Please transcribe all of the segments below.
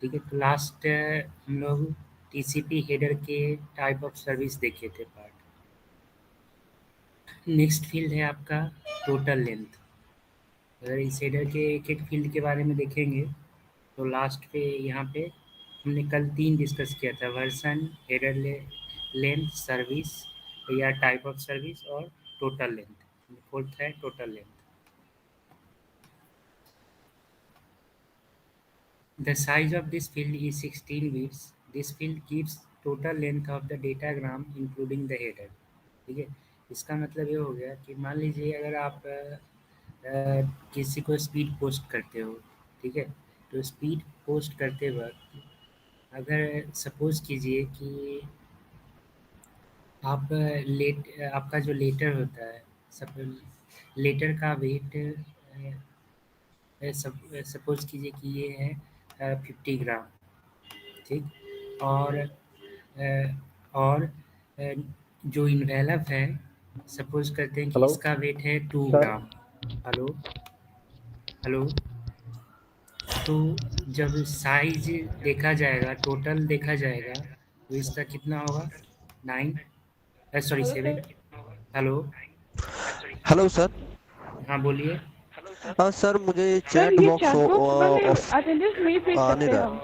ठीक है, तो लास्ट हम लोग टीसीपी हेडर के टाइप ऑफ सर्विस देखे थे पार्ट। नेक्स्ट फील्ड है आपका टोटल लेंथ। अगर इस हेडर के एक-एक फील्ड के बारे में देखेंगे, तो लास्ट पे यहाँ पे हमने कल 3 डिस्कस किया था, वर्ज़न, हेडर लेंथ, सर्विस या टाइप ऑफ सर्विस और टोटल लेंथ। फोर्थ है total length. The size of this field is 16 bits. This field gives total length of the datagram including the header. ठीक है, इसका मतलब ये हो गया कि मान लीजिए अगर आप किसी को स्पीड पोस्ट करते हो, ठीक है, तो स्पीड पोस्ट करते वक्त अगर सपोज कीजिए कि आप आपका जो लेटर होता है, सब लेटर का वेट सपोज कीजिए कि ये है 50 ग्राम, ठीक, और जो इन्वेलप है, सपोज करते हैं कि हेलो इसका वेट है 2 सर। ग्राम। Hello, hello. तो जब साइज देखा जाएगा, टोटल देखा जाएगा, तो इसका कितना होगा? 9, sorry hello 7। Sir. Hello, hello sir. हाँ बोलिए। हाँ सर, मुझे सर चैट ये बॉक्स चैट बॉक्स वाले ऑफ अटेंडेंस नहीं भेज आने सकते रहा। हम।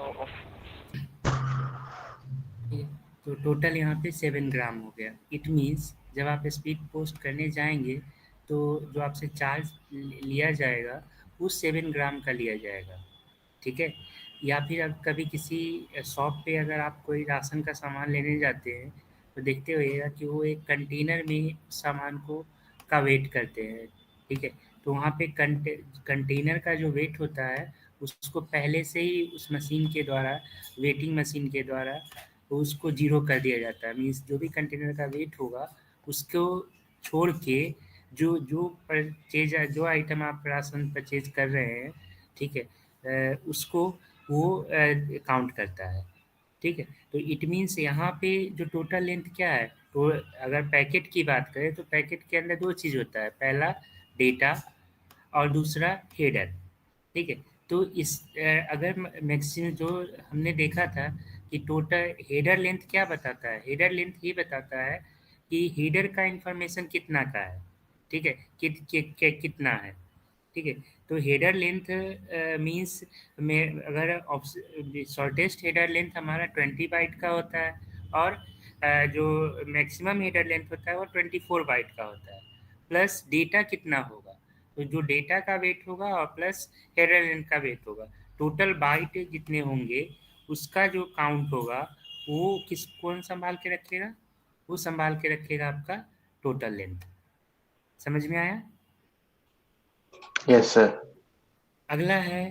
ठीक है, तो टोटल यहाँ पे 7 ग्राम हो गया। इट मीन्स जब आप स्पीड पोस्ट करने जाएंगे, तो जो आपसे चार्ज लिया जाएगा वो 7 ग्राम का लिया जाएगा। ठीक है, या फिर अब कभी किसी शॉप पे अगर आप कोई राशन का सामान लेने जाते हैं, तो देखते होइएगा कि वो एक कंटेनर में सामान को का वेट करते हैं। ठीक है, तो वहाँ पे कंटेनर का जो वेट होता है, उसको पहले से ही उस मशीन के द्वारा, वेटिंग मशीन के द्वारा उसको ज़ीरो कर दिया जाता है। मीन्स जो भी कंटेनर का वेट होगा, उसको छोड़ के जो आइटम आप राशन परचेज कर रहे हैं, ठीक है, उसको वो काउंट करता है। ठीक है, तो इट मीन्स यहाँ पे जो टोटल लेंथ क्या है, तो अगर पैकेट की बात करें, तो पैकेट के अंदर 2 चीज़ होता है, पहला डेटा और दूसरा हेडर। ठीक है, तो अगर मैक्सिमम जो हमने देखा था कि टोटल हेडर लेंथ क्या बताता है, हेडर लेंथ ये बताता है कि हेडर का इंफॉर्मेशन कितना का है। ठीक है, कितना है। ठीक है, तो हेडर लेंथ मीन्स में अगर शॉर्टेस्ट हेडर लेंथ हमारा 20 बाइट का होता है, और जो मैक्सिमम हेडर लेंथ होता है वो 24 बाइट का होता है। प्लस डेटा कितना होगा, तो जो डेटा का वेट होगा और प्लस हेडर लेंथ का वेट होगा, टोटल बाइट जितने होंगे उसका जो काउंट होगा, वो कौन संभाल के रखेगा? वो संभाल के रखेगा आपका टोटल लेंथ। समझ में आया? Yes, sir. अगला है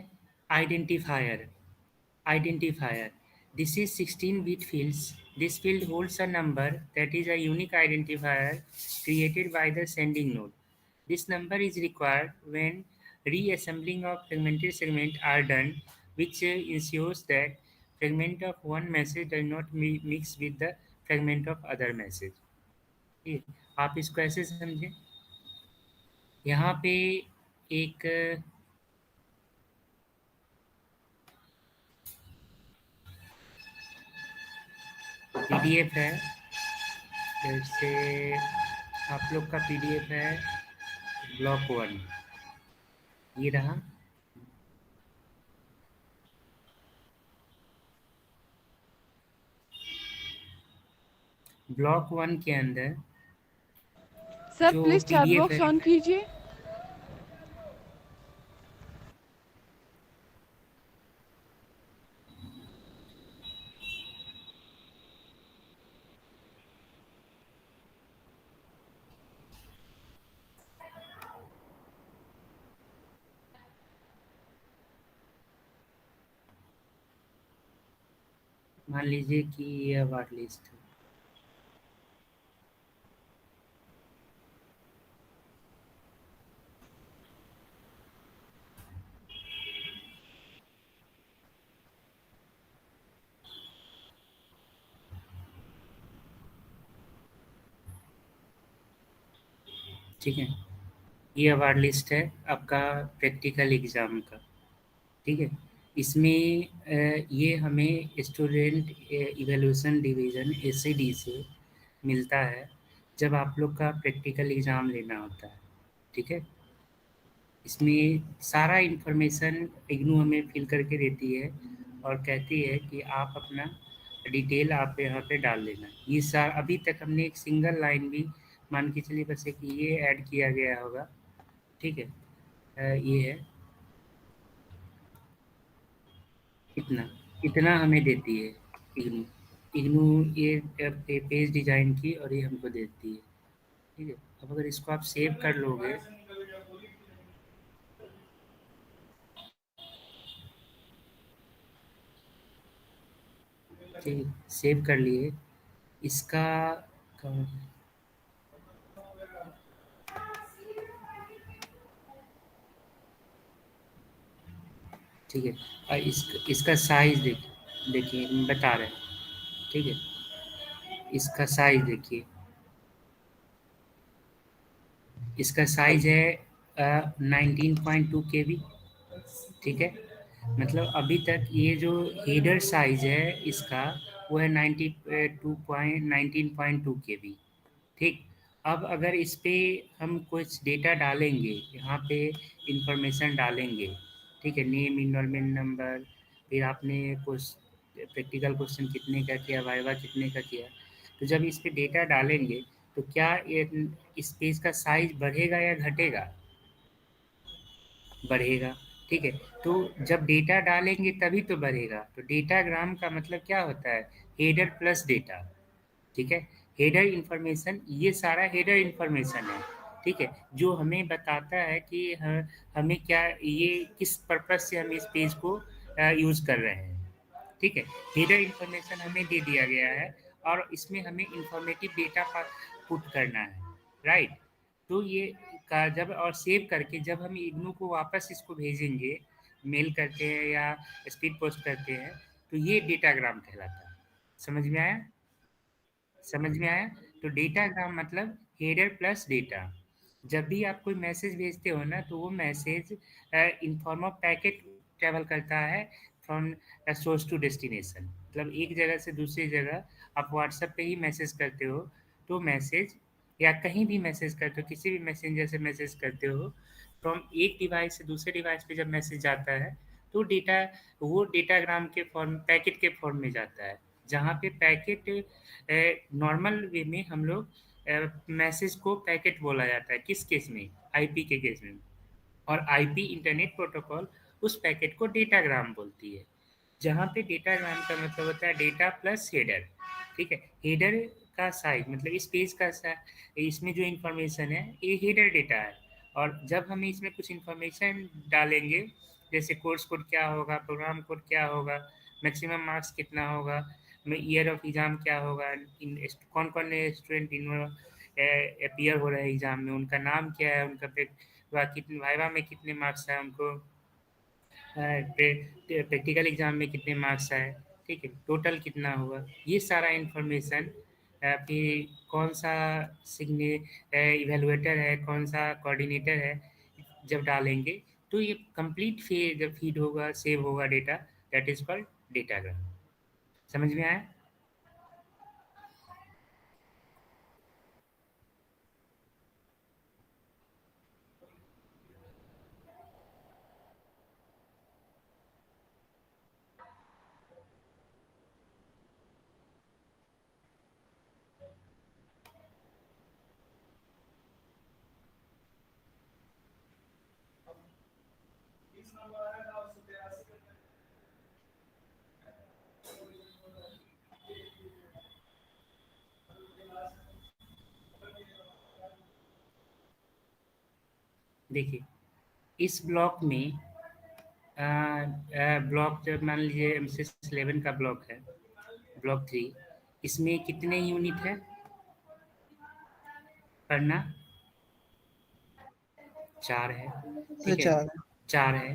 identifier. Identifier. This is 16-bit fields. This field holds a number that is a unique identifier created by the sending node. This number is required when reassembling of fragmented segments are done, which ensures that fragment of one message does not mix with the fragment of other message. ठीक है, आप इसको ऐसे समझें। यहाँ पे एक PDF है, जैसे आप लोग का पीडीएफ है ब्लॉक 1, ये रहा। ब्लॉक 1 के अंदर सर जो प्लीज चैट पीडीएफ बॉक्स है, ऑन कीजिए। मान लीजिए कि ये अवार्ड लिस्ट है। ठीक है, ये अवार्ड लिस्ट है आपका प्रैक्टिकल एग्जाम का। ठीक है, इसमें ये हमें स्टूडेंट इवैल्यूएशन डिवीज़न एसईडी से मिलता है जब आप लोग का प्रैक्टिकल एग्ज़ाम लेना होता है, ठीक है? इसमें सारा इन्फॉर्मेशन इग्नू हमें फिल करके देती है और कहती है कि आप अपना डिटेल आप यहाँ पे डाल देना। ये अभी तक हमने एक सिंगल लाइन भी मान के चलिए बस एक ये ऐड किया गया होगा, ठीक है? ये है इतना इतना हमें देती है इग्नू। इग्नू ये पेज डिज़ाइन की और ये हमको देती है, ठीक है? अब अगर इसको आप सेव कर लोगे ठीक है, सेव कर लिए इसका ठीक है। इसका साइज़ देखिए हम बता रहे हैं, ठीक है? इसका साइज़ देखिए, इसका साइज़ है 19.2 KB, ठीक है? मतलब अभी तक ये जो हेडर साइज़ है इसका वो है 19.2 KB, ठीक? अब अगर इस पे हम कुछ डेटा डालेंगे, यहाँ पे इंफॉर्मेशन डालेंगे, ठीक है? नेम, एनरोलमेंट नंबर, फिर आपने कुछ प्रैक्टिकल क्वेश्चन कितने का किया, वाइवा कितने का किया, तो जब इस पे डेटा डालेंगे तो क्या ये इस पेज का साइज़ बढ़ेगा या घटेगा? बढ़ेगा, ठीक है? तो जब डेटा डालेंगे तभी तो बढ़ेगा। तो डेटाग्राम का मतलब क्या होता है? हेडर प्लस डेटा, ठीक है? हेडर इन्फॉर्मेशन, ये सारा हेडर इन्फॉर्मेशन है, ठीक है? जो हमें बताता है कि हमें क्या ये किस पर्पज़ से हम इस पेज को यूज़ कर रहे हैं, ठीक है? हेडर इन्फॉर्मेशन हमें दे दिया गया है और इसमें हमें इन्फॉर्मेटिव डेटा पुट करना है, राइट? तो ये का जब और सेव करके जब हम इग्नू को वापस इसको भेजेंगे, मेल करते हैं या स्पीड पोस्ट करते हैं, तो ये डेटाग्राम कहलाता है। समझ में आया? समझ में आया? तो डेटाग्राम मतलब हेडर प्लस डेटा। जब भी आप कोई मैसेज भेजते हो ना तो वो message in form of packet travel करता है फ्रॉम सोर्स टू डेस्टिनेशन। मतलब एक जगह से दूसरी जगह आप व्हाट्सएप पे ही मैसेज करते हो तो मैसेज या कहीं भी मैसेज करते हो, किसी भी मैसेंजर से मैसेज करते हो, फ्रॉम एक डिवाइस से दूसरे डिवाइस पे जब मैसेज जाता है तो डेटा वो डेटाग्राम के फॉर्म पैकेट के फॉर्म में जाता है। जहाँ पे पैकेट नॉर्मल वे में हम लोग मैसेज को पैकेट बोला जाता है, किस केस में? आईपी के केस में। और आईपी इंटरनेट प्रोटोकॉल उस पैकेट को डेटाग्राम बोलती है। जहाँ पे डेटाग्राम का मतलब होता है डेटा प्लस हेडर, ठीक है? हेडर का साइज मतलब इस पेज का इसमें जो इंफॉर्मेशन है ये हेडर डेटा है और जब हम इसमें कुछ इंफॉर्मेशन डालेंगे जैसे कोर्स कोड क्या होगा, प्रोग्राम कोड क्या होगा, मैक्सिमम मार्क्स कितना होगा, ईयर ऑफ एग्ज़ाम क्या होगा, इन कौन कौन स्टूडेंट इन अपीयर हो रहे हैं एग्ज़ाम में, उनका नाम क्या है, उनका कितने वाइवा में कितने मार्क्स है, उनको प्रैक्टिकल एग्ज़ाम में कितने मार्क्स आए, ठीक है? टोटल कितना हुआ, ये सारा इन्फॉर्मेशन फिर कौन सा सिग्ने इवैल्यूएटर है, कौन सा कोऑर्डिनेटर है, जब डालेंगे तो ये कंप्लीट जब फीड होगा, सेव होगा data, that is called datagram. समझ में आया? देखिए इस ब्लॉक में ब्लॉक जब मान लीजिए एमसीएस 11 का ब्लॉक है, ब्लॉक 3, इसमें कितने यूनिट है पढ़ना? 4 है, ठीक है? 4 है।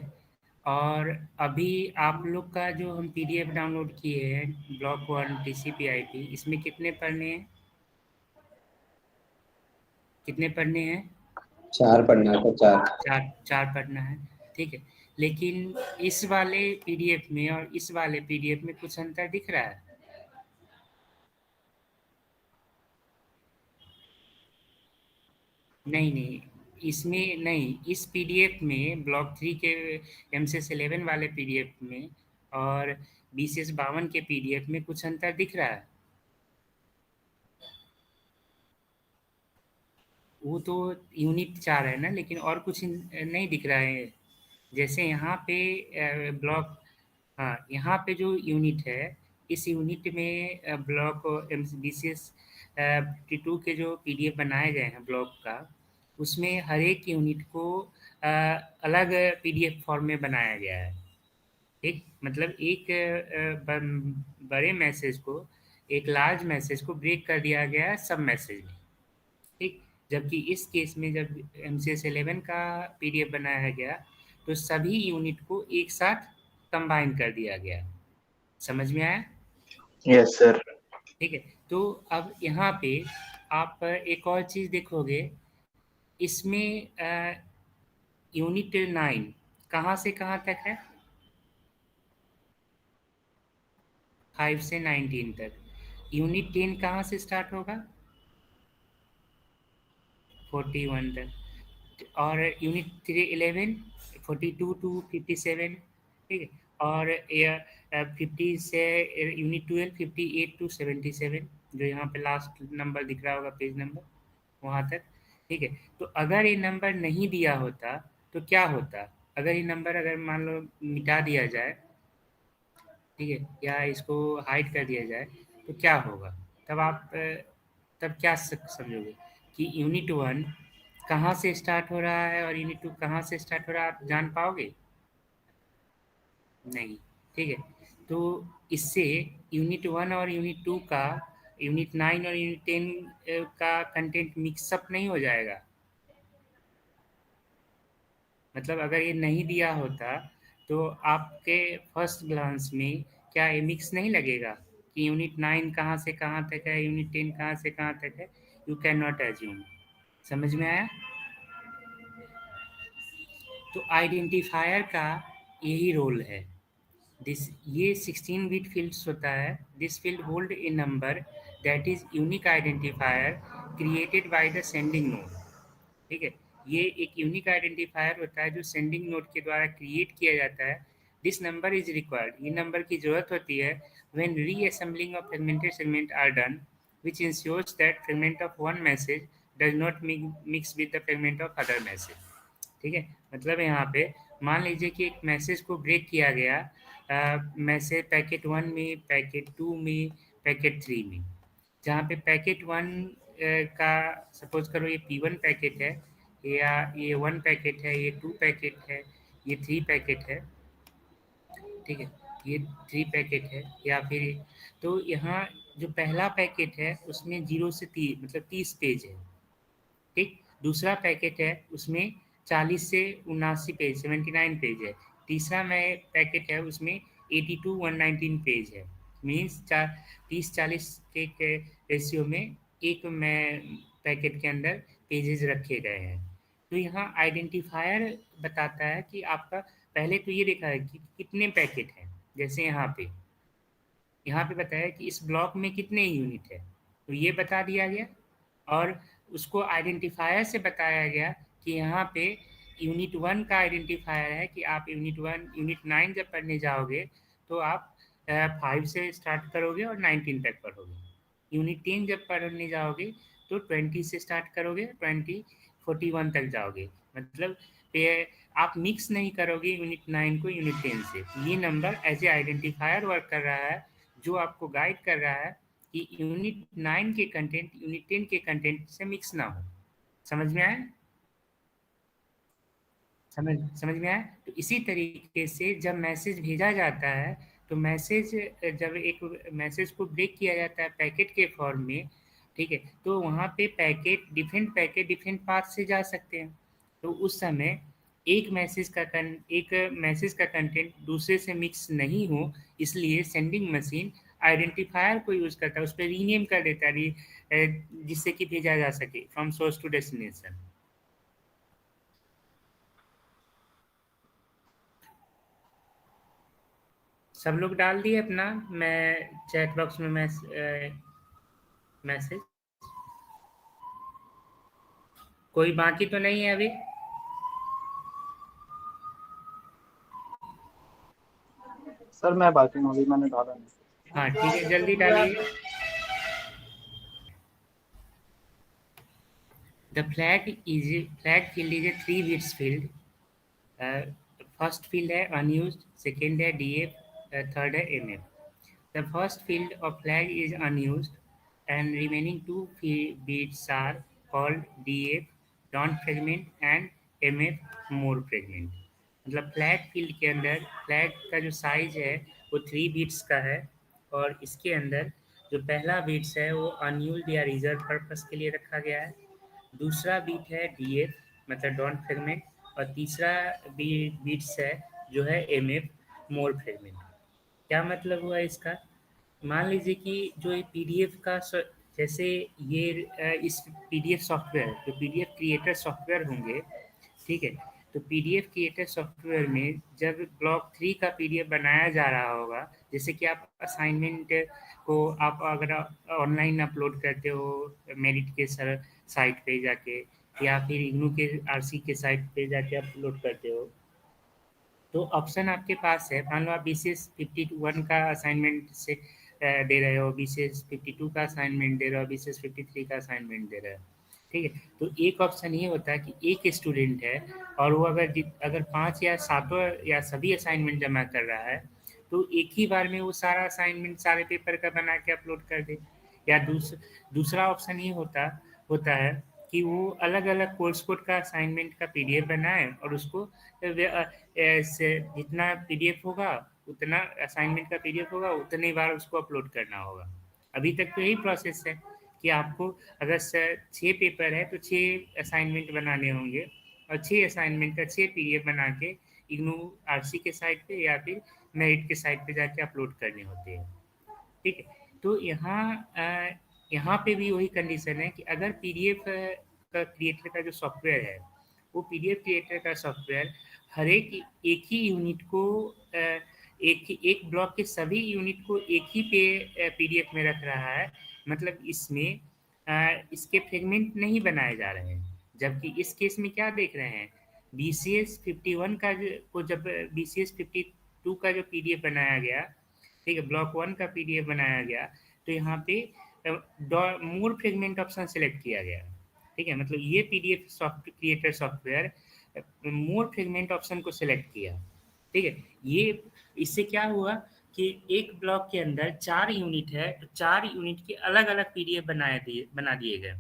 और अभी आप लोग का जो हम पीडीएफ डाउनलोड किए हैं ब्लॉक 1 टीसीपी आईपी, इसमें कितने पढ़ने हैं? कितने पढ़ने हैं? 4 पढ़ना है तो 4। 4 पढ़ना है, ठीक है? लेकिन इस वाले पीडीएफ में और इस वाले पीडीएफ में कुछ अंतर दिख रहा है? नहीं नहीं, इसमें नहीं, इस पीडीएफ में ब्लॉक 3 के एमसीएस 11 वाले पीडीएफ में और बीसीएस 52 के पीडीएफ में कुछ अंतर दिख रहा है। वो तो यूनिट 4 है ना, लेकिन और कुछ नहीं दिख रहा है। जैसे यहाँ पे ब्लॉक, हाँ, यहाँ पे जो यूनिट है, इस यूनिट में ब्लॉक बीसीएस 52 के जो पीडीएफ बनाए गए हैं ब्लॉक का, उसमें हर एक यूनिट को अलग पीडीएफ फॉर्म में बनाया गया है। एक मतलब एक बड़े मैसेज को, एक लार्ज मैसेज को ब्रेक कर दिया गया है सब मैसेज में, ठीक। जबकि इस केस में जब एमसीएस 11 का पीडीएफ बनाया गया तो सभी यूनिट को एक साथ कंबाइन कर दिया गया। समझ में आया? Yes, sir. ठीक है। तो अब यहाँ पे आप एक और चीज़ देखोगे, इसमें यूनिट 9 कहाँ से कहाँ तक है? 5 से 19 तक। यूनिट 10 कहाँ से स्टार्ट होगा? 41 तक। और यूनिट 11 42 टू 57, ठीक है। और 50 से यूनिट 12 58 टू 77, जो यहाँ पे लास्ट नंबर दिख रहा होगा, पेज नंबर, वहाँ तक, ठीक है। तो अगर ये नंबर नहीं दिया होता तो क्या होता? अगर ये नंबर अगर मान लो मिटा दिया जाए, ठीक है, या इसको हाइड कर दिया जाए, तो क्या होगा? तब आप तब क्या समझोगे कि यूनिट 1 कहाँ से स्टार्ट हो रहा है और यूनिट 2 कहाँ से स्टार्ट हो रहा है, आप जान पाओगे? नहीं, ठीक है। तो इससे यूनिट 1 और यूनिट 2 का, यूनिट 9 और यूनिट 10 का कंटेंट मिक्सअप नहीं हो जाएगा? मतलब अगर ये नहीं दिया होता तो आपके फर्स्ट ग्लांस में क्या ये मिक्स नहीं लगेगा कि यूनिट 9 कहाँ से कहाँ तक है, यूनिट 10 कहाँ से कहाँ तक है? You can not assume. समझ में आया? तो आइडेंटिफायर का यही रोल है। दिस ये 16 बिट फील्ड्स होता है। This field hold a number that is unique identifier created by the sending node, ठीक है। ये एक यूनिक आइडेंटिफायर होता है जो सेंडिंग नोड के द्वारा क्रिएट किया जाता है। दिस नंबर इज रिक्वायर्ड, ये नंबर की जरूरत होती है when reassembling of fragmented segment are done, which ensures that fragment of one message does not mix with the fragment of other message, ठीक है। मतलब यहाँ पे मान लीजिए कि एक मैसेज को ब्रेक किया गया, मैसेज पैकेट 1 में, पैकेट 2 में, पैकेट 3 में। जहाँ पे पैकेट 1 का सपोज करो ये P1 पैकेट है, या ये 1 पैकेट है, ये 2 पैकेट है, ये 3 पैकेट है, ठीक है, ये 3 पैकेट है, या फिर तो यहाँ जो पहला पैकेट है उसमें 0 से 30 मतलब 30 पेज है, ठीक। दूसरा पैकेट है उसमें 40 से 79 पेज, 79 पेज है। तीसरा में पैकेट है उसमें 80 टू 119 पेज है। मीन्स 30-40 के रेशियो में एक में पैकेट के अंदर पेजेस रखे गए हैं। तो यहाँ आइडेंटिफायर बताता है कि आपका, पहले तो ये देखा है कि कितने पैकेट हैं। जैसे यहाँ पे बताया कि इस ब्लॉक में कितने यूनिट है, तो ये बता दिया गया। और उसको आइडेंटिफायर से बताया गया कि यहाँ पे यूनिट 1 का आइडेंटिफायर है कि आप यूनिट 9 जब पढ़ने जाओगे तो आप 5 से स्टार्ट करोगे और 19 तक पढ़ोगे। यूनिट 10 जब पढ़ने जाओगे तो 20 से स्टार्ट करोगे, 41 तक जाओगे। मतलब आप मिक्स नहीं करोगे यूनिट 9 को यूनिट 10 से। ये number as a identifier work कर रहा है, जो आपको गाइड कर रहा है कि यूनिट 9 के कंटेंट यूनिट 10 के कंटेंट से मिक्स ना हो। समझ में आया? समझ में आया? तो इसी तरीके से जब मैसेज भेजा जाता है तो मैसेज, जब एक मैसेज को ब्रेक किया जाता है पैकेट के फॉर्म में, ठीक है, तो वहाँ पे पैकेट डिफरेंट पाथ से जा सकते हैं। तो उस समय एक मैसेज का कंटेंट दूसरे से मिक्स नहीं हो, इसलिए सेंडिंग मशीन आइडेंटिफायर को यूज करता है, उस पर रीनेम कर देता है जिससे कि भेजा जा सके फ्रॉम सोर्स टू डेस्टिनेशन। सब लोग डाल दिए अपना, मैं चैट बॉक्स में मैसेज, कोई बाकी तो नहीं है अभी? सर मैं बाकी हूँ, अभी मैंने डाला नहीं। हाँ ठीक है, जल्दी डालिए। The flag field is a 3 bits field. First field है unused, सेकेंड है DF, थर्ड है MF. The first field of flag is unused and remaining two bits are called DF, don't fragment, and MF, more fragment. मतलब flag field के अंदर flag का जो size है वो 3 बिट्स का है, और इसके अंदर जो पहला बिट्स है वो अनयूज्ड या रिजर्व पर्पस के लिए रखा गया है, दूसरा बीट है DF मतलब डॉन फ्रेगमेंट, और तीसरा बीट्स है जो है MF, मोर फ्रेगमेंट। क्या मतलब हुआ इसका? मान लीजिए कि जो ये पीडीएफ का जैसे ये इस पीडीएफ सॉफ्टवेयर जो पीडीएफ क्रिएटर सॉफ्टवेयर होंगे, ठीक है, तो पीडीएफ क्रिएटर सॉफ्टवेयर में जब ब्लॉक 3 का पीडीएफ बनाया जा रहा होगा, जैसे कि आप असाइनमेंट को आप अगर ऑनलाइन अपलोड करते हो मेरिट के साइट पे जाके, या फिर इग्नू के आरसी के साइट पे जाके अपलोड करते हो, तो ऑप्शन आपके पास है। मान लो आप बीसीएस 51 का असाइनमेंट से दे रहे हो, बीसीएस 52 का असाइनमेंट दे रहे हो, बीसीएस 53 का असाइनमेंट दे रहे हो, ठीक है, तो एक ऑप्शन ये होता है कि एक स्टूडेंट है और वो अगर 5 या 7 या सभी असाइनमेंट जमा कर रहा है, तो एक ही बार में वो सारा असाइनमेंट सारे पेपर का बना के अपलोड कर दे। या दूसरा ऑप्शन ये होता है कि वो अलग-अलग कोर्स कोड का असाइनमेंट का पीडीएफ बनाए और उसको से जितना पीडीएफ होगा, उतना असाइनमेंट का पीडीएफ होगा, उतनी बार उसको अपलोड करना होगा। अभी तक तो यही प्रोसेस है कि आपको अगर 6 पेपर है तो 6 असाइनमेंट बनाने होंगे, और 6 असाइनमेंट का 6 पीडीएफ बना के इग्नू आरसी के साइट पे या फिर मेरिट के साइट पे जाके अपलोड करने होते हैं, ठीक है। तो यहाँ पे भी वही कंडीशन है कि अगर पीडीएफ का क्रिएटर का जो सॉफ्टवेयर है, वो पीडीएफ क्रिएटर का सॉफ्टवेयर हर एक ही यूनिट को एक ब्लॉक के सभी यूनिट को एक ही पे पीडीएफ में रख रहा है, मतलब इसमें इसके फ्रेगमेंट नहीं बनाए जा रहे हैं। जबकि इस केस में क्या देख रहे हैं, बीसीएस 51 का को जब बीसीएस 52 का जो पीडीएफ बनाया गया, ठीक है, ब्लॉक 1 का पीडीएफ बनाया गया, तो यहाँ पे मोर फ्रेगमेंट ऑप्शन सेलेक्ट किया गया, ठीक है, मतलब ये पीडीएफ क्रिएटर सॉफ्टवेयर मोर फ्रेगमेंट ऑप्शन को सेलेक्ट किया, ठीक है। ये इससे क्या हुआ कि एक ब्लॉक के अंदर 4 यूनिट है, तो 4 यूनिट के अलग-अलग पीडीएफ बना दिए गए,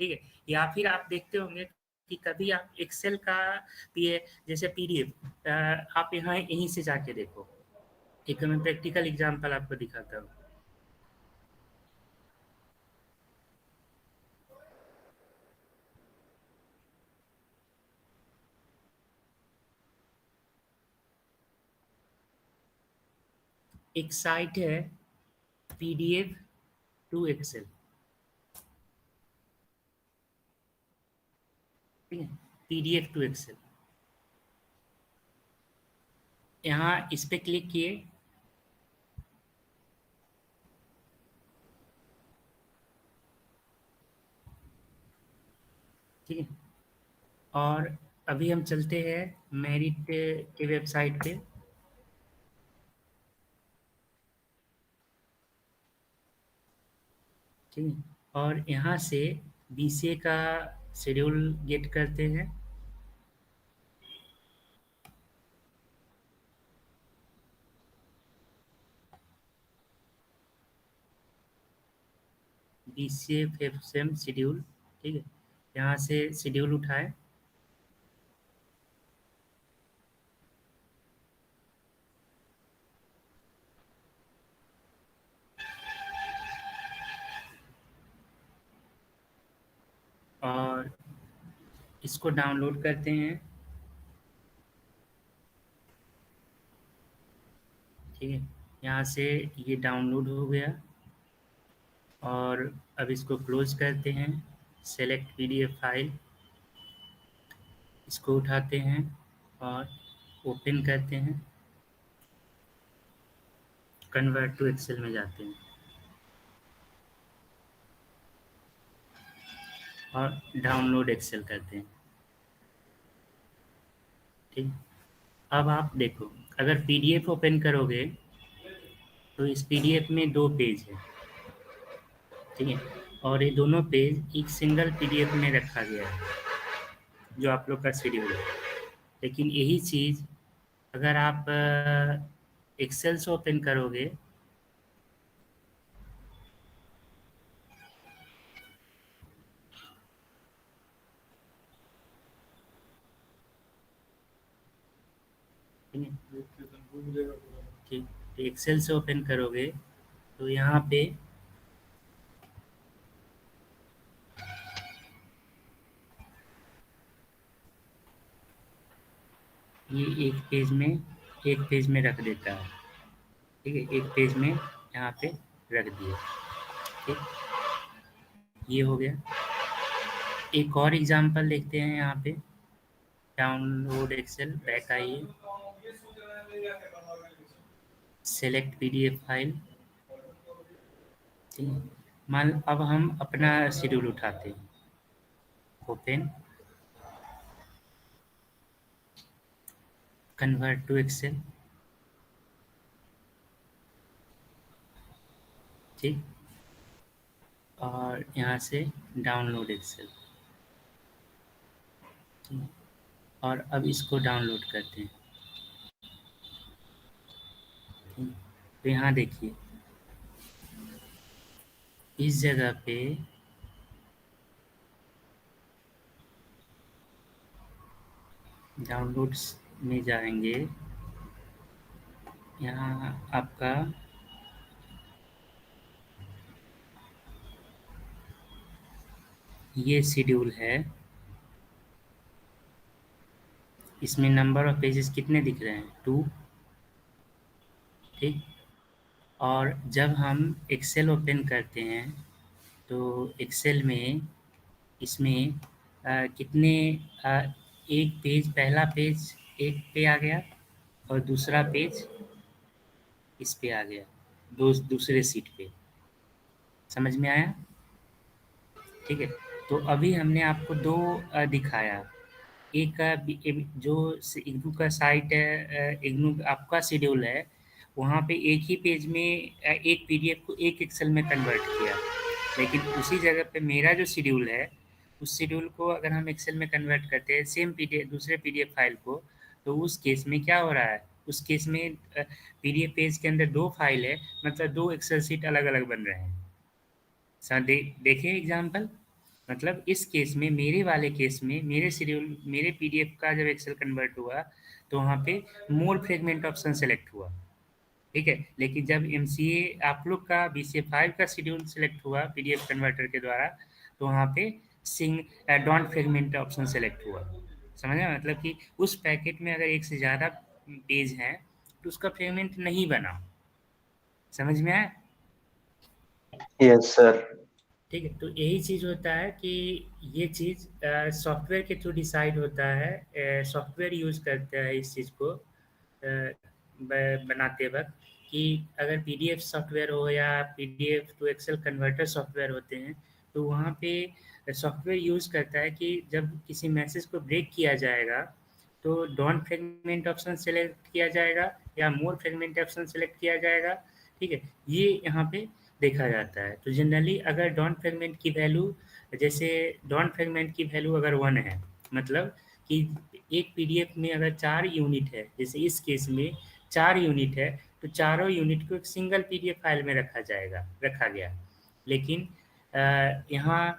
ठीक है। या फिर आप देखते होंगे कि कभी आप एक्सेल का जैसे पीडीएफ आप यहाँ यहीं से जाके देखो, ठीक है, मैं प्रैक्टिकल एग्जांपल आपको दिखाता हूँ। एक साइट है पीडीएफ टू एक्सेल, ठीक है, पीडीएफ टू एक्सेल, यहाँ इस पे क्लिक किए, ठीक है, और अभी हम चलते हैं मेरिट के वेबसाइट पे, ठीक है, और यहाँ से बीसीए का शेड्यूल गेट करते हैं, बीसीए फिफ्थ सेम शेड्यूल, ठीक है, यहाँ से शेड्यूल उठाए, और इसको डाउनलोड करते हैं, ठीक है, यहाँ से ये डाउनलोड हो गया, और अब इसको क्लोज करते हैं, सेलेक्ट पीडीएफ फाइल, इसको उठाते हैं और ओपन करते हैं, कन्वर्ट टू एक्सेल में जाते हैं और डाउनलोड एक्सेल करते हैं। ठीक, अब आप देखो, अगर पीडीएफ ओपन करोगे तो इस पीडीएफ में 2 पेज है, ठीक है, और ये दोनों पेज एक सिंगल पीडीएफ में रखा गया है जो आप लोग का शेड्यूल है। लेकिन यही चीज़ अगर आप एक्सेल से ओपन करोगे ठीक, तो एक्सेल से ओपन करोगे तो यहाँ पे ये एक पेज में रख देता है, ठीक है, एक पेज में यहाँ पे रख दिए। ठीक, ये हो गया। एक और एग्जांपल देखते हैं यहाँ पे, डाउनलोड एक्सेल, बैक आइए, सेलेक्ट पीडीएफ फाइल। ठीक है, मान अब हम अपना शेड्यूल उठाते हैं, ओपन, कन्वर्ट टू एक्सेल, ठीक, और यहाँ से डाउनलोड एक्सेल, ठीक, और अब इसको डाउनलोड करते हैं। ठीक, तो यहाँ देखिए इस जगह पे डाउनलोड्स में जाएंगे, यहाँ आपका ये शेड्यूल है, इसमें नंबर ऑफ पेजेस कितने दिख रहे हैं, 2। ठीक, और जब हम एक्सेल ओपन करते हैं तो एक्सेल में इसमें कितने एक पेज, पहला पेज एक पे आ गया और दूसरा पेज इस पे आ गया, दूसरे सीट पे। समझ में आया? ठीक है, तो अभी हमने आपको 2 दिखाया। एक जो इग्नू का साइट है, इग्नू आपका शेड्यूल है, वहाँ पे एक ही पेज में एक पीडीएफ को एक एक्सेल में कन्वर्ट किया। लेकिन उसी जगह पे मेरा जो शेड्यूल है, उस शेड्यूल को अगर हम एक्सेल में कन्वर्ट करते हैं सेम पीडीएफ, दूसरे पीडीएफ फाइल को, तो उस केस में क्या हो रहा है, उस केस में पीडीएफ पेज के अंदर 2 फाइल है, मतलब 2 एक्सेल शीट अलग-अलग बन रहे हैं। देखें एग्जाम्पल, मतलब इस केस में, मेरे वाले केस में, मेरे शेड्यूल, मेरे पीडीएफ का जब एक्सेल कन्वर्ट हुआ तो वहाँ पे मोर फ्रेगमेंट ऑप्शन सेलेक्ट हुआ, ठीक है। लेकिन जब एमसीए आप लोग का बीसीए 5 का शेड्यूल सेलेक्ट हुआ पीडीएफ कन्वर्टर के द्वारा, तो वहाँ पे डॉन्ट फ्रेगमेंट ऑप्शन सेलेक्ट हुआ। समझा? मतलब कि उस पैकेट में अगर एक से ज़्यादा पेज हैं तो उसका फ्रेगमेंट नहीं बना। समझ में आया? Yes, sir. ठीक है, तो यही चीज़ होता है कि ये चीज़ सॉफ्टवेयर के थ्रू डिसाइड होता है, सॉफ्टवेयर यूज़ करता है इस चीज़ को बनाते वक्त, कि अगर पीडीएफ सॉफ्टवेयर हो या PDF to Excel converter software होते हैं, तो वहाँ पे सॉफ्टवेयर यूज़ करता है कि जब किसी मैसेज को ब्रेक किया जाएगा तो डॉन फ्रेगमेंट ऑप्शन सेलेक्ट किया जाएगा या मोर फ्रेगमेंट ऑप्शन सेलेक्ट किया जाएगा। ठीक है, ये यहाँ पे देखा जाता है। तो जनरली अगर डॉन फ्रेगमेंट की वैल्यू, जैसे डॉन फ्रेगमेंट की वैल्यू अगर 1 है, मतलब कि एक पीडीएफ में अगर 4 यूनिट है, जैसे इस केस में 4 यूनिट है, तो चारों यूनिट को एक सिंगल पीडीएफ फाइल में रखा गया। लेकिन यहाँ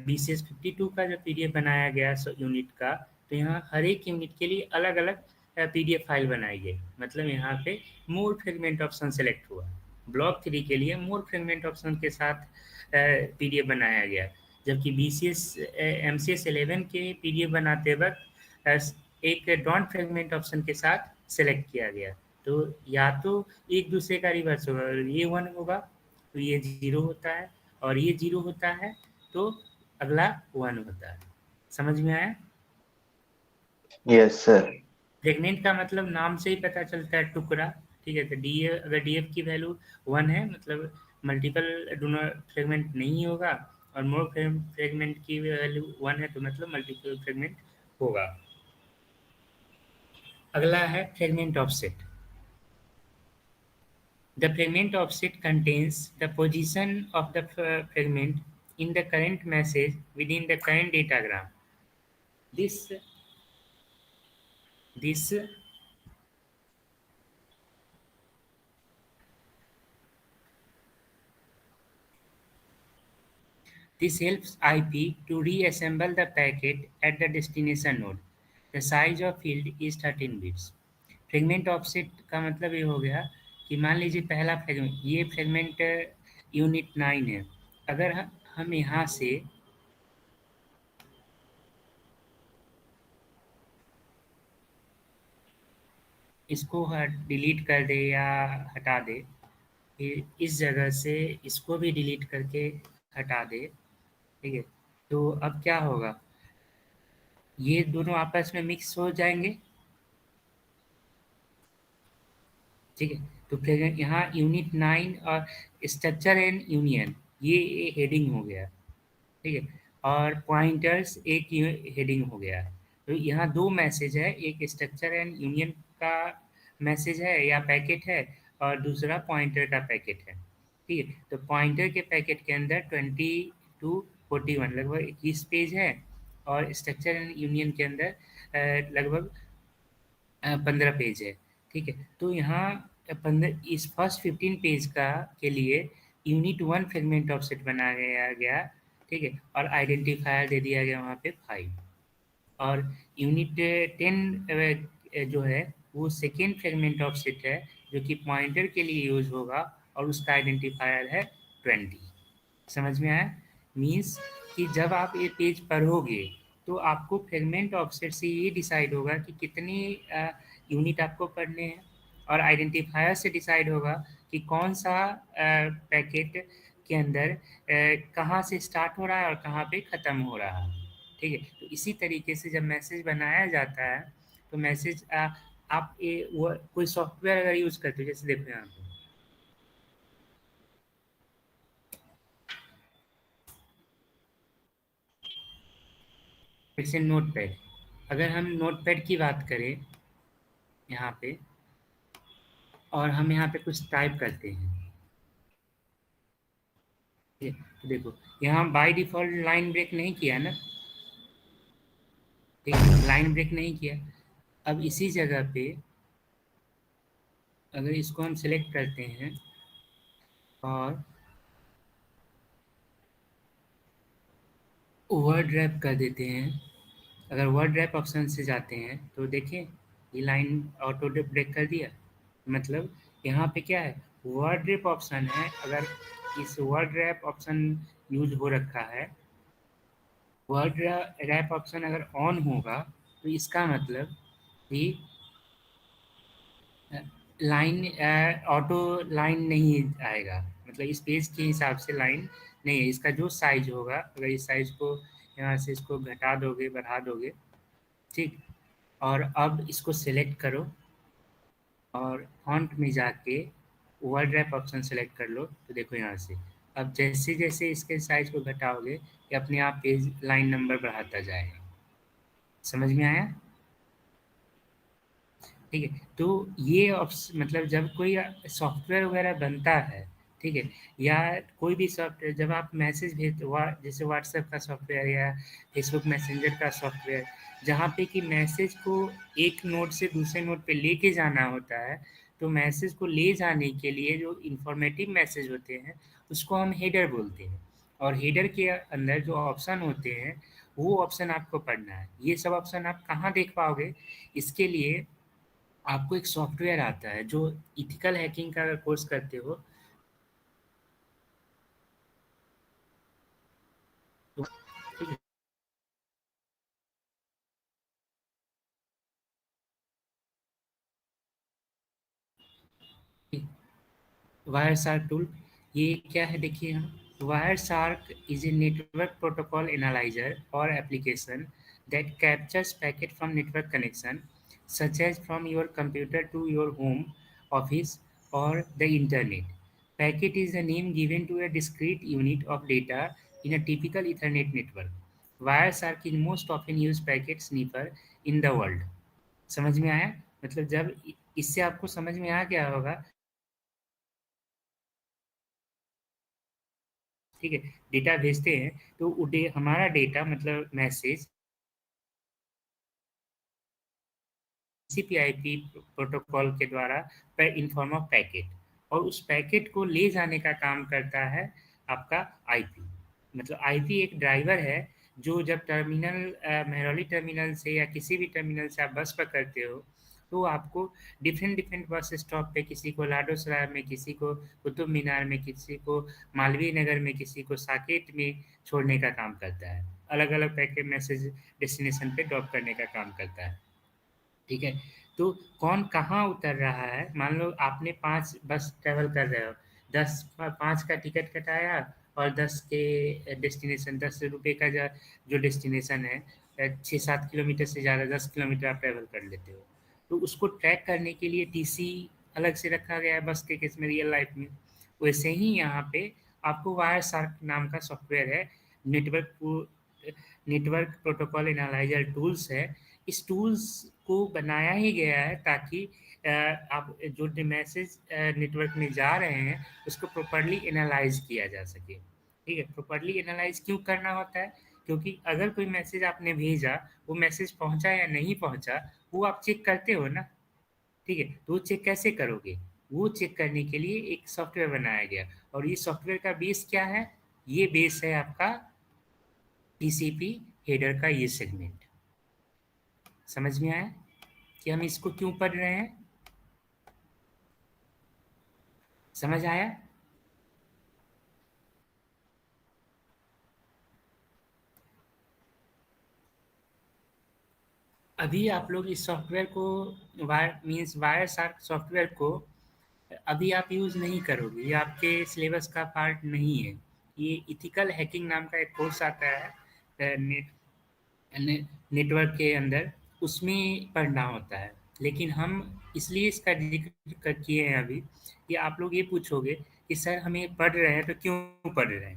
बीसीएस 52 का जो पीडीएफ बनाया गया यूनिट का, तो यहाँ हर एक यूनिट के लिए अलग अलग पीडीएफ फाइल बनाई गई। मतलब यहाँ पे मोर फ्रेगमेंट ऑप्शन सेलेक्ट हुआ। ब्लॉक 3 के लिए मोर फ्रेगमेंट ऑप्शन के साथ पीडीएफ बनाया गया, जबकि बीसीएस एमसीएस 11 के पीडीएफ बनाते वक्त एक डॉन फ्रेगमेंट ऑप्शन के साथ सेलेक्ट किया गया। तो या तो एक दूसरे का रिवर्स होगा, ये 1 होगा तो ये 0 होता है, और ये 0 होता है तो अगला 1 होता है। समझ में आया? Yes, sir. फ्रेगमेंट का मतलब नाम से ही पता चलता है, टुकड़ा। ठीक ठीक है, तो DF अगर DF की वैल्यू 1 है मतलब मल्टीपल डोनर फ्रेगमेंट नहीं होगा, और मोर फ्रेगमेंट की वैल्यू 1 है तो मतलब मल्टीपल फ्रेगमेंट होगा। अगला है fragment offset. The fragment offset contains the position of the fragment in the current message within the current datagram. This helps IP to reassemble the packet at the destination node. The size of field is 13 bits. Fragment offset का मतलब ये हो गया कि मान लीजिए पहला fragment, ये फ्रेगमेंट यूनिट 9 है। अगर हम यहाँ से इसको डिलीट कर दे या हटा दे, फिर इस जगह से इसको भी डिलीट करके हटा दे, ठीक है, तो अब क्या होगा, ये दोनों आपस में मिक्स हो जाएंगे, ठीक है। तो फिर यहाँ यूनिट 9 और स्ट्रक्चर एंड यूनियन ये हेडिंग हो गया, ठीक है, और पॉइंटर्स एक हेडिंग हो गया। तो यहाँ दो मैसेज है, एक स्ट्रक्चर एंड यूनियन का मैसेज है या पैकेट है, और दूसरा पॉइंटर का पैकेट है, ठीक है। तो पॉइंटर के पैकेट के अंदर 20 to 41 लगभग 21 पेज है, और स्ट्रक्चर एंड यूनियन के अंदर लगभग 15 पेज है, ठीक है। तो यहाँ 15 इस फर्स्ट 15 पेज का के लिए यूनिट 1 फ्रेगमेंट ऑफसेट बनाया गया, ठीक है, और आइडेंटिफायर दे दिया गया वहाँ पे 5, और यूनिट 10 जो है वो सेकेंड फ्रेगमेंट ऑफसेट है जो कि पॉइंटर के लिए यूज होगा, और उसका आइडेंटिफायर है 20। समझ में आया? मीन्स कि जब आप ये पेज पढ़ोगे तो आपको फ्रेगमेंट ऑफसेट से ये डिसाइड होगा कि कितने यूनिट आपको पढ़ने हैं, और आइडेंटिफायर से डिसाइड होगा कि कौन सा पैकेट के अंदर कहाँ से स्टार्ट हो रहा है और कहाँ पे ख़त्म हो रहा है, ठीक है। तो इसी तरीके से जब मैसेज बनाया जाता है तो मैसेज आप ये वो कोई सॉफ्टवेयर अगर यूज़ करते हो, जैसे देखो यहाँ पे जैसे नोटपैड, अगर हम नोटपैड की बात करें यहाँ पे, और हम यहाँ पे कुछ टाइप करते हैं, ठीक है, तो देखो यहाँ बाय डिफ़ॉल्ट लाइन ब्रेक नहीं किया ना, ठीक है, लाइन ब्रेक नहीं किया। अब इसी जगह पे अगर इसको हम सिलेक्ट करते हैं और वर्ड रैप कर देते हैं, अगर वर्ड रैप ऑप्शन से जाते हैं तो देखिए ये लाइन ऑटो ब्रेक कर दिया, मतलब यहाँ पे क्या है, वर्ड रैप ऑप्शन है। अगर इस वर्ड रैप ऑप्शन यूज हो रखा है, वर्ड रैप ऑप्शन अगर ऑन होगा तो इसका मतलब कि लाइन ऑटो लाइन नहीं आएगा, मतलब इस पेज के हिसाब से लाइन नहीं है। इसका जो साइज होगा, अगर इस साइज को यहाँ से इसको घटा दोगे बढ़ा दोगे, ठीक, और अब इसको सिलेक्ट करो और फॉन्ट में जाके वर्ड रैप ऑप्शन सेलेक्ट कर लो, तो देखो यहाँ से अब जैसे जैसे इसके साइज को घटाओगे ये अपने आप पेज लाइन नंबर बढ़ाता जाएगा। समझ में आया? ठीक है, तो ये मतलब जब कोई सॉफ्टवेयर वगैरह बनता है, ठीक है, या कोई भी सॉफ्टवेयर जब आप मैसेज जैसे व्हाट्सएप का सॉफ्टवेयर या फेसबुक मैसेंजर का सॉफ्टवेयर, जहाँ पे कि मैसेज को एक नोड से दूसरे नोड पे लेके जाना होता है, तो मैसेज को ले जाने के लिए जो इंफॉर्मेटिव मैसेज होते हैं उसको हम हेडर बोलते हैं, और हेडर के अंदर जो ऑप्शन होते हैं वो ऑप्शन आपको पढ़ना है। ये सब ऑप्शन आप कहाँ देख पाओगे? इसके लिए आपको एक सॉफ्टवेयर आता है, जो इथिकल हैकिंग का अगर कोर्स करते हो तो ठीक है, वायर शार्क टूल, ये क्या है देखिए यहाँ, wire shark is a network protocol analyser और application that captures packet from network connection such as from your computer to your home office, or the internet. Packet is the name given to a discrete unit of data in a typical Ethernet network. Wireshark is most often used packet sniffer in the world. समझ में आया? मतलब जब इससे आपको समझ में आ गया होगा, ठीक है, डेटा भेजते हैं तो हमारा डेटा मतलब मैसेज टीसीपी/आईपी प्रोटोकॉल के द्वारा इन फॉर्म ऑफ पैकेट, और उस पैकेट को ले जाने का काम करता है आपका आईपी। मतलब आईपी एक ड्राइवर है जो जब मेहरौली टर्मिनल से या किसी भी टर्मिनल से आप बस पकड़ते हो तो आपको डिफरेंट डिफरेंट बस स्टॉप पे, किसी को लाडोसराय में, किसी को कुतुब मीनार में, किसी को मालवीय नगर में, किसी को साकेत में छोड़ने का काम करता है। अलग अलग पैकेट मैसेज डेस्टिनेशन पे ड्रॉप करने का काम करता है, ठीक है। तो कौन कहाँ उतर रहा है, मान लो आपने 5 बस ट्रैवल कर रहे हो, 5 का टिकट कटाया और 10 के डेस्टिनेशन, 10 रुपये का जो डेस्टिनेशन है, 6-7 किलोमीटर से ज़्यादा, 10 किलोमीटर आप ट्रैवल कर लेते हो, तो उसको ट्रैक करने के लिए टीसी अलग से रखा गया है बस के केस में, रियल लाइफ में। वैसे ही यहाँ पे आपको वायरशार्क नाम का सॉफ्टवेयर है, नेटवर्क प्रोटोकॉल एनालाइजर टूल्स है। इस टूल्स को बनाया ही गया है ताकि आप जो मैसेज नेटवर्क में जा रहे हैं उसको प्रॉपर्ली एनालाइज किया जा सके, ठीक है। प्रॉपर्ली एनालाइज क्यों करना होता है? क्योंकि अगर कोई मैसेज आपने भेजा, वो मैसेज पहुंचा या नहीं पहुंचा, वो आप चेक करते हो ना, ठीक है। तो वो चेक कैसे करोगे? वो चेक करने के लिए एक सॉफ्टवेयर बनाया गया, और ये सॉफ्टवेयर का बेस क्या है? ये बेस है आपका टीसीपी हेडर का ये सेगमेंट। समझ में आया कि हम इसको क्यों पढ़ रहे हैं? समझ आया? अभी आप लोग इस सॉफ्टवेयर को वायरशार्क सॉफ्टवेयर को अभी आप यूज़ नहीं करोगे, ये आपके सिलेबस का पार्ट नहीं है। ये इथिकल हैकिंग नाम का एक कोर्स आता है नेटवर्क के अंदर, उसमें पढ़ना होता है। लेकिन हम इसलिए इसका जिक्र किए हैं अभी कि आप लोग ये पूछोगे कि सर हमें पढ़ रहे हैं तो क्यों पढ़ रहे हैं,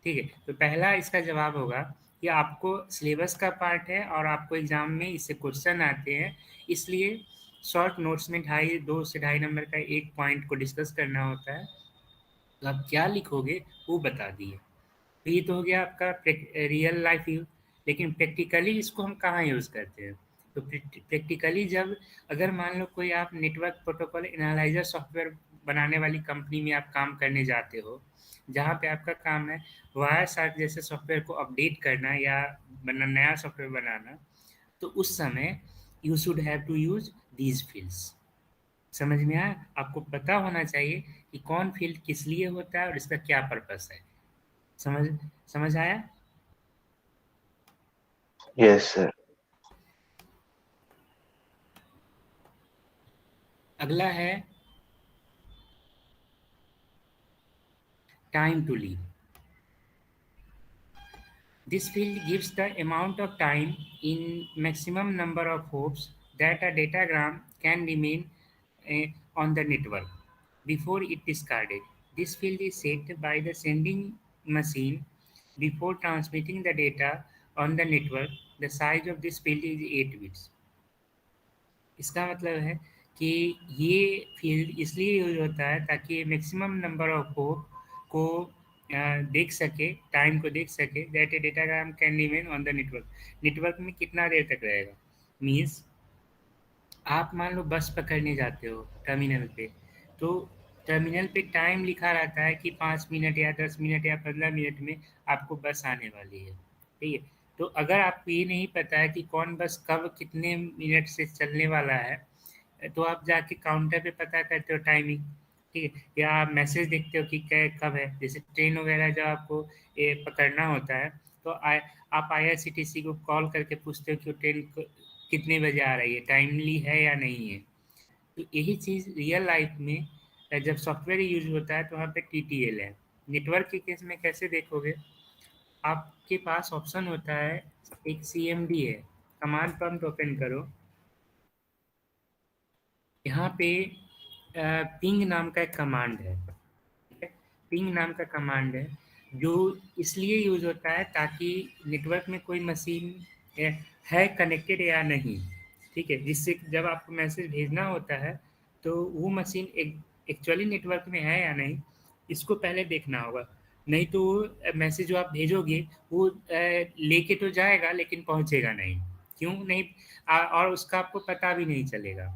ठीक है। तो पहला इसका जवाब होगा कि आपको सिलेबस का पार्ट है और आपको एग्जाम में इससे क्वेश्चन आते हैं, इसलिए शॉर्ट नोट्स में 2 से ढाई नंबर का एक पॉइंट को डिस्कस करना होता है, तो आप क्या लिखोगे वो बता दिए। तो ये तो हो गया आपका रियल लाइफ यूज। लेकिन प्रैक्टिकली इसको हम कहाँ यूज़ करते हैं? तो प्रैक्टिकली जब अगर मान लो कोई आप नेटवर्क प्रोटोकॉल एनालाइजर सॉफ्टवेयर बनाने वाली कंपनी में आप काम करने जाते हो, जहाँ पे आपका काम है वायरशार्क जैसे सॉफ्टवेयर को अपडेट करना या नया सॉफ्टवेयर बनाना, तो उस समय you should have to use these fields. समझ में आया? आपको पता होना चाहिए कि कौन फील्ड किस लिए होता है और इसका क्या पर्पस है। समझ समझ आया? Yes, sir. अगला है time to leave. This field gives the amount of time in maximum number of hops that a datagram can remain on the network before it discarded. This field is set by the sending machine before transmitting the data on the network. The size of this field is 8 bits. इसका मतलब है कि ये field इसलिए use होता है ताकि maximum number of को देख सके, टाइम को देख सके, that A datagram can remain on the network. Network में कितना देर तक रहेगा? मीन्स आप मान लो बस पकड़ने जाते हो टर्मिनल पे, तो टर्मिनल पे टाइम लिखा रहता है कि 5 मिनट या 10 मिनट या 15 मिनट में आपको बस आने वाली है, ठीक है। तो अगर आपको ये नहीं पता है कि कौन बस कब कितने मिनट से चलने वाला है, तो आप जाके काउंटर पे पता करते हो टाइमिंग, ठीक है। या आप मैसेज देखते हो कि कब है, जैसे ट्रेन वगैरह जब आपको पकड़ना होता है तो आप IRCTC को कॉल करके पूछते हो कि वो ट्रेन कितने बजे आ रही है, टाइमली है या नहीं है। तो यही चीज़ रियल लाइफ में जब सॉफ्टवेयर यूज होता है तो वहाँ पे TTL है। नेटवर्क के केस में कैसे देखोगे? आपके पास ऑप्शन होता है, एक CMD है, कमांड प्रॉम्प्ट ओपन करो, यहाँ पे पिंग नाम का एक कमांड है, ठीक है। पिंग नाम का कमांड है जो इसलिए यूज होता है ताकि नेटवर्क में कोई मशीन है कनेक्टेड या नहीं, ठीक है, जिससे जब आपको मैसेज भेजना होता है तो वो मशीन एक्चुअली नेटवर्क में है या नहीं, इसको पहले देखना होगा। नहीं तो मैसेज जो आप भेजोगे वो लेके तो जाएगा लेकिन पहुंचेगा नहीं। क्यों नहीं? और उसका आपको पता भी नहीं चलेगा।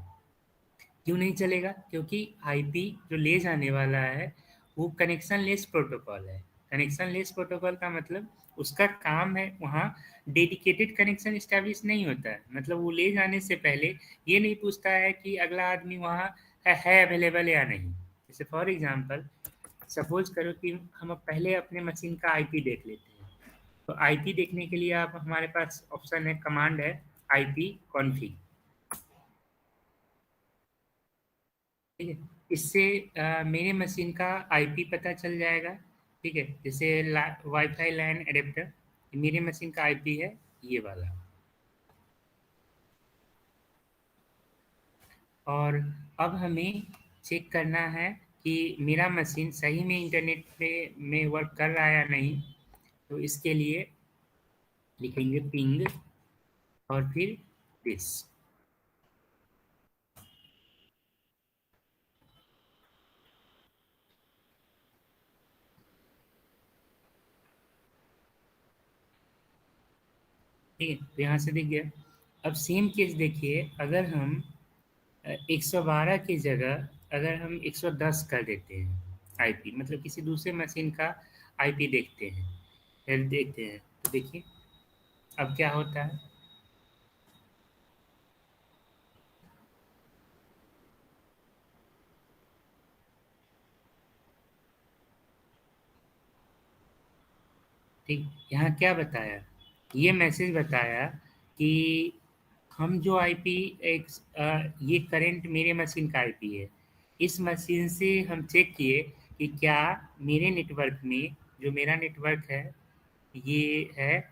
क्यों नहीं चलेगा? क्योंकि आईपी जो ले जाने वाला है वो कनेक्शन लेस प्रोटोकॉल है। कनेक्शन लेस प्रोटोकॉल का मतलब उसका काम है वहाँ डेडिकेटेड कनेक्शन इस्टेब्लिश नहीं होता है। मतलब वो ले जाने से पहले ये नहीं पूछता है कि अगला आदमी वहाँ है अवेलेबल या नहीं। जैसे फॉर एग्जांपल सपोज करो कि हम अब पहले अपने मशीन का आईपी देख लेते हैं। तो आईपी देखने के लिए आप हमारे पास ऑप्शन है, कमांड है आईपी कॉन्फिग, ठीक है। इससे मेरे मशीन का आईपी पता चल जाएगा, ठीक है। जैसे वाईफाई लैन एडेप्टर, मेरे मशीन का आईपी है ये वाला। और अब हमें चेक करना है कि मेरा मशीन सही में इंटरनेट पे में वर्क कर रहा है या नहीं। तो इसके लिए लिखेंगे पिंग और फिर दिस, ठीक है। तो यहाँ से दिख गया। अब सेम केस देखिए, अगर हम 112 की जगह अगर हम 110 कर देते हैं आईपी, मतलब किसी दूसरे मशीन का आईपी देखते हैं, फिर देखते हैं तो देखिए अब क्या होता है। ठीक, यहाँ क्या बताया, ये मैसेज बताया कि हम जो आईपी ये करंट मेरे मशीन का आईपी है। इस मशीन से हम चेक किए कि क्या मेरे नेटवर्क में जो मेरा नेटवर्क है ये है,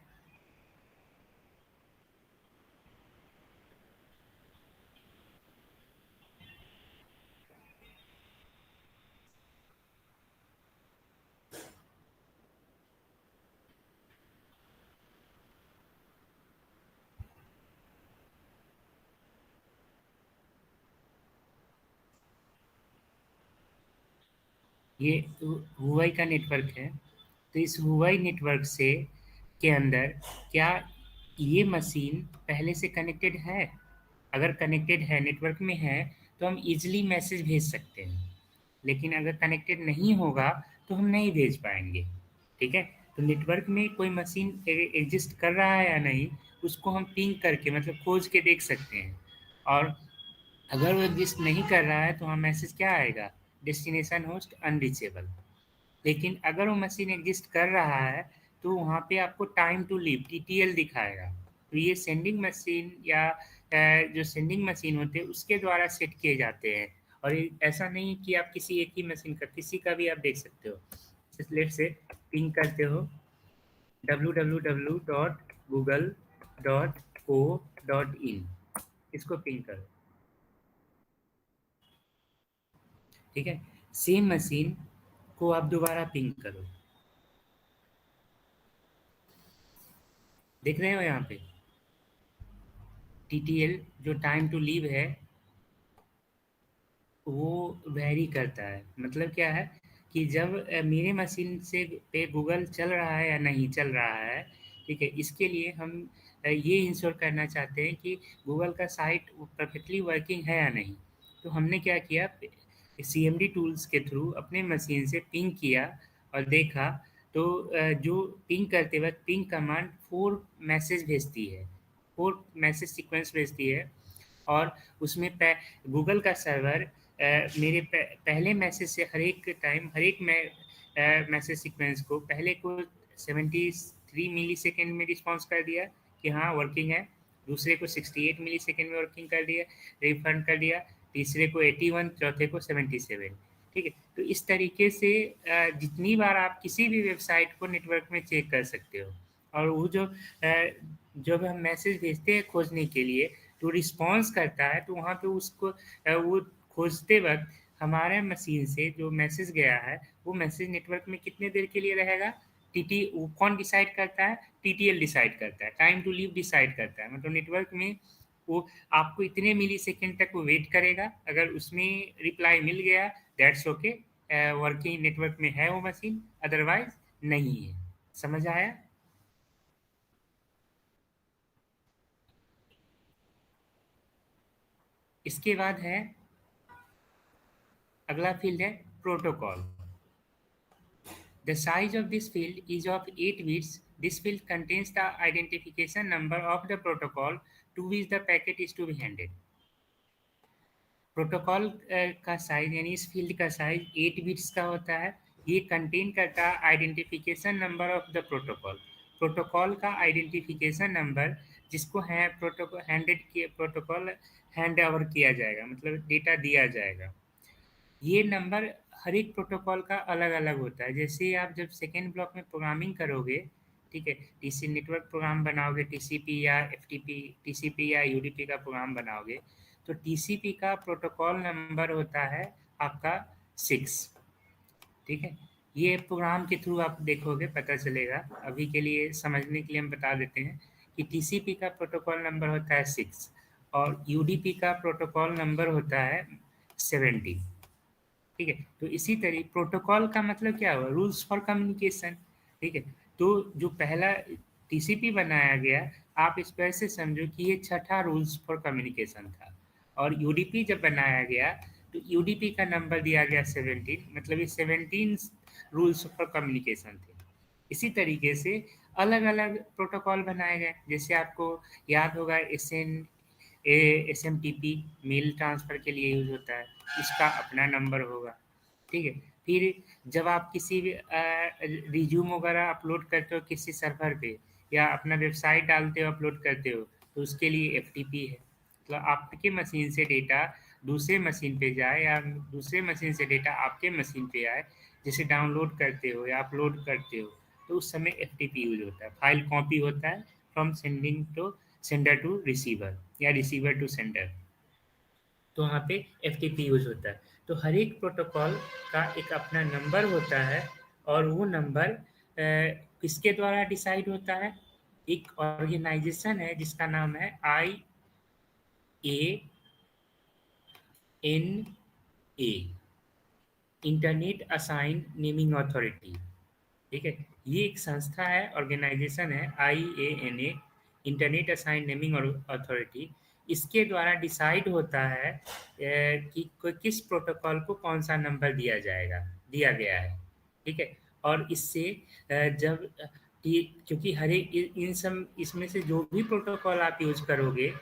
ये हुआई का नेटवर्क है। तो इस हुआई नेटवर्क से के अंदर क्या ये मशीन पहले से कनेक्टेड है? अगर कनेक्टेड है, नेटवर्क में है, तो हम इजीली मैसेज भेज सकते हैं। लेकिन अगर कनेक्टेड नहीं होगा तो हम नहीं भेज पाएंगे, ठीक है। तो नेटवर्क में कोई मशीन एग्जिस्ट कर रहा है या नहीं, उसको हम पिंग करके मतलब खोज के देख सकते हैं। और अगर वो एग्जिस्ट नहीं कर रहा है तो हम मैसेज क्या आएगा, डेस्टिनेशन होस्ट अनरीचेबल। लेकिन अगर वो मशीन एग्जिस्ट कर रहा है तो वहाँ पे आपको टाइम टू लीव टीटीएल दिखाएगा। तो ये सेंडिंग मशीन या जो सेंडिंग मशीन होते हैं उसके द्वारा सेट किए जाते हैं। और ऐसा नहीं कि आप किसी एक ही मशीन का, किसी का भी आप देख सकते हो। लेट से पिंग करते हो www.google.co.in, इसको पिंग करो, ठीक है। सेम मशीन को आप दोबारा पिंग करो, देख रहे हो यहाँ पे टीटीएल जो टाइम टू लीव है वो वैरी करता है। मतलब क्या है कि जब मेरे मशीन से पे गूगल चल रहा है या नहीं चल रहा है, ठीक है, इसके लिए हम ये इंश्योर करना चाहते हैं कि गूगल का साइट परफेक्टली वर्किंग है या नहीं। तो हमने क्या किया, सीएमडी टूल्स के थ्रू अपने मशीन से पिंग किया और देखा। तो जो पिंग करते वक्त पिंग कमांड 4 मैसेज भेजती है, 4 मैसेज सीक्वेंस भेजती है। और उसमें गूगल का सर्वर मेरे पहले मैसेज से हर एक टाइम हर एक मैसेज सीक्वेंस को पहले को 73 मिली सेकेंड में रिस्पॉन्स कर दिया कि हाँ वर्किंग है। दूसरे को 68 मिली सेकेंड में वर्किंग कर दिया, रिफंड कर दिया। तीसरे को 81, चौथे को 77, ठीक है। तो इस तरीके से जितनी बार आप किसी भी वेबसाइट को नेटवर्क में चेक कर सकते हो। और वो जब हम मैसेज भेजते हैं खोजने के लिए तो रिस्पॉन्स करता है, तो वहाँ पे उसको वो खोजते वक्त हमारे मशीन से जो मैसेज गया है वो मैसेज नेटवर्क में कितने देर के लिए रहेगा, टीटी वो कौन डिसाइड करता है, टीटीएल डिसाइड करता है, टाइम टू लीव डिसाइड करता है। मतलब नेटवर्क में वो आपको इतने मिली सेकेंड तक वो वेट करेगा, अगर उसमें रिप्लाई मिल गया दैट्स ओके, वर्किंग नेटवर्क में है वो मशीन, अदरवाइज नहीं है। समझ आया? इसके बाद है अगला फील्ड है protocol. The size of this field is of 8 bits. This field contains the identification number of the protocol to which the packet is to be handed. Protocol का साइज यानी इस फील्ड का साइज 8 बिट्स का होता है। ये contain करता है identification number of the protocol, protocol का आइडेंटिफिकेशन नंबर जिसको है प्रोटोकॉल हैंड ओवर किया जाएगा, मतलब डेटा दिया जाएगा। ये नंबर हर एक प्रोटोकॉल का अलग अलग होता है। जैसे आप जब सेकेंड ब्लॉक में प्रोग्रामिंग करोगे, ठीक है, टीसी नेटवर्क प्रोग्राम बनाओगे, टीसीपी या एफटीपी, टीसीपी या यूडीपी का प्रोग्राम बनाओगे, तो टीसीपी का प्रोटोकॉल नंबर होता है आपका 6, ठीक है। ये प्रोग्राम के थ्रू आप देखोगे पता चलेगा, अभी के लिए समझने के लिए हम बता देते हैं कि टीसीपी का प्रोटोकॉल नंबर होता है 6 और यूडीपी का प्रोटोकॉल नंबर होता है 70, ठीक है। तो इसी तरह प्रोटोकॉल का मतलब क्या हुआ, रूल्स फॉर कम्युनिकेशन, ठीक है। तो जो पहला टीसीपी बनाया गया, आप इस पर से समझो कि ये छठा रूल्स फॉर कम्युनिकेशन था, और यूडीपी जब बनाया गया तो यूडीपी का नंबर दिया गया 17, मतलब ये 17 रूल्स फॉर कम्युनिकेशन थे। इसी तरीके से अलग अलग प्रोटोकॉल बनाए गए, जैसे आपको याद होगा SMTP मेल ट्रांसफ़र के लिए यूज होता है, इसका अपना नंबर होगा, ठीक है। फिर जब आप किसी भी रिज्यूम वगैरह अपलोड करते हो किसी सर्वर पे, या अपना वेबसाइट डालते हो अपलोड करते हो, तो उसके लिए FTP है। मतलब आपके मशीन से डेटा दूसरे मशीन पे जाए या दूसरे मशीन से डेटा आपके मशीन पे आए, जैसे डाउनलोड करते हो या अपलोड करते हो, तो उस समय FTP यूज होता है। फाइल कॉपी होता है फ्रॉम सेंडर टू रिसीवर या रिसीवर टू सेंडर, तो वहाँ पे FTP यूज होता है। तो हर एक प्रोटोकॉल का एक अपना नंबर होता है, और वो नंबर किसके द्वारा डिसाइड होता है, एक ऑर्गेनाइजेशन है जिसका नाम है IANA, internet assign naming authority, ठीक है। ये एक संस्था है, ऑर्गेनाइजेशन है IANA, internet assign naming authority. इसके द्वारा डिसाइड होता है कि किस प्रोटोकॉल को कौन सा नंबर दिया जाएगा, दिया गया है, ठीक है। और इससे जब क्योंकि हर एक इन सब इसमें से जो भी प्रोटोकॉल आप यूज करोगे,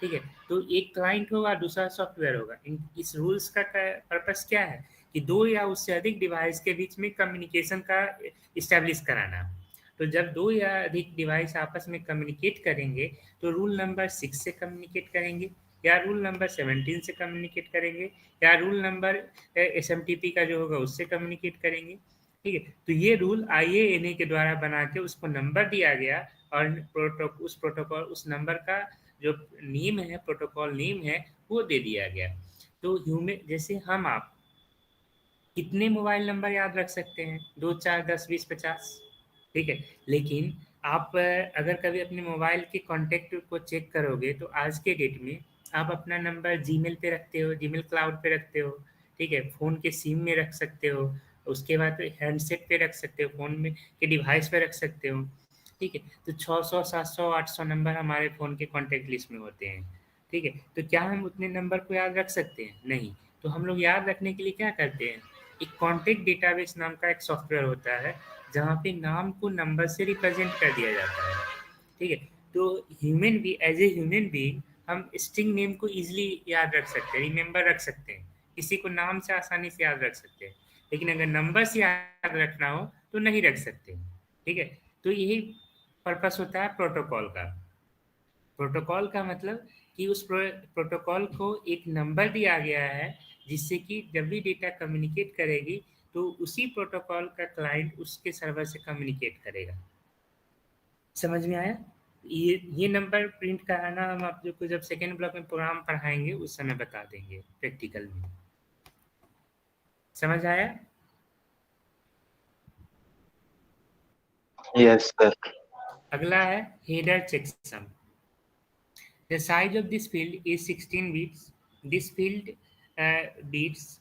ठीक है, तो एक क्लाइंट होगा दूसरा सॉफ्टवेयर होगा। इस रूल्स का पर्पस क्या है कि दो या उससे अधिक डिवाइस के बीच में कम्युनिकेशन का इस्टेब्लिश कराना। तो जब दो या अधिक डिवाइस आपस में कम्युनिकेट करेंगे तो रूल नंबर 6 से कम्युनिकेट करेंगे, या रूल नंबर 17 से कम्युनिकेट करेंगे, या रूल नंबर SMTP का जो होगा उससे कम्युनिकेट करेंगे, ठीक है। तो ये रूल IANA के द्वारा बना के उसको नंबर दिया गया, और उस प्रोटोकॉल उस नंबर का जो नेम है, प्रोटोकॉल नेम है, वो दे दिया गया। तो ह्यूमन जैसे हम आप कितने मोबाइल नंबर याद रख सकते हैं, 2 4 10 20 50, ठीक है। लेकिन आप अगर कभी अपने मोबाइल के कॉन्टैक्ट को चेक करोगे तो आज के डेट में आप अपना नंबर जीमेल पे रखते हो, जीमेल क्लाउड पे रखते हो, ठीक है, फ़ोन के सिम में रख सकते हो, उसके बाद हैंडसेट पे रख सकते हो, फ़ोन में के डिवाइस पे रख सकते हो, ठीक है। तो 600 700 800 नंबर हमारे फ़ोन के कॉन्टैक्ट लिस्ट में होते हैं, ठीक है। तो क्या हम उतने नंबर को याद रख सकते हैं? नहीं। तो हम लोग याद रखने के लिए क्या करते हैं, एक कॉन्टैक्ट डेटाबेस नाम का एक सॉफ्टवेयर होता है, जहाँ पे नाम को नंबर से रिप्रेजेंट कर दिया जाता है, ठीक है। तो एज ए ह्यूमन बीइंग हम स्ट्रिंग नेम को इजीली याद रख सकते हैं, रिमेंबर रख सकते हैं, किसी को नाम से आसानी से याद रख सकते हैं, लेकिन अगर नंबर से याद रखना हो तो नहीं रख सकते, ठीक है। तो यही पर्पस होता है प्रोटोकॉल का। प्रोटोकॉल का मतलब कि उस प्रोटोकॉल को एक नंबर दिया गया है, जिससे कि जब भी डेटा कम्युनिकेट करेगी तो उसी प्रोटोकॉल का क्लाइंट उसके सर्वर से कम्युनिकेट करेगा। समझ में आया? ये नंबर प्रिंट कराना हम आप लोग को जब सेकेंड ब्लॉक में प्रोग्राम पढ़ाएंगे उस समय बता देंगे प्रैक्टिकल में। समझ आया? Yes, sir. अगला है header checksum. The size of this field is 16 bits. This field bits.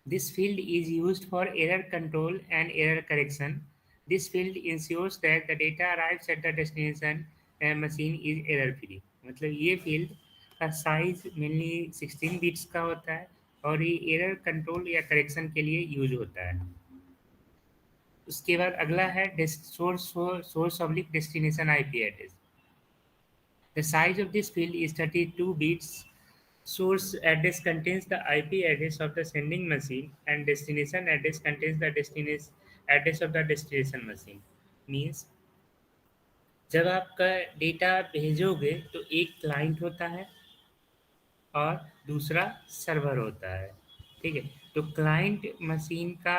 This field is used for error control and error correction. This field ensures that the data arrives at the destination machine is error free. मतलब ये field का size mainly 16 bits का होता है और ये error control या correction के लिए यूज होता है। उसके बाद अगला है source oblique destination IP address. The size of this field is 32 bits. Source address contains the IP address of the sending machine and destination address contains the destination address of the destination machine. Means जब आपका data भेजोगे तो एक client होता है और दूसरा server होता है, ठीक है। तो क्लाइंट मशीन का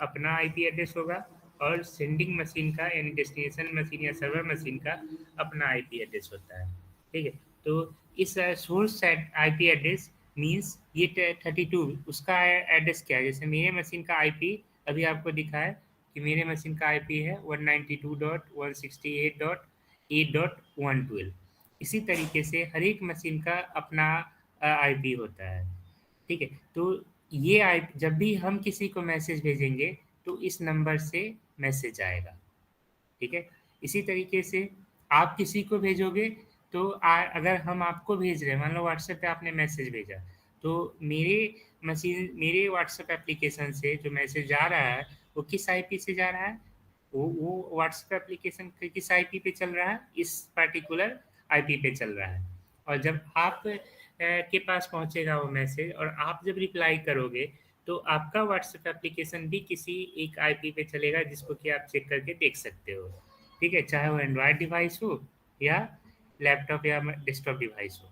अपना आईपी एड्रेस होगा और सेंडिंग मशीन का यानी डेस्टिनेशन मशीन या सर्वर मशीन का अपना आईपी एड्रेस होता है, ठीक है। तो इस सोर्स आईपी एड्रेस मींस ये 32 उसका एड्रेस क्या है। जैसे मेरे मशीन का आईपी अभी आपको दिखा है कि मेरे मशीन का आईपी है 192.168.8.112। इसी तरीके से हर एक मशीन का अपना आईपी होता है, ठीक है। तो ये आई जब भी हम किसी को मैसेज भेजेंगे तो इस नंबर से मैसेज आएगा, ठीक है। इसी तरीके से आप किसी को भेजोगे तो अगर हम आपको भेज रहे हैं, मान लो व्हाट्सएप पे आपने मैसेज भेजा, तो मेरे व्हाट्सएप एप्लीकेशन से जो मैसेज जा रहा है वो किस आईपी से जा रहा है, वो व्हाट्सएप एप्लीकेशन किस आईपी पे चल रहा है, इस पर्टिकुलर आईपी पे चल रहा है। और जब आप के पास पहुंचेगा वो मैसेज और आप जब रिप्लाई करोगे तो आपका व्हाट्सएप एप्लीकेशन भी किसी एक आईपी पे चलेगा जिसको कि आप चेक करके देख सकते हो, ठीक है। चाहे वो एंड्रॉयड डिवाइस हो या लैपटॉप या डेस्कटॉप डिवाइस हो।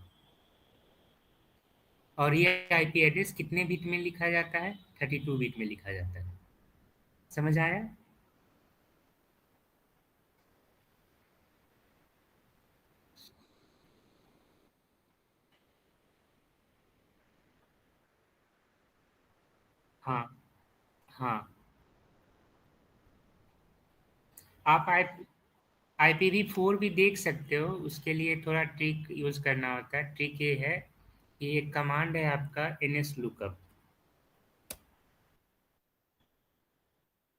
और ये आईपी एड्रेस कितने बिट में लिखा जाता है? 32 बिट में लिखा जाता है। समझ आया? हाँ हाँ। आप IPv4 भी देख सकते हो, उसके लिए थोड़ा ट्रिक यूज करना होता है। ट्रिक ये है कि एक कमांड है आपका nslookup,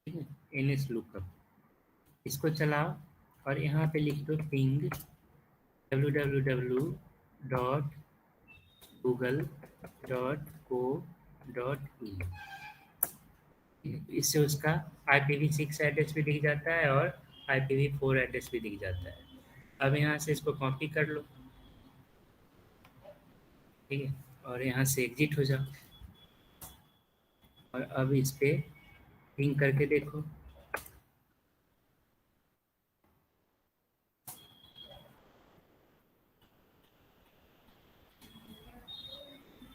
ठीक है। nslookup इसको चलाओ और यहाँ पे लिख दो पिंग www.google.co.in। इससे उसका IPv6 एड्रेस भी दिख जाता है और IPv4 एड्रेस भी दिख जाता है। अब यहाँ से इसको कॉपी कर लो, ठीक है, और यहाँ से एग्जिट हो जाओ और अब इस पे पिंग करके देखो।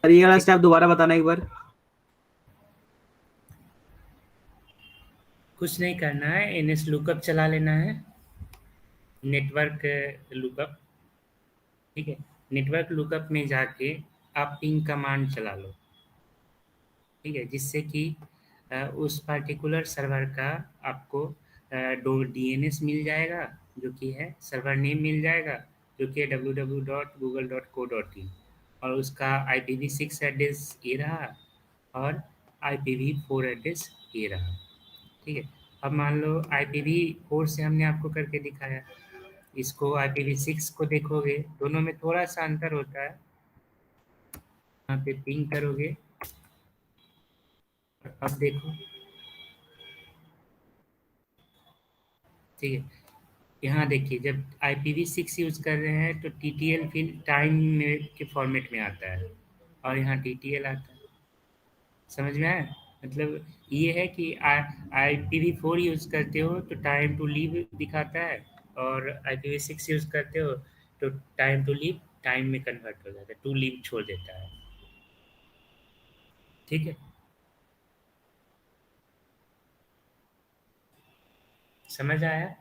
सर ये वाला स्टेप दोबारा बताना एक बार। कुछ नहीं करना है, nslookup चला लेना है, नेटवर्क लुकअप, ठीक है। नेटवर्क लुकअप में जाके आप पिंग कमांड चला लो, ठीक है, जिससे कि उस पर्टिकुलर सर्वर का आपको DNS मिल जाएगा जो कि है सर्वर नेम मिल जाएगा जो कि है www.google.co.in और उसका IPv6 एड्रेस ये रहा और IPv4 एड्रेस ये रहा, ठीक है। अब मान लो IPv4 से हमने आपको करके दिखाया, इसको IPv6 को देखोगे, दोनों में थोड़ा सा अंतर होता है। यहाँ पे पिंग करोगे और अब देखो, ठीक है। यहाँ देखिए जब IPv6 यूज कर रहे हैं तो TTL फील्ड टाइम में के फॉर्मेट में आता है और यहाँ TTL आता है। समझ में आया? मतलब ये है कि IPv4 यूज करते हो तो टाइम टू लीव दिखाता है और IPv6 यूज करते हो तो टाइम टू लीव टाइम में कन्वर्ट हो जाता है, टू लीव छोड़ देता है, ठीक है। समझ आया?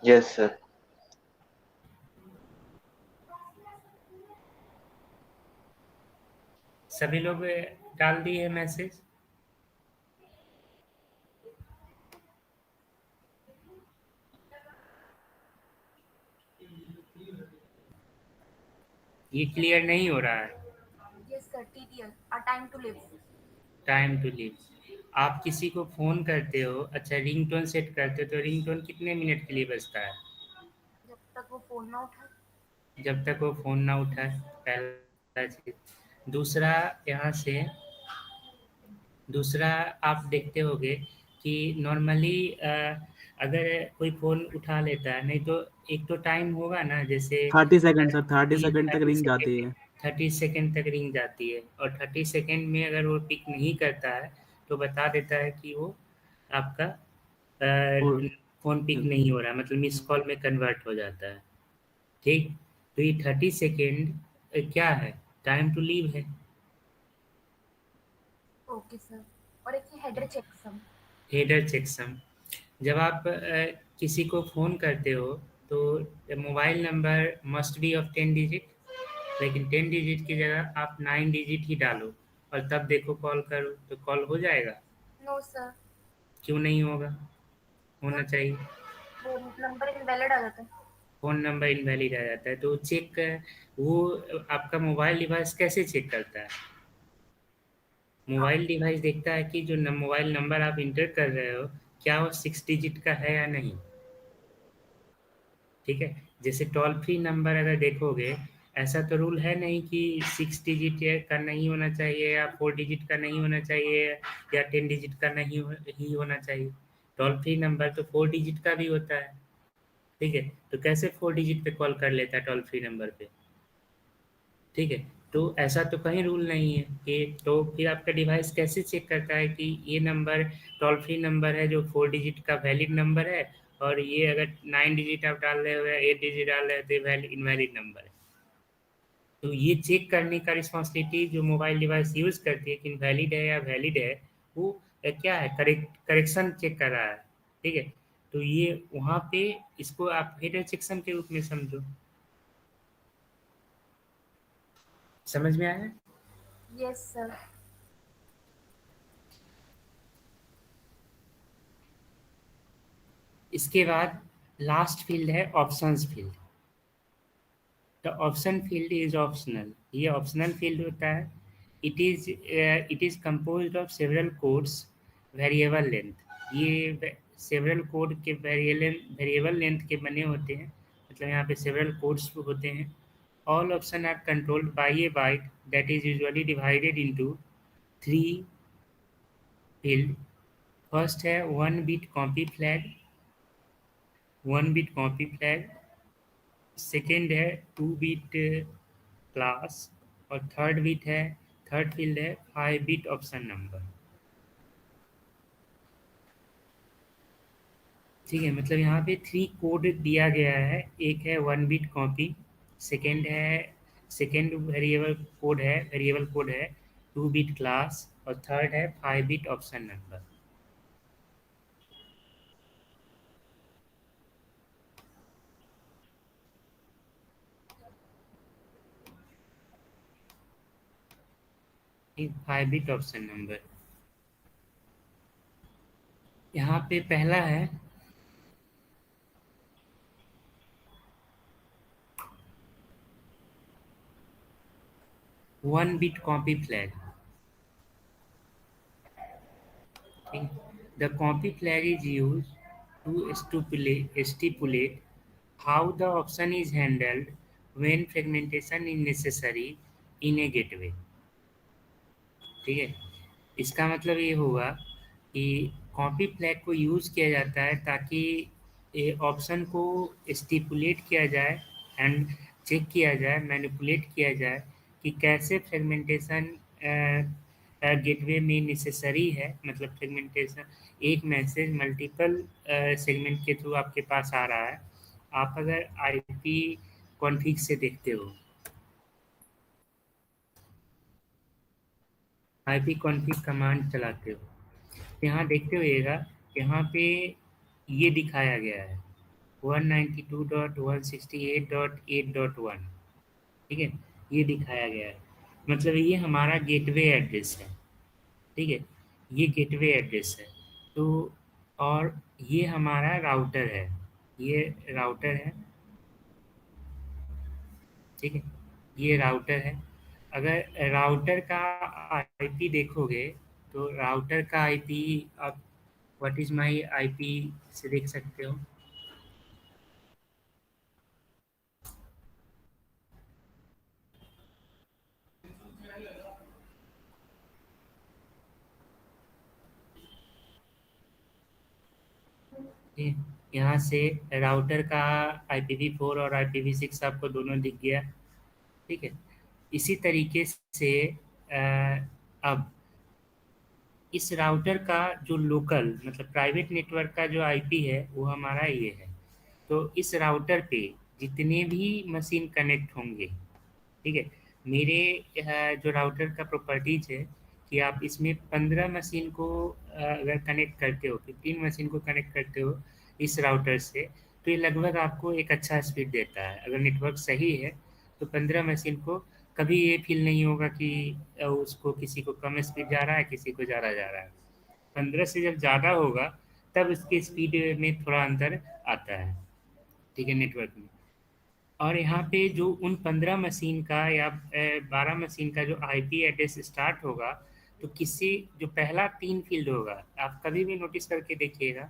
Yes, sir. सभी लोग डाल दिए मैसेज? ये क्लियर नहीं हो रहा है। Yes, sir. TTL. A time to live. Time to live. आप किसी को फ़ोन करते हो, अच्छा रिंगटोन सेट करते हो, तो रिंगटोन कितने मिनट के लिए बजता है? जब तक वो फोन ना उठाए। जब तक वो फ़ोन ना उठाए, पहला चीज़। दूसरा, यहाँ से दूसरा आप देखते होंगे कि नॉर्मली अगर कोई फ़ोन उठा लेता है, नहीं तो एक तो टाइम होगा ना, जैसे 30 सेकंड सर, 30 सेकंड तक 30 रिंग जाती सेकंड, है। 30 सेकंड तक रिंग जाती है, और 30 सेकंड में अगर वो पिक नहीं करता है तो बता देता है कि वो आपका और फ़ोन पिक नहीं हो रहा है, मतलब मिस कॉल में कन्वर्ट हो जाता है। ठीक? तो ये 30 सेकंड क्या है? टाइम टू लीव है। Okay sir. और एक हेडर चेकसम। Header checksum. जब आप किसी को फ़ोन करते हो तो mobile number must be of 10 digit, लेकिन 10 डिजिट की जगह आप 9 डिजिट ही डालो और तब देखो कॉल करो, तो कॉल हो जाएगा। No sir. क्यों नहीं होगा? सर होना चाहिए। वो नंबर इनवैलिड आ जाता है। फ़ोन नंबर इनवैलिड आ जाता है, तो चेक वो आपका मोबाइल डिवाइस कैसे चेक करता है? मोबाइल डिवाइस देखता है कि जो मोबाइल नंबर आप इंटर कर रहे हो, क्या वो 6 डिजिट का है या नहीं। ठीक है? जैसे टोल फ्री नंबर अगर देखोगे, ऐसा तो रूल है नहीं कि 6 डिजिट का नहीं होना चाहिए या 4 डिजिट का नहीं होना चाहिए या 10 डिजिट का नहीं ही होना चाहिए। टोल फ्री नंबर तो 4 डिजिट का भी होता है। ठीक है? तो कैसे 4 डिजिट पे कॉल कर लेता है टोल फ्री नंबर पे? ठीक है? तो ऐसा तो कहीं रूल नहीं है कि, तो फिर आपका डिवाइस कैसे चेक करता है कि ये नंबर टोल फ्री नंबर है जो 4 डिजिट का वैलिड नंबर है, और ये अगर 9 डिजिट आप डाल रहे हो या 8 डिजिट डाल रहे हो तो ये इनवैलिड नंबर है। तो ये चेक करने का रिस्पॉन्सिबिलिटी जो मोबाइल डिवाइस यूज़ करती है कि इनवैलिड है या वैलिड है, वो क्या है, करेक्शन चेक कर रहा है। ठीक है? तो ये वहाँ पे इसको आप हेडर चेकसम के रूप में समझो। समझ में आया? Yes sir. इसके बाद लास्ट फील्ड है options field. The option field is optional. ये ऑप्शनल फील्ड होता है। It is composed of several codes variable length. ये सेवरल कोड के वेरिएबल लेंथ के बने होते हैं, मतलब यहाँ पे सेवरल कोड्स होते हैं। All option are controlled by a byte that is usually divided into 3 field. First है 1 bit copy flag, 1 bit copy flag. Second है 2 बिट क्लास, और थर्ड फील्ड है 5 बिट ऑप्शन नंबर। ठीक है? मतलब यहाँ पे 3 कोड दिया गया है। एक है 1 bit copy, second variable code है 2 बिट क्लास, और थर्ड है 5 बिट ऑप्शन नंबर। ठीक, 5 बिट ऑप्शन नंबर। यहाँ पे पहला है 1 bit copy flag. The copy flag is used to stipulate how the option is handled when fragmentation is necessary in a gateway. ठीक है? इसका मतलब ये होगा कि कॉपी फ्लैग को यूज़ किया जाता है ताकि ऑप्शन को स्टिपुलेट किया जाए एंड चेक किया जाए, मैनिपुलेट किया जाए कि कैसे फ्रेगमेंटेशन गेटवे में नेसेसरी है। मतलब फ्रेगमेंटेशन, एक मैसेज मल्टीपल सेगमेंट के थ्रू आपके पास आ रहा है। आप अगर आईपी कॉन्फ़िग से देखते हो, आईपी कॉन्फ़िग कमांड चलाते हो, यहाँ देखते होइएगा, यहाँ पे ये दिखाया गया है 192.168.8.1। ठीक है? ये दिखाया गया है। मतलब ये हमारा गेटवे एड्रेस है, ठीक है, ये गेटवे एड्रेस है। तो और ये हमारा राउटर है, ये राउटर है, ठीक है, ये राउटर है। अगर राउटर का आईपी देखोगे तो राउटर का आईपी आप व्हाट इज माय आईपी से देख सकते हो। ये यहाँ से राउटर का IPv4 और IPv6 आपको दोनों दिख गया, ठीक है। इसी तरीके से अब इस राउटर का जो लोकल मतलब प्राइवेट नेटवर्क का जो आईपी है वो हमारा ये है। तो इस राउटर पे जितने भी मशीन कनेक्ट होंगे, ठीक है, मेरे जो राउटर का प्रॉपर्टीज है कि आप इसमें 15 मशीन को अगर कनेक्ट करते हो, 15 मशीन को कनेक्ट करते हो इस राउटर से, तो ये लगभग आपको एक अच्छा स्पीड देता है। अगर नेटवर्क सही है तो 15 मशीन को कभी ये फील नहीं होगा कि उसको किसी को कम स्पीड जा रहा है, किसी को ज़्यादा जा रहा है। 15 से जब ज़्यादा होगा तब इसके स्पीड में थोड़ा अंतर आता है, ठीक है, नेटवर्क में। और यहाँ पे जो उन 15 मशीन का या 12 मशीन का जो आईपी एड्रेस स्टार्ट होगा, तो किसी जो पहला 3 फील्ड होगा, आप कभी भी नोटिस करके देखिएगा,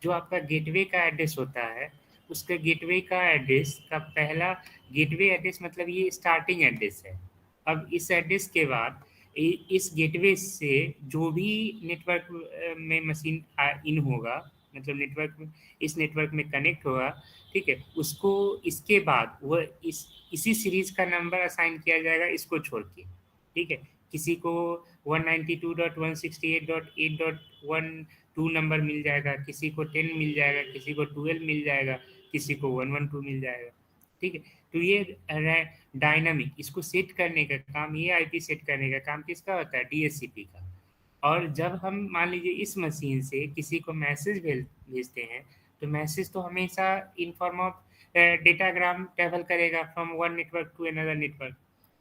जो आपका गेटवे का एड्रेस होता है उसका गेटवे का एड्रेस का पहला गेटवे एड्रेस मतलब ये स्टार्टिंग एड्रेस है। अब इस एड्रेस के बाद इस गेटवे से जो भी नेटवर्क में मशीन इन होगा, मतलब नेटवर्क में इस नेटवर्क में कनेक्ट होगा, ठीक है, उसको इसके बाद वह इसी सीरीज का नंबर असाइन किया जाएगा इसको छोड़ के, ठीक है। किसी को 192.168.8.12 नंबर मिल जाएगा, किसी को 10 मिल जाएगा, किसी को 12 मिल जाएगा, किसी को 112 मिल जाएगा, ठीक है। तो ये डायनामिक इसको सेट करने का काम, ये आईपी सेट करने का काम किसका होता है? डीएचसीपी का। और जब हम मान लीजिए इस मशीन से किसी को मैसेज भेजते हैं, तो मैसेज तो हमेशा in form of datagram travel करेगा from one network to another network.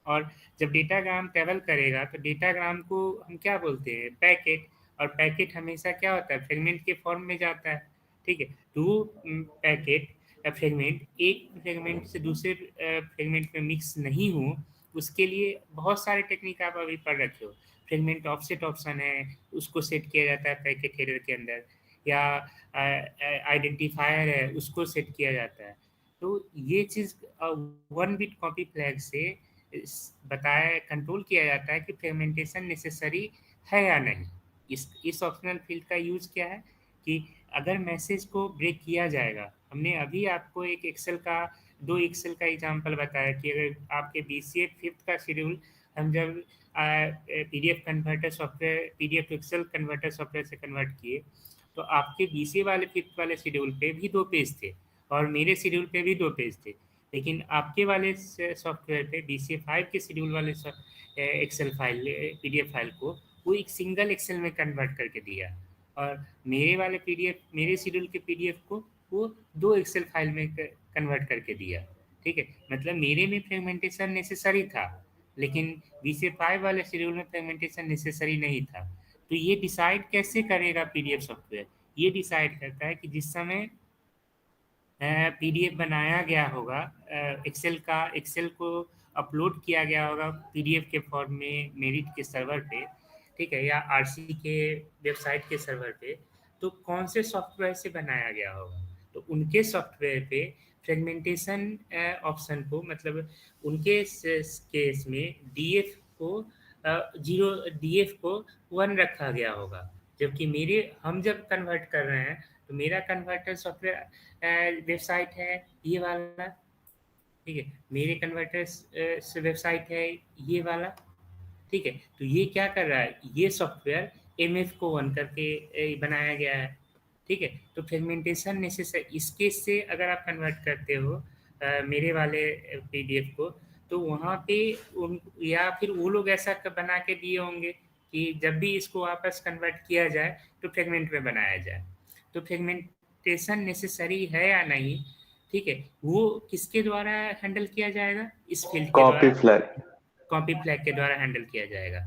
और जब डेटाग्राम ट्रेवल करेगा तो डेटाग्राम को हम क्या बोलते हैं? पैकेट। और पैकेट हमेशा क्या होता है? फ्रेगमेंट के फॉर्म में जाता है, ठीक है। तो पैकेट फ्रेगमेंट एक फ्रेगमेंट से दूसरे फ्रेगमेंट में मिक्स नहीं हो, उसके लिए बहुत सारे टेक्निक आप अभी पढ़ रखे हो। फ्रेगमेंट ऑफसेट ऑप्शन है, उसको सेट किया जाता है पैकेट हेडर के अंदर, या आइडेंटिफायर है उसको सेट किया जाता है। तो ये चीज़ 1 बिट कॉपी फ्लैग से बताया कंट्रोल किया जाता है कि फ्रेगमेंटेशन नेसेसरी है या नहीं। इस ऑप्शनल फील्ड का यूज क्या है कि अगर मैसेज को ब्रेक किया जाएगा, हमने अभी आपको एक एक्सेल का 2 एक्सेल का एग्जांपल बताया कि अगर आपके BCA 5th का शेड्यूल हम जब PDF converter software, PDF to Excel converter software से कन्वर्ट किए, तो आपके BCA वाले 5th वाले शेड्यूल पे भी 2 पेज थे और मेरे शेड्यूल पे भी 2 पेज थे। लेकिन आपके वाले सॉफ्टवेयर पे BCA 5 के शेड्यूल वाले एक्सेल फाइल PDF फाइल को वो एक सिंगल एक्सेल में कन्वर्ट करके दिया, और मेरे वाले PDF मेरे शेड्यूल के PDF को वो 2 एक्सेल फाइल में कन्वर्ट करके दिया, ठीक है। मतलब मेरे में फ्रेगमेंटेशन नेसेसरी था, लेकिन BCA 5 वाले शेड्यूल में फ्रेगमेंटेशन नेसेसरी नहीं था। तो ये डिसाइड कैसे करेगा PDF सॉफ्टवेयर? ये डिसाइड करता है कि जिस समय PDF बनाया गया होगा, एक्सेल को अपलोड किया गया होगा PDF के फॉर्म में मेरिट के सर्वर पे, ठीक है, या RC के वेबसाइट के सर्वर पे, तो कौन से सॉफ्टवेयर से बनाया गया होगा। तो उनके सॉफ्टवेयर पे फ्रेगमेंटेशन ऑप्शन को, मतलब उनके केस में DF को 0, DF को 1 रखा गया होगा। जबकि हम जब कन्वर्ट कर रहे हैं तो मेरा कन्वर्टर सॉफ्टवेयर वेबसाइट है ये वाला, ठीक है, मेरे कन्वर्टर वेबसाइट है ये वाला, ठीक है। तो ये क्या कर रहा है? ये सॉफ्टवेयर MF को 1 करके बनाया गया है, ठीक है। तो फ्रेगमेंटेशन नेसेसरी इस केस से अगर आप कन्वर्ट करते हो मेरे वाले PDF को, तो वहाँ पे या फिर वो लोग ऐसा बना के दिए होंगे कि जब भी इसको वापस कन्वर्ट किया जाए तो फ्रेगमेंट में बनाया जाए। तो फ्रेगमेंटेशन नेसेसरी है या नहीं, ठीक है, वो किसके द्वारा हैंडल किया जाएगा? इस फील्ड के कॉपी द्वारा, फ्लैग। कॉपी फ्लैग के द्वारा हैंडल किया जाएगा।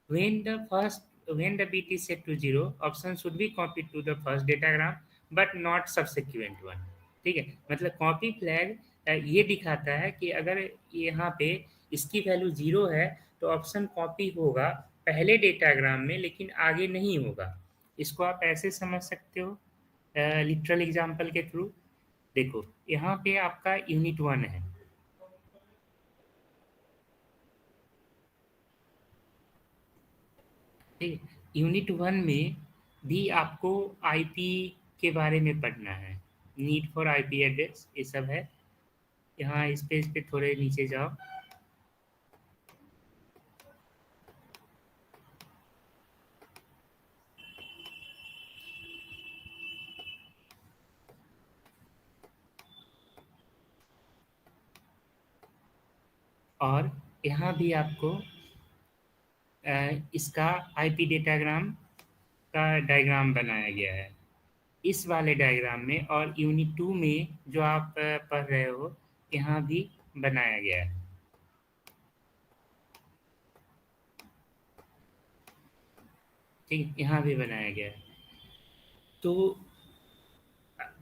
when the bit is set to 0, option should be copied to the first datagram but not subsequent one। ठीक है, मतलब कॉपी फ्लैग ये दिखाता है कि अगर यहाँ पे इसकी वैल्यू 0 है तो ऑप्शन कॉपी होगा पहले डेटाग्राम में लेकिन आगे नहीं होगा। इसको आप ऐसे समझ सकते हो लिटरल एग्जांपल के थ्रू। देखो यहाँ पे आपका यूनिट 1 है, ठीक है, यूनिट 1 में भी आपको आईपी के बारे में पढ़ना है, नीड फॉर आईपी एड्रेस ये सब है। यहाँ इस पेज पे थोड़े नीचे जाओ, और यहाँ भी आपको इसका आईपी डेटाग्राम का डायग्राम बनाया गया है इस वाले डायग्राम में, और यूनिट 2 में जो आप पढ़ रहे हो यहाँ भी बनाया गया है। ठीक है, यहाँ भी बनाया गया है। तो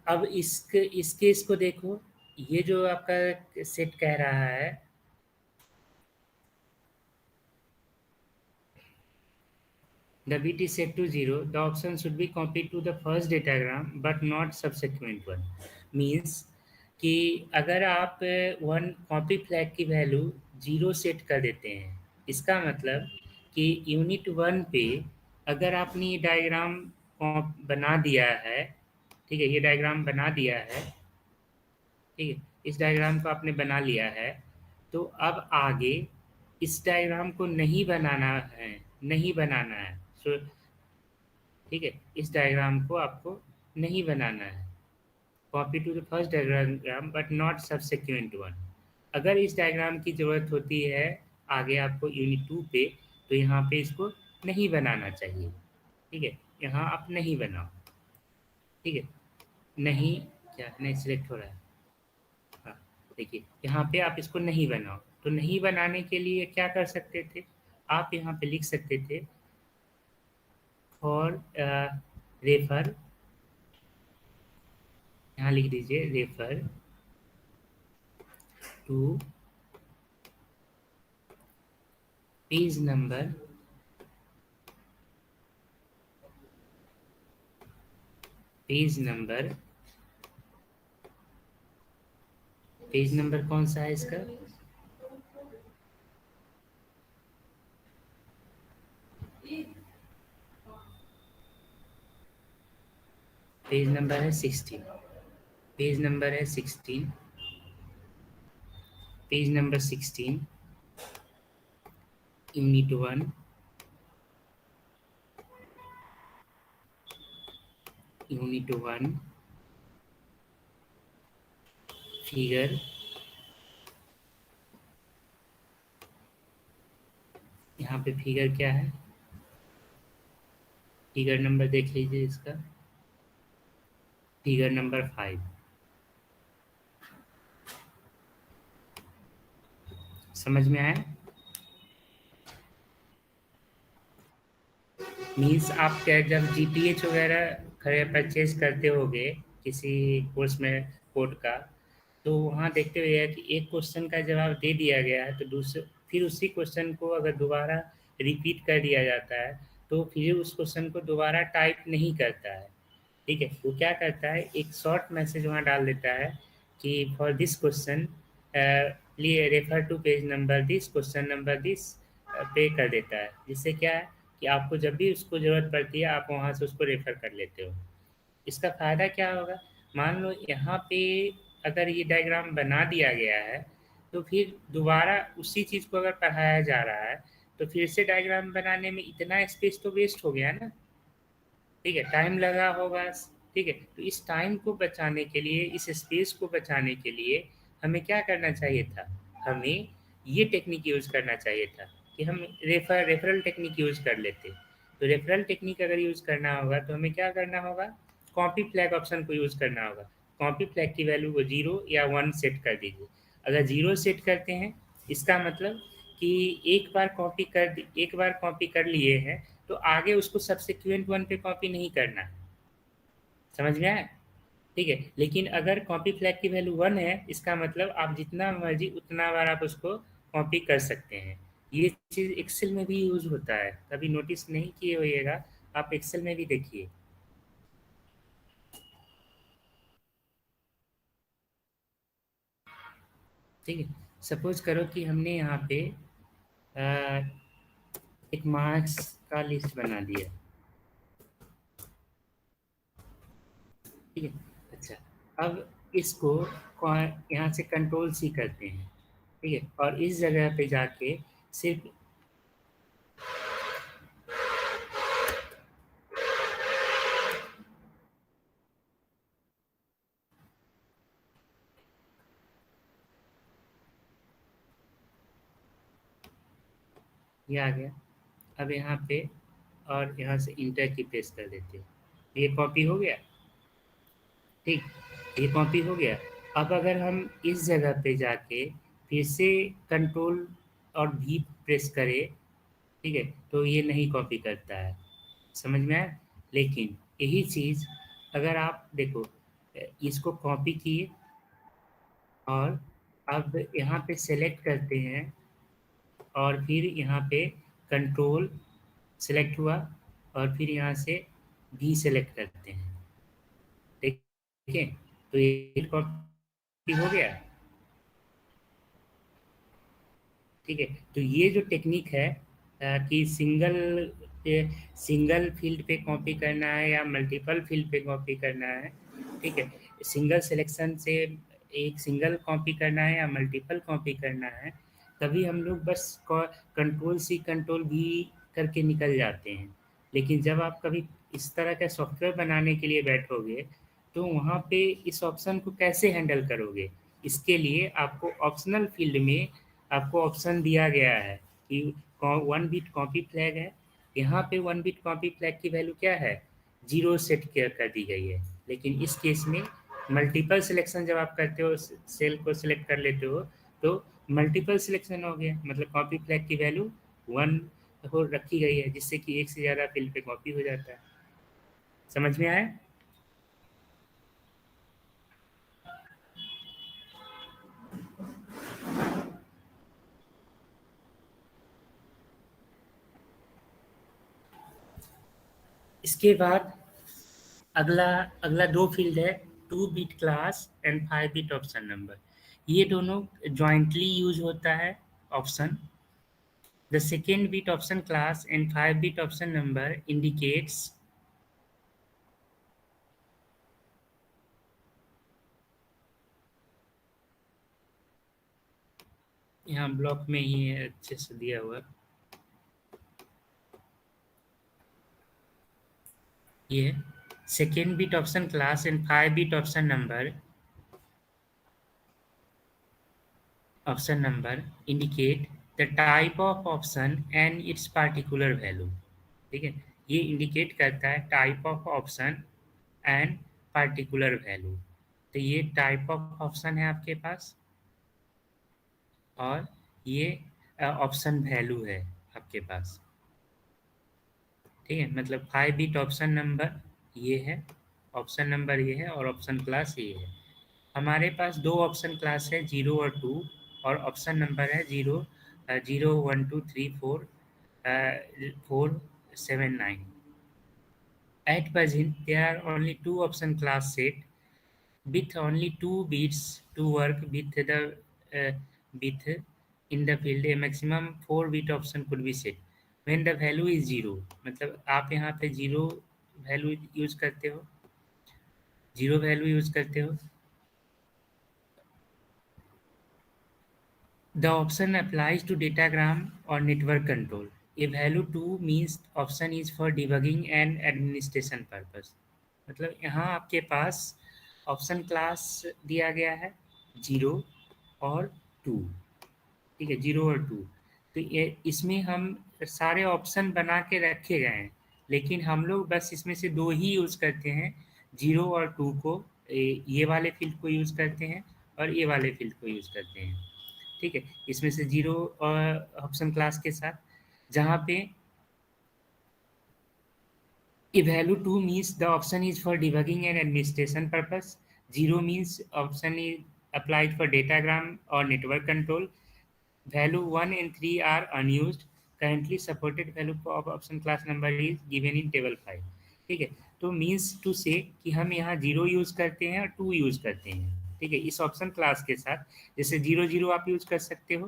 अब इस केस को देखो, ये जो आपका सेट कह रहा है the bit is set to 0, the option should be copied to the first datagram but not subsequent one। means कि अगर आप वन कॉपी फ्लैग की वैल्यू 0 सेट कर देते हैं, इसका मतलब कि यूनिट 1 पे अगर आपने ये डायग्राम बना दिया है, ठीक है, ये डायग्राम बना दिया है, ठीक है, इस डायग्राम को आपने बना लिया है, तो अब आगे इस डायग्राम को नहीं बनाना है, नहीं बनाना है। सो ठीक है, इस डायग्राम को आपको नहीं बनाना है, copy to the first diagram but not subsequent one. अगर इस डायग्राम की ज़रूरत होती है आगे आपको यूनिट 2 पे, तो यहाँ पे इसको नहीं बनाना चाहिए। ठीक है, यहाँ आप नहीं बनाओ, ठीक है, नहीं क्या नहीं सिलेक्ट हो रहा है, हाँ देखिए यहाँ पे आप इसको नहीं बनाओ। तो नहीं बनाने के लिए क्या कर सकते थे, आप यहाँ पे लिख सकते थे फॉर रेफर, यहाँ लिख दीजिए refer to page number page number कौन सा है इसका, पेज नंबर है 16, पेज नंबर है 16, page number 16 unit 1 unit 1 figure, यहाँ पे फिगर क्या है, फिगर नंबर देख लीजिए इसका, फिगर नंबर 5। समझ में आया? मीन्स आप क्या जब GTH वगैरह परचेज करते होगे किसी कोर्स में कोड का, तो वहाँ देखते हुए कि एक क्वेश्चन का जवाब दे दिया गया है, तो दूसरे फिर उसी क्वेश्चन को अगर दोबारा रिपीट कर दिया जाता है तो फिर उस क्वेश्चन को दोबारा टाइप नहीं करता है। ठीक है, वो क्या करता है, एक शॉर्ट मैसेज वहाँ डाल देता है कि for this question refer to page number this, question number this पे कर देता है, जिससे क्या है कि आपको जब भी उसको ज़रूरत पड़ती है आप वहाँ से उसको रेफर कर लेते हो। इसका फ़ायदा क्या होगा, मान लो यहाँ पे अगर ये डायग्राम बना दिया गया है तो फिर दोबारा उसी चीज़ को अगर पढ़ाया जा रहा है तो फिर से डायग्राम बनाने में इतना स्पेस तो वेस्ट हो गया ना। ठीक है, टाइम लगा होगा। ठीक है, तो इस टाइम को बचाने के लिए, इस स्पेस को बचाने के लिए हमें क्या करना चाहिए था, हमें ये टेक्निक यूज़ करना चाहिए था कि हम रेफरल टेक्निक यूज़ कर लेते। तो रेफरल टेक्निक अगर यूज़ करना होगा तो हमें क्या करना होगा, कॉपी फ्लैग ऑप्शन को यूज़ करना होगा। कॉपी फ्लैग की वैल्यू को 0 या 1 सेट कर दीजिए। अगर 0 सेट करते हैं इसका मतलब कि एक बार कॉपी कर लिए हैं तो आगे उसको सब्सिक्वेंट वन पे कॉपी नहीं करना है। समझ में आया? ठीक है, लेकिन अगर कॉपी फ्लैग की वैल्यू 1 है, इसका मतलब आप जितना मर्जी उतना बार आप उसको कॉपी कर सकते हैं। ये चीज़ एक्सेल में भी यूज होता है, कभी नोटिस नहीं किए होइएगा, आप एक्सेल में भी देखिए। ठीक है, सपोज करो कि हमने यहाँ पे एक मार्क्स का लिस्ट बना दिया। ठीक है, अच्छा, अब इसको यहाँ से कंट्रोल सी करते हैं। ठीक है, और इस जगह पे जाके सिर्फ ये आ गया। अब यहाँ पे और यहाँ से इंटर की प्रेस कर देते हैं, ये कॉपी हो गया। ठीक, ये कॉपी हो गया। अब अगर हम इस जगह पे जाके फिर से कंट्रोल और भी प्रेस करें, ठीक है, तो ये नहीं कॉपी करता है। समझ में आया? लेकिन यही चीज़ अगर आप देखो, इसको कॉपी किए और अब यहाँ पे सेलेक्ट करते हैं और फिर यहाँ पे कंट्रोल सेलेक्ट हुआ और फिर यहाँ से भी सेलेक्ट करते हैं। ठीक है, तो ये कॉपी हो गया। ठीक है, तो ये जो टेक्निक है कि सिंगल फील्ड पे कॉपी करना है या मल्टीपल फील्ड पे कॉपी करना है। ठीक है, सिंगल सिलेक्शन से एक सिंगल कॉपी करना है या मल्टीपल कॉपी करना है, तभी हम लोग बस कंट्रोल सी कंट्रोल भी करके निकल जाते हैं। लेकिन जब आप कभी इस तरह का सॉफ्टवेयर बनाने के लिए बैठोगे तो वहाँ पे इस ऑप्शन को कैसे हैंडल करोगे? इसके लिए आपको ऑप्शनल फील्ड में आपको ऑप्शन दिया गया है कि 1 बिट कॉपी फ्लैग है। यहाँ पे 1 बिट कॉपी फ्लैग की वैल्यू क्या है? 0 सेट कर दी गई है। लेकिन इस केस में मल्टीपल सिलेक्शन जब आप करते हो, सेल को सिलेक्ट कर लेते हो, तो मल्टीपल सिलेक्शन हो गया, मतलब कॉपी फ्लैग की वैल्यू 1 हो रखी गई है, जिससे कि एक से ज़्यादा फील्ड पे कॉपी हो जाता है। समझ में आया? इसके बाद अगला अगला 2 फील्ड है, 2 bit class and 5 bit option number. ये दोनों जॉइंटली यूज होता है option. The second bit option class and 5 bit option number indicates यहाँ ब्लॉक में ही है, अच्छे से दिया हुआ। ये second bit option class and 5 bit option number indicate the type of option and its particular value। ठीक है, ये इंडिकेट करता है type of option and particular value. तो ये टाइप ऑफ ऑप्शन है आपके पास और ये ऑप्शन वैल्यू है आपके पास। ठीक है, मतलब 5 बिट ऑप्शन नंबर ये है, ऑप्शन नंबर ये है और ऑप्शन क्लास ये है। हमारे पास 2 ऑप्शन क्लास है, 0 और 2, और ऑप्शन नंबर है 0 0 1 2 3 4 4 7 9। At present, there are only 2 option class set with only 2 bits to work with the with in the field. A maximum 4 bit option could be set when the value is 0। मतलब आप यहाँ पे 0 value use करते हो, 0 value use करते हो। The option applies to datagram or network control. A value 2 means option is for debugging and administration purpose। मतलब यहाँ आपके पास ऑप्शन क्लास दिया गया है 0 और 2। ठीक है, 0 और 2, तो ये इसमें हम सारे ऑप्शन बना के रखे गए हैं, लेकिन हम लोग बस इसमें से 2 ही यूज़ करते हैं, 0 और 2 को। ये वाले फील्ड को यूज़ करते हैं और ये वाले फील्ड को यूज़ करते हैं। ठीक है, इसमें से 0 ऑप्शन क्लास के साथ, जहाँ पे value 2 means the option is for debugging and administration purpose. 0 means option is applied for datagram or network control. Value 1 and 3 are unused. Currently supported value of option class number is given in table 5. ठीक है, तो means to से कि हम यहाँ 0 use करते हैं और 2 यूज़ करते हैं। ठीक है, इस ऑप्शन क्लास के साथ जैसे 0 0 आप यूज़ कर सकते हो।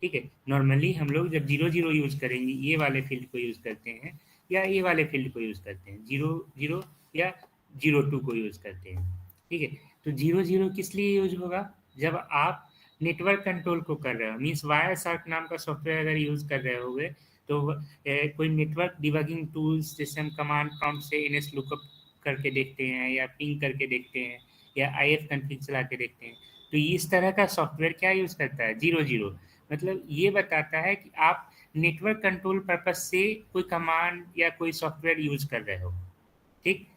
ठीक है, नॉर्मली हम लोग जब 0 0 यूज़ करेंगे ये वाले फील्ड को यूज़ करते हैं या ये वाले फील्ड को यूज़ करते हैं, 0 0 या 0 2 को यूज़ करते हैं। ठीक है, तो 0 0 किस लिए यूज होगा? जब आप नेटवर्क कंट्रोल को कर रहे हो, मीन्स वायर शार्क नाम का सॉफ्टवेयर अगर यूज़ कर रहे होगे तो कोई नेटवर्क डिबगिंग टूल्स जैसे हम कमांड प्रॉम्प्ट से NS लुकअप करके देखते हैं या पिंग करके देखते हैं या IF कॉन्फ़िग चला के देखते हैं, तो इस तरह का सॉफ्टवेयर क्या यूज़ करता है? 0 0, मतलब ये बताता है कि आप नेटवर्क कंट्रोल पर्पस से कोई कमांड या कोई सॉफ्टवेयर यूज़ कर रहे हो। ठीक,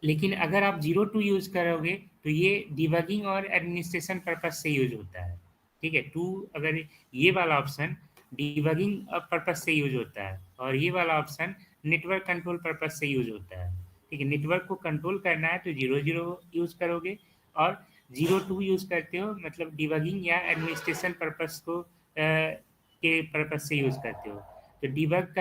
लेकिन अगर आप 0 2 यूज़ करोगे तो ये डिबगिंग और एडमिनिस्ट्रेशन पर्पस से यूज होता है। ठीक है, 2 अगर ये वाला ऑप्शन डिबगिंग पर्पस से यूज होता है और ये वाला ऑप्शन नेटवर्क कंट्रोल पर्पस से यूज होता है। ठीक है, नेटवर्क को कंट्रोल करना है तो 0 0 यूज़ करोगे और 0 2 यूज़ करते हो मतलब डिबगिंग या एडमिनिस्ट्रेशन पर्पस को के पर्पस से यूज़ करते हो। तो डिबग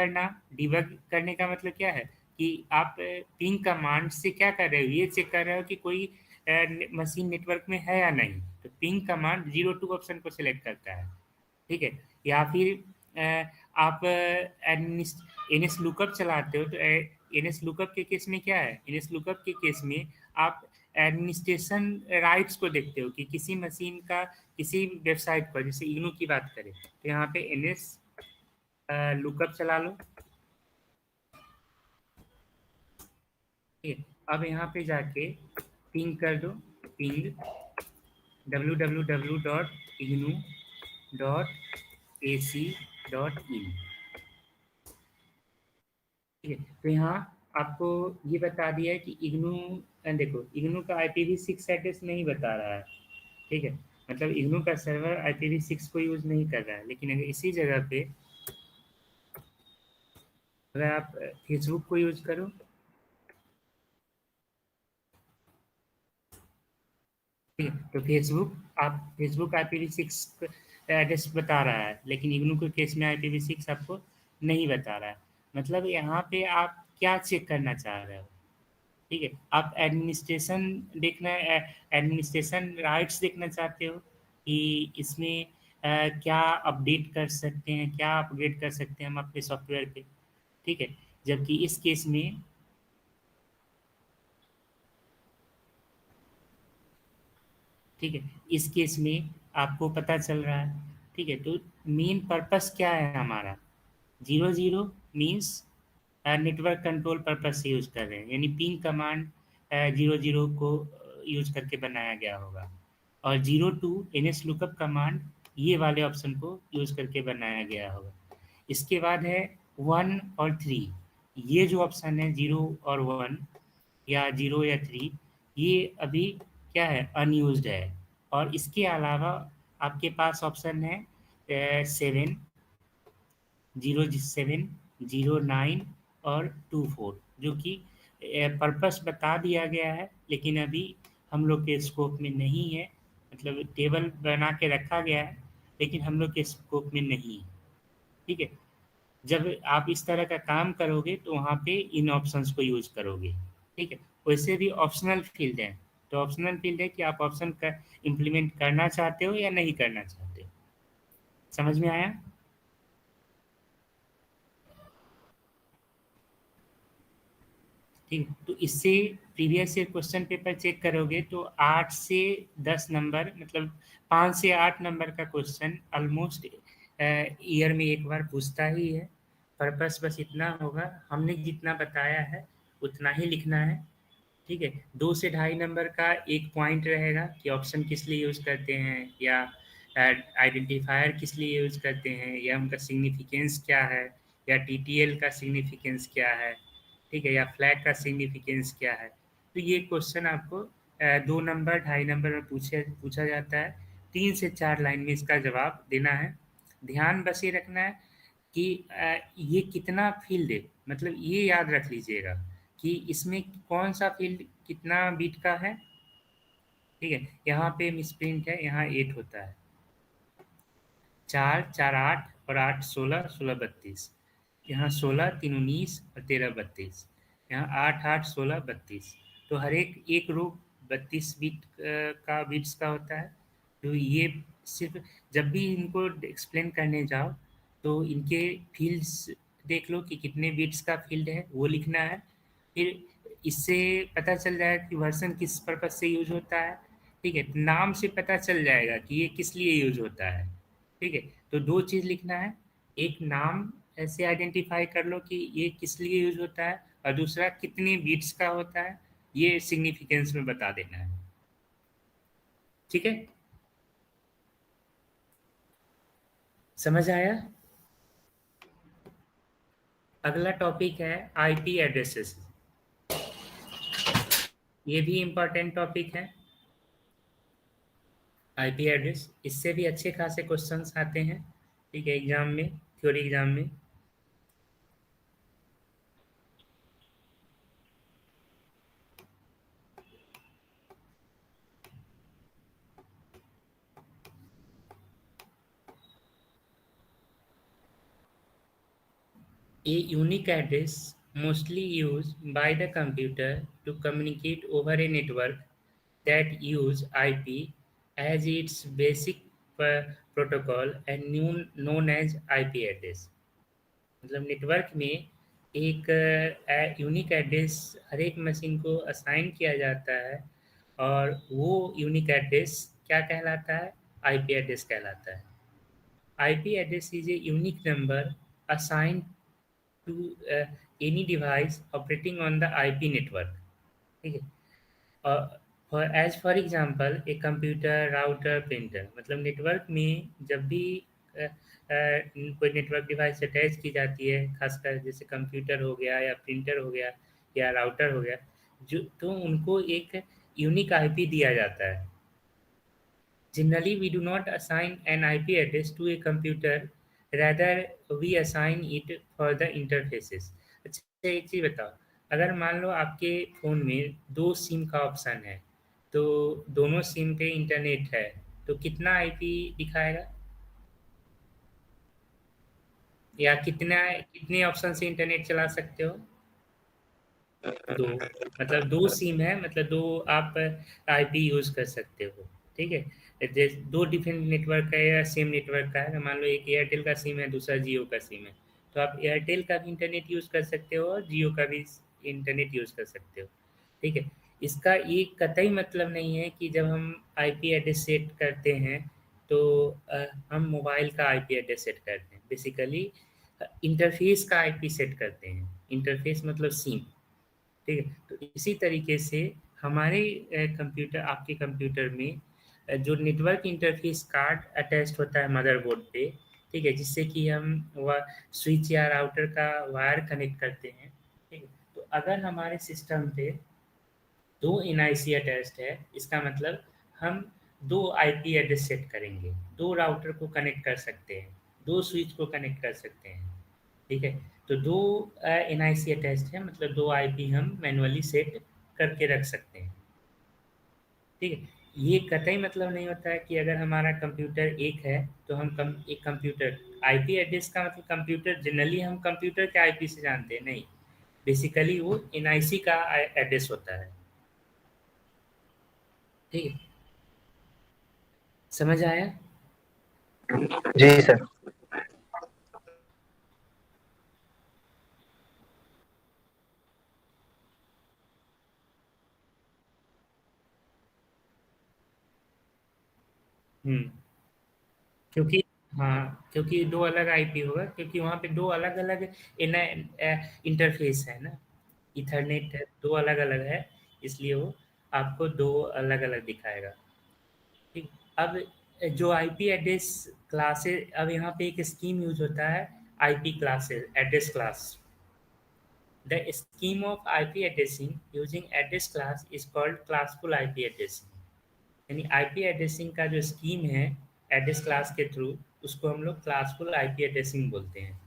करने का मतलब क्या है कि आप पिंग कमांड से क्या कर रहे हो, ये चेक कर रहे हो कि कोई मशीन नेटवर्क में है या नहीं, तो पिंग कमांड 0 2 ऑप्शन को सिलेक्ट करता है। ठीक है, या फिर आप NS लुकअप चलाते हो तो NS लुकअप के केस में क्या है, NS लुकअप के केस में आप एडमिनिस्ट्रेशन राइट्स को देखते हो कि किसी मशीन का किसी वेबसाइट पर, जैसे इग्नू की बात करें तो यहाँ पे NS लुकअप चला लो। अब यहाँ पे जाके पिंग कर दो, पिंग www.ignu.ac.in। ठीक है, तो यहाँ आपको ये बता दिया है कि इग्नू, देखो इग्नू का IPv6 एड्रेस नहीं बता रहा है। ठीक है, मतलब इग्नू का सर्वर IPv6 को यूज नहीं कर रहा है, लेकिन अगर इसी जगह पे अगर आप फेसबुक को यूज करो, तो फेसबुक IPv6 एड्रेस बता रहा है, लेकिन इग्नू के केस में IPv6 आपको नहीं बता रहा है। मतलब यहाँ पे आप क्या चेक करना चाह रहे हो? ठीक है, आप एडमिनिस्ट्रेशन राइट्स देखना चाहते हो कि इसमें क्या अपडेट कर सकते हैं, क्या अपग्रेड कर सकते हैं हम अपने सॉफ्टवेयर पे। ठीक है, जबकि इस केस में ठीक है, इस केस में आपको पता चल रहा है। ठीक है, तो मेन पर्पस क्या है हमारा? 0 0 मीन्स नेटवर्क कंट्रोल पर्पस से यूज कर रहे हैं, यानी पिंग कमांड 0 0 को यूज करके बनाया गया होगा, और 0 2 NS लुकअप कमांड ये वाले ऑप्शन को यूज करके बनाया गया होगा। इसके बाद है 1 और 3, ये जो ऑप्शन है 0 और 1 या 0 या 3, ये अभी क्या है, अनयूज्ड है। और इसके अलावा आपके पास ऑप्शन है 7 07 09 और 24, जो कि पर्पस बता दिया गया है लेकिन अभी हम लोग के स्कोप में नहीं है। मतलब टेबल बना के रखा गया है लेकिन हम लोग के स्कोप में नहीं है। ठीक है, जब आप इस तरह का काम करोगे तो वहाँ पे इन ऑप्शंस को यूज करोगे। ठीक है, वैसे भी ऑप्शनल फील्ड है, तो ऑप्शनल फील्ड है कि आप ऑप्शन का इम्प्लीमेंट करना चाहते हो या नहीं करना चाहते हो। समझ में आया? ठीक, तो इससे previous year question paper check करोगे तो 8 से 10 नंबर, मतलब 5 से 8 नंबर का क्वेश्चन ऑलमोस्ट ईयर में एक बार पूछता ही है। पर्पस बस इतना होगा, हमने जितना बताया है उतना ही लिखना है। ठीक है, 2 से 2.5 नंबर का एक पॉइंट रहेगा कि ऑप्शन किस लिए यूज करते हैं या आइडेंटिफायर किस लिए यूज करते हैं या उनका सिग्निफिकेंस क्या है या TTL का सिग्निफिकेंस क्या है। ठीक है, या फ्लैग का सिग्निफिकेंस क्या है। तो ये क्वेश्चन आपको 2 नंबर 2.5 नंबर में पूछा जाता है। 3 से 4 लाइन में इसका जवाब देना है। ध्यान बस ये रखना है कि ये कितना फील्ड है, मतलब ये याद रख लीजिएगा कि इसमें कौन सा फील्ड कितना बीट का है। ठीक है, यहाँ पे मिसप्रिंट है, यहाँ 8 होता है। 4 4 8 और 8 16 16 32, यहाँ 16 3 19 और 13 32, यहाँ 8 8 16 32। तो हर एक रो 32 बीट का बीट्स का होता है। तो ये सिर्फ जब भी इनको एक्सप्लेन करने जाओ तो इनके फील्ड्स देख लो कि कितने बीट्स का फील्ड है, वो लिखना है। फिर इससे पता चल जाएगा कि वर्जन किस पर्पज से यूज होता है। ठीक है, नाम से पता चल जाएगा कि ये किस लिए यूज होता है। ठीक है, तो 2 चीज़ लिखना है, एक नाम ऐसे आइडेंटिफाई कर लो कि ये किस लिए यूज होता है, और दूसरा कितने बीट्स का होता है, ये सिग्निफिकेंस में बता देना है। ठीक है, समझ आया? अगला टॉपिक है आईपी एड्रेसेस। ये भी इम्पोर्टेंट टॉपिक है, आईपी एड्रेस। इससे भी अच्छे खासे क्वेश्चंस आते हैं। ठीक है, एग्जाम में, थ्योरी एग्जाम में। A unique address mostly used by the computer to communicate over a network that use IP as its basic protocol and known as IP address। मतलब नेटवर्क में एक यूनिक एड्रेस हर एक machine को assign किया जाता है, और वो यूनिक एड्रेस क्या कहलाता है? आईपी एड्रेस कहलाता है। IP address is a unique number assigned to any device operating on the IP network। ठीक है, for example a computer router printer। मतलब नेटवर्क में जब भी कोई नेटवर्क डिवाइस अटैच की जाती है, खासकर जैसे कंप्यूटर हो गया या प्रिंटर हो गया या राउटर हो गया, जो तो उनको एक यूनिक आईपी दिया जाता है। Generally, we do not assign an IP address to a computer, rather we assign it for the interfaces। अच्छा, एक चीज़ बताओ, अगर मान लो आपके फ़ोन में 2 सिम का ऑप्शन है, तो दोनों सिम पे इंटरनेट है, तो कितना आईपी दिखाएगा? या कितने ऑप्शन से इंटरनेट चला सकते हो? 2। मतलब 2 सिम है, मतलब 2 आप आईपी यूज़ कर सकते हो। ठीक है, जैसे 2 डिफरेंट नेटवर्क है या सेम नेटवर्क का है, मान लो एक एयरटेल का सिम है, दूसरा जियो का सिम है, तो आप एयरटेल का भी इंटरनेट यूज़ कर सकते हो और जियो का भी इंटरनेट यूज़ कर सकते हो। ठीक है, इसका ये कतई मतलब नहीं है कि जब हम आईपी एड्रेस सेट करते हैं तो हम मोबाइल का आईपी एड्रेस सेट करते हैं। बेसिकली इंटरफेस का आईपी सेट करते हैं। इंटरफेस मतलब सिम। ठीक है, तो इसी तरीके से हमारे कंप्यूटर, आपके कंप्यूटर में जो नेटवर्क इंटरफेस कार्ड अटैच्ड होता है मदरबोर्ड पे, ठीक है, जिससे कि हम वह स्विच या राउटर का वायर कनेक्ट करते हैं। ठीक है, तो अगर हमारे सिस्टम पे 2 एनआईसी अटैच्ड है, इसका मतलब हम 2 आईपी एड्रेस सेट करेंगे, 2 राउटर को कनेक्ट कर सकते हैं, 2 स्विच को कनेक्ट कर सकते हैं। ठीक है, तो 2 एनआईसी अटैच्ड है, मतलब 2 आईपी हम मैनुअली सेट करके रख सकते हैं। ठीक है, ये कतई मतलब नहीं होता है कि अगर हमारा कंप्यूटर एक है तो हम एक कंप्यूटर आईपी एड्रेस का मतलब कंप्यूटर, जनरली हम कंप्यूटर के आईपी से जानते हैं, नहीं, बेसिकली वो एनआईसी का एड्रेस होता है। ठीक है, समझ आया? जी सर। क्योंकि हाँ, क्योंकि 2 अलग आईपी होगा, क्योंकि वहाँ पे 2 अलग-अलग इंटरफेस है ना, ईथरनेट 2 अलग-अलग है, इसलिए वो आपको 2 अलग-अलग दिखाएगा। ठीक, अब जो आईपी एड्रेस क्लासेस, अब यहाँ पे एक स्कीम यूज होता है, IP classes, address class. The scheme of IP addressing using address class is called classful IP addressing. यानी आईपी एड्रेसिंग का जो स्कीम है एड्रेस क्लास के थ्रू, उसको हम लोग क्लासफुल आईपी एड्रेसिंग बोलते हैं।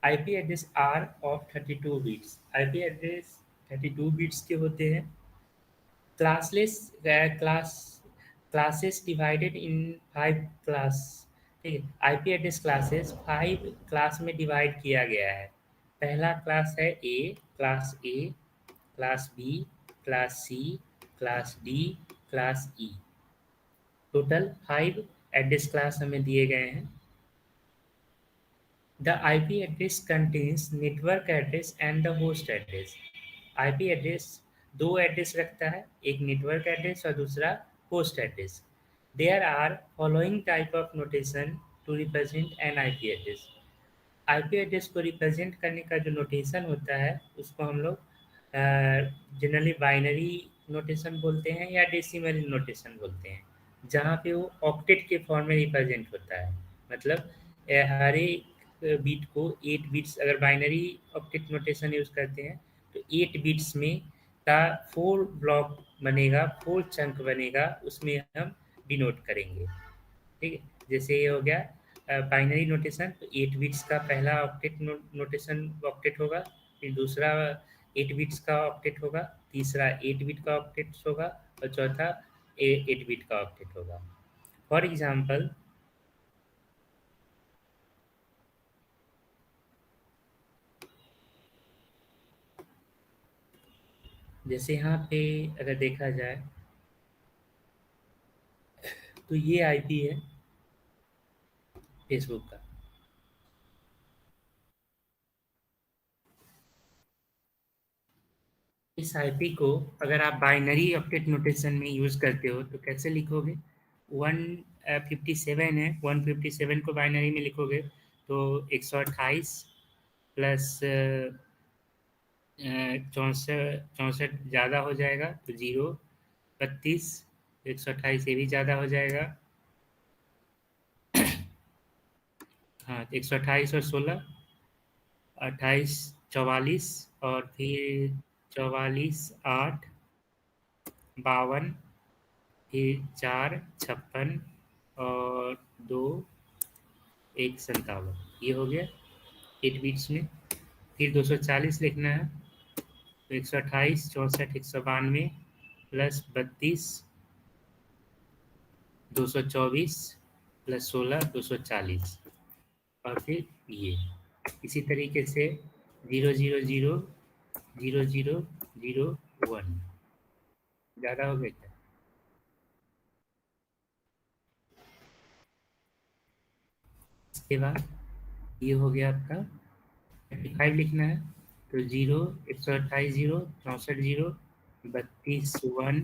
IP address are of 32 bits. IP address 32 bits के होते हैं। Classless classes divided in 5 class. ठीक है, आईपी एड्रेस क्लासेस 5 क्लास में डिवाइड किया गया है। पहला क्लास है A, class B, class C, class D, class E. Total 5 address class हमें दिए गए हैं। The IP address contains network address and the host address. IP address दो एड्रेस रखता है, एक नेटवर्क एड्रेस और दूसरा host address. There are following type of notation to represent an IP address. IP address को रिप्रेजेंट करने का जो नोटेशन होता है उसको हम लोग जनरली बाइनरी नोटेशन बोलते हैं या डेसिमल नोटेशन बोलते हैं, जहाँ पे वो ऑक्टेट के फॉर्म में रिप्रेजेंट होता है। मतलब हर एक बीट को 8 बिट्स, अगर बाइनरी ऑक्टेट नोटेशन यूज़ करते हैं तो 8 बिट्स में का 4 ब्लॉक बनेगा, 4 चंक बनेगा, उसमें हम डिनोट करेंगे। ठीक है, जैसे ये हो गया बाइनरी नोटेशन, तो 8 बिट्स का पहला ऑक्टेट नोटेशन ऑक्टेट होगा, फिर दूसरा 8 बिट्स का ऑक्टेट होगा, तीसरा 8 बिट का ऑक्टेट होगा और चौथा 8 बिट का ऑक्टेट होगा। फॉर एग्जांपल जैसे यहाँ पे अगर देखा जाए तो ये आईपी है फेसबुक का। इस आईपी को अगर आप बाइनरी ऑक्टेट नोटेशन में यूज़ करते हो तो कैसे लिखोगे? 157 है, 157 को बाइनरी में लिखोगे तो 128 प्लस 64 ज़्यादा हो जाएगा तो 0, 32, 128 ये भी ज़्यादा हो जाएगा। हाँ, 128 और 16, 28, 44 और फिर 44, 8, 52, फिर 4, 56 और 2, 1, 57। ये हो गया 8 बिट्स में। फिर 240 लिखना है तो 128, 64, 192 प्लस 32, 224 प्लस 16, 240 और फिर ये इसी तरीके से 0, 0, 0, 0, 0, 0, 1। ज़्यादा हो गया क्या? इसके बाद ये हो गया आपका 35 लिखना है तो 0, 128, 0, 64, 0, 32, 1,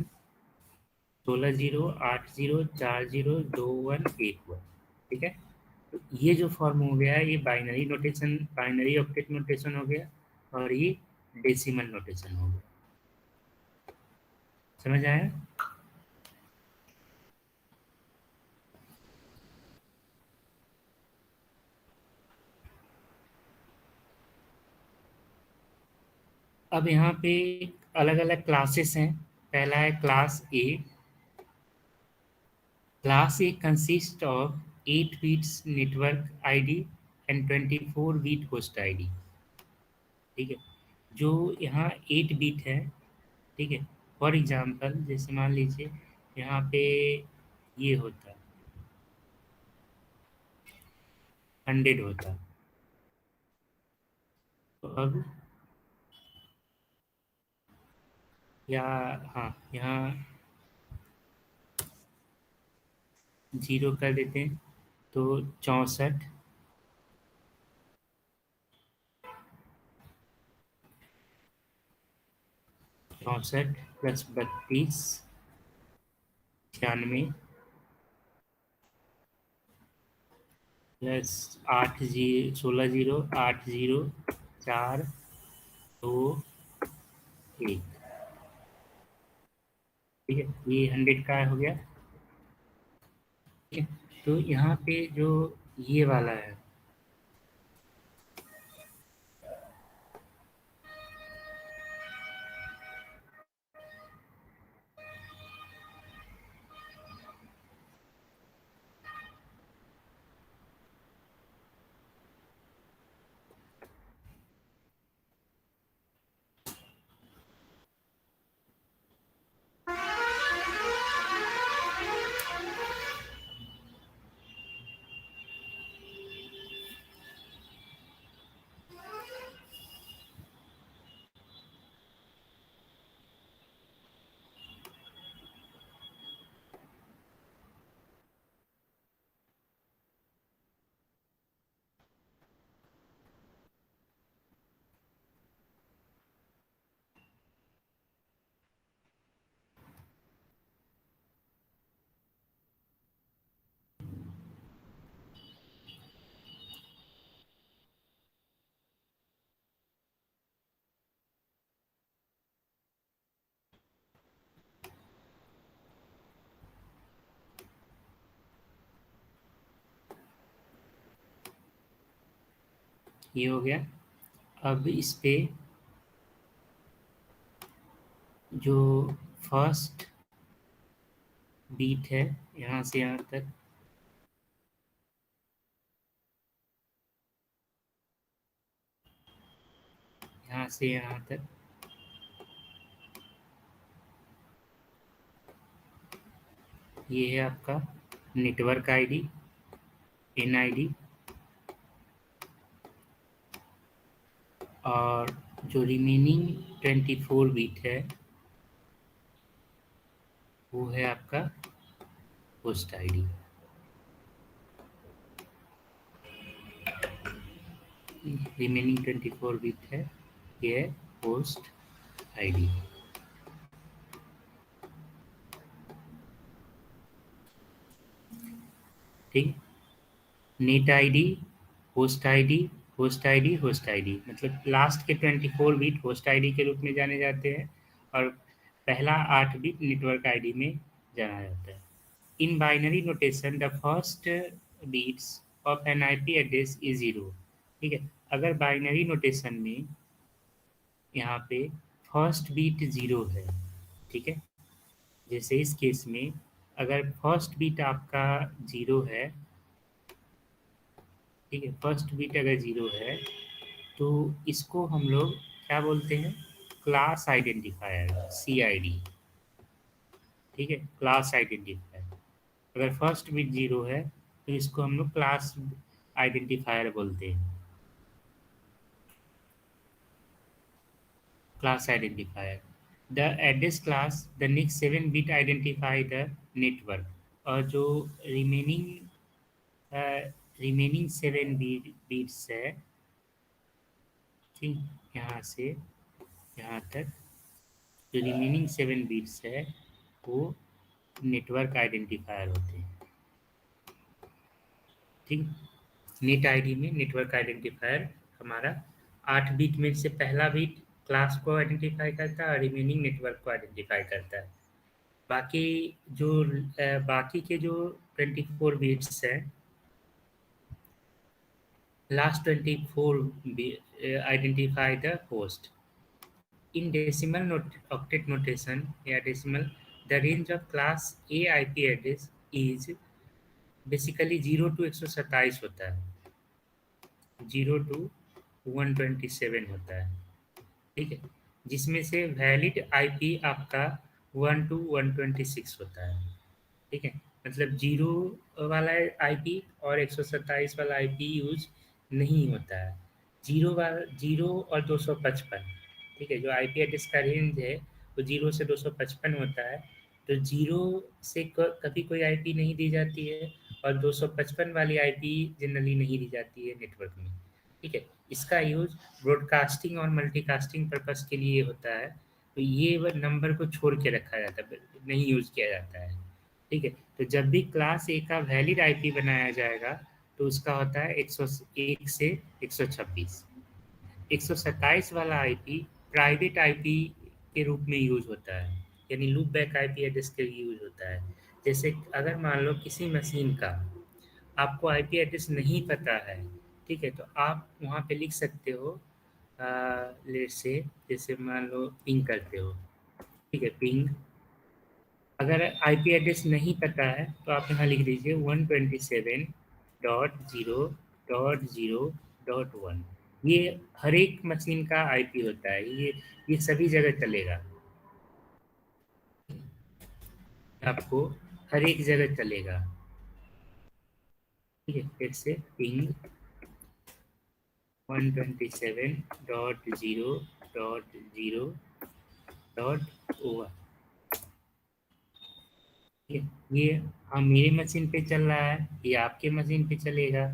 16, 0, 8, 0, 4, 0, 2, 1, 1, 1। ठीक है, तो ये जो फॉर्म हो गया ये binary notation, binary octet notation हो गया और ये डेसिमल नोटेशन हो गया। समझ आया? अब यहाँ पे अलग अलग क्लासेस हैं। पहला है class A. Class A consist of 8 bits network ID and 24 bit host ID. ठीक है, जो यहाँ 8 बिट है, ठीक है, फॉर एग्जांपल जैसे मान लीजिए यहाँ पे ये होता 100 होता, तो अब या हाँ यहाँ 0 कर देते हैं तो 64, 64 प्लस 32, 96 प्लस 8, 16, 0, 8, 0, 4, 2, 1। ठीक है, ये 100 का हो गया। ठीक है, तो यहाँ पे जो ये वाला है ये हो गया। अब इस पे जो फर्स्ट बीट है यहाँ से यहाँ तक, यहाँ से यहाँ तक ये है आपका नेटवर्क आईडी, NID, और जो रिमेनिंग 24 बिट है वो है आपका होस्ट आईडी। रिमेनिंग 24 बिट है, ये है होस्ट आईडी। ठीक, net ID, host ID, host ID, host ID, मतलब लास्ट के 24 बिट होस्ट आईडी के रूप में जाने जाते हैं और पहला 8 बिट नेटवर्क आईडी में जाना जाता है। In binary notation the first bits of an IP address is 0। ठीक है, अगर बाइनरी नोटेशन में यहाँ पे फर्स्ट बीट 0 है, ठीक है, जैसे इस केस में अगर फर्स्ट बीट आपका 0 है, ठीक है, फर्स्ट बीट अगर 0 है तो इसको हम लोग क्या बोलते हैं, क्लास आइडेंटिफायर, CID। ठीक है, क्लास आइडेंटिफायर। अगर फर्स्ट बिट 0 है तो इसको हम लोग क्लास आइडेंटिफायर बोलते हैं, class identifier. The address class the next 7 bit identify the network, और जो रिमेनिंग 7 बिट्स है, ठीक, यहाँ से यहाँ तक जो रिमेनिंग 7 बिट्स है वो नेटवर्क आइडेंटिफायर होते हैं। ठीक, नेट आईडी में नेटवर्क आइडेंटिफायर हमारा 8 बिट में से पहला बिट क्लास को आइडेंटिफाई करता है और रिमेनिंग नेटवर्क को आइडेंटिफाई करता है। बाकी जो बाकी के जो 24 बिट्स हैं, last 24 identify the host. In decimal octet notation या decimal, the range of class A IP address is basically 0 to 127 होता है, 0 to 127 होता है। ठीक है, जिसमें से वैलिड IP आपका 1 to 126 होता है। ठीक है, मतलब 0 वाला IP और 127 वाला IP यूज नहीं होता है। 0 और 255, ठीक है, जो IP एड्रेस का रेंज है वो 0 से 255 होता है। तो 0 से कभी कोई IP नहीं दी जाती है और 255 वाली IP जनरली नहीं दी जाती है नेटवर्क में। ठीक है, इसका यूज ब्रॉडकास्टिंग और मल्टीकास्टिंग पर्पस के लिए होता है। तो ये नंबर को छोड़ के रखा जाता है, नहीं यूज किया जाता है। ठीक है, तो जब भी क्लास A का वैलिड IP बनाया जाएगा तो उसका होता है 101 से 126। 127 वाला IP प्राइवेट IP के रूप में यूज होता है, यानी लूप बैक IP एड्रेस के लिए यूज होता है। जैसे अगर मान लो किसी मशीन का आपको IP एड्रेस नहीं पता है, ठीक है, तो आप वहाँ पे लिख सकते हो लेट से, जैसे मान लो पिंग करते हो, ठीक है, पिंग। अगर IP एड्रेस नहीं पता है तो आप यहाँ लिख दीजिए 127.0.0.1। ये हर एक मशीन का IP होता है, ये सभी जगह चलेगा, आपको हर एक जगह चलेगा। ठीक है, फिर से पिंग 127.0.0.1। ये मेरे मशीन पे चल रहा है, ये आपके मशीन पे चलेगा,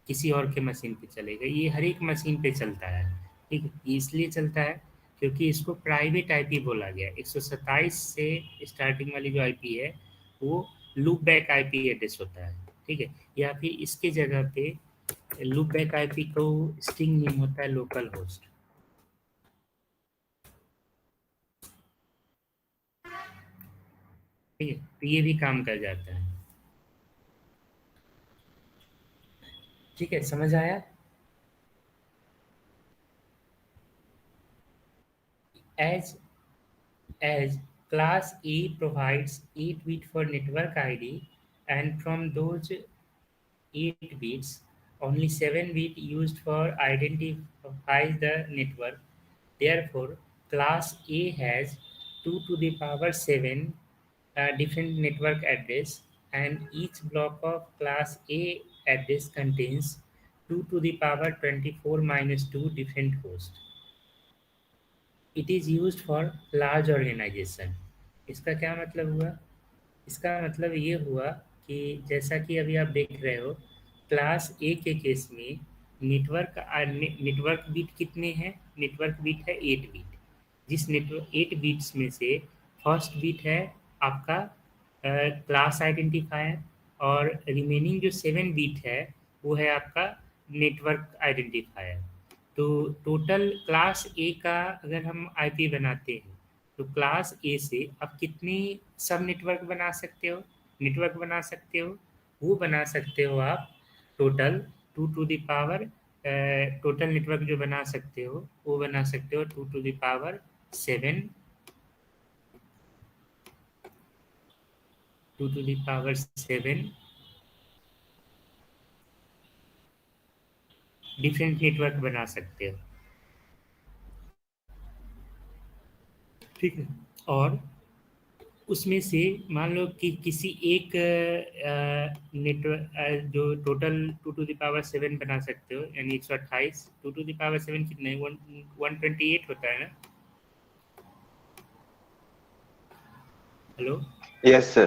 किसी और के मशीन पे चलेगा, ये हर एक मशीन पे चलता है। ठीक है, ये इसलिए चलता है क्योंकि इसको प्राइवेट IP बोला गया। 127 से स्टार्टिंग वाली जो IP है वो लूप बैक IP एड्रेस होता है। ठीक है, या फिर इसके जगह पे लूप बैक IP को स्ट्रिंग नेम होता है लोकल होस्ट। ठीक है, तो ये भी काम कर जाता है। ठीक है, समझ आया? as class A provides 8 bit for network ID, and from those 8 bits, only 7 bit used for identify the network. Therefore, class A has 2 to the power 7 different network address, and each block of class A address contains 2 to the power 24 minus 2 different hosts. It is used for large organization. इसका क्या मतलब हुआ? इसका मतलब ये हुआ कि जैसा कि अभी आप देख रहे हो, क्लास ए के केस में नेटवर्क बिट कितने हैं? नेटवर्क बिट है 8 बिट। जिस नेटवर्क 8 बिट्स में से फर्स्ट बिट है आपका क्लास आइडेंटिफायर, और रिमेनिंग जो 7 बिट है वो है आपका नेटवर्क आइडेंटिफायर। तो टोटल क्लास ए का अगर हम आईपी बनाते हैं तो क्लास ए से आप कितने सब नेटवर्क बना सकते हो? वो बना सकते हो आप total 2 to the power total network जो बना सकते हो वो बना सकते हो 2 to the power 7 2 to the power 7 different network बना सकते हो, ठीक है। और उसमें से मान लो कि किसी एक नेटवर्क जो टोटल 2 टू द पावर 7 बना सकते हो, यानी 128। 2 टू द पावर 7 कितना है? 128 होता है ना? Hello, yes sir.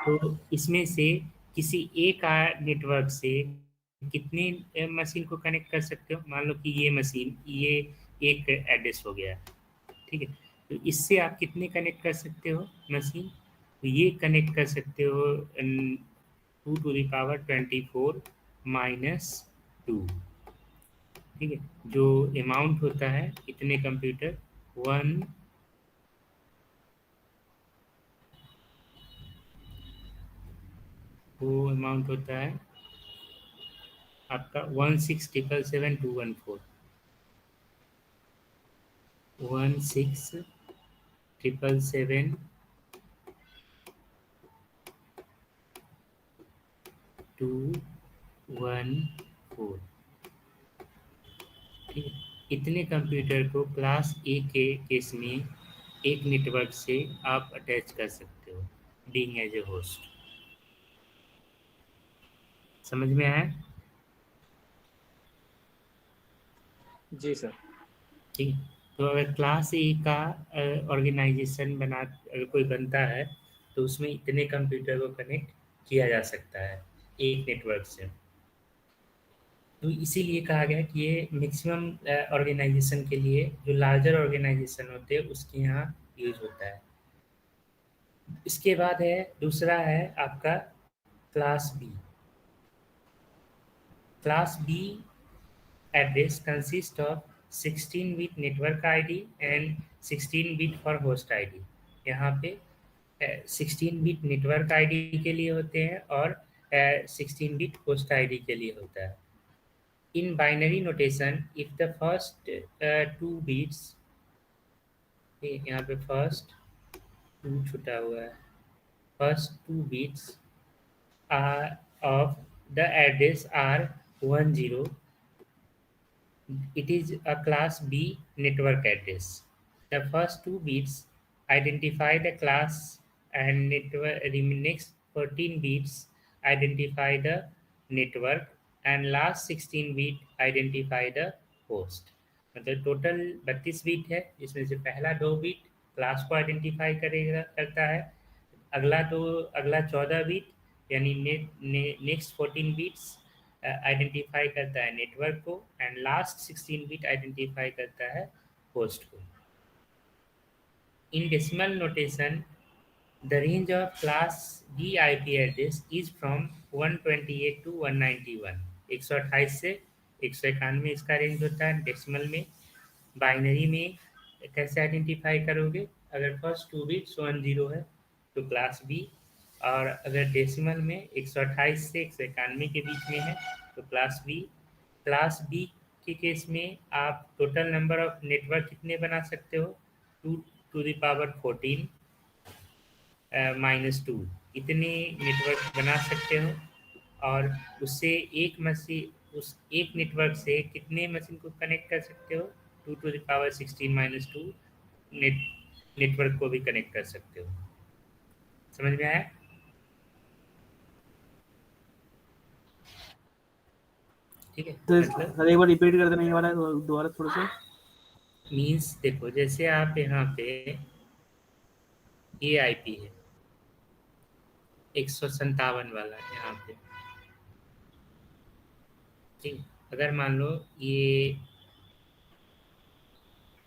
तो इसमें से किसी एक नेटवर्क से कितने मशीन को कनेक्ट कर सकते हो? मान लो कि ये मशीन, ये एक एड्रेस हो गया, ठीक है। तो इससे आप कितने कनेक्ट कर सकते हो मशीन? तो ये कनेक्ट कर सकते हो 2 टू द पावर 24 माइनस 2, ठीक है। जो अमाउंट होता है इतने कंप्यूटर, वो अमाउंट होता है आपका 16,777,214 16,777,214, ठीक है। इतने कंप्यूटर को क्लास ए के केस में एक नेटवर्क से आप अटैच कर सकते हो बीइंग एज ए होस्ट। समझ में आया? जी सर। ठीक है। तो अगर क्लास ए का ऑर्गेनाइजेशन अगर कोई बनता है तो उसमें इतने कंप्यूटर को कनेक्ट किया जा सकता है एक नेटवर्क से। तो इसीलिए कहा गया कि ये मैक्सिमम ऑर्गेनाइजेशन के लिए, जो लार्जर ऑर्गेनाइजेशन होते हैं उसके यहाँ यूज होता है। इसके बाद है दूसरा है आपका class B. Class B address consists of 16 bit network ID and 16 bit for host ID। यहाँ पे 16 बिट नेटवर्क आईडी के लिए होते हैं और 16 बिट होस्ट आईडी के लिए होता है। In binary notation, if the first 2 bits, यहाँ पे फर्स्ट 2 छुटा हुआ है, first 2 bits of the address are 10, it is a class B network address. The first 2 bits identify the class and next 14 bits identify the network and last 16 bit identify the host। मतलब total 32 bit है, जिसमें से पहला 2 bit class को identify करता है, अगला 14 bit यानी नेक्स्ट 14 बिट्स आइडेंटिफाई करता है नेटवर्क को, एंड लास्ट 16 बिट आइडेंटिफाई करता है होस्ट को। In decimal notation, the range of class B IP address is from 128 to 191। 128 से 191 इसका रेंज होता है डेसिमल में। बाइनरी में कैसे आइडेंटिफाई करोगे? अगर फर्स्ट 2 बिट्स 10 है तो क्लास बी, और अगर डेसिमल में 128 से 191 के बीच में है तो क्लास बी। क्लास बी के केस में आप टोटल नंबर ऑफ नेटवर्क कितने बना सकते हो? 2 to the power 14 -2 इतने नेटवर्क बना सकते हो। और उससे उस एक नेटवर्क से कितने मशीन को कनेक्ट कर सकते हो? 2 to the power 16 -2 नेटवर्क को भी कनेक्ट कर सकते हो। समझ में आया? ठीक है, तो मतलब सर एक बार रिपीट कर देना ये वाला दोबारा थोड़ा सा। मीन्स देखो, जैसे आप यहाँ पे ये आईपी है 157 वाला यहाँ पे, ठीक है। अगर मान लो ये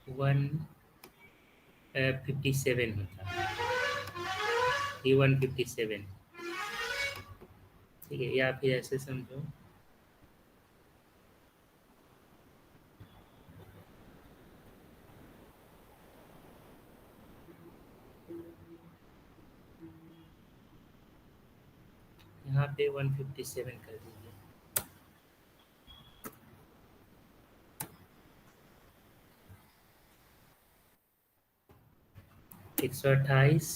157 होता, ये 157, ठीक है, या फिर ऐसे समझो यहाँ पे 157 कर दीजिए। 128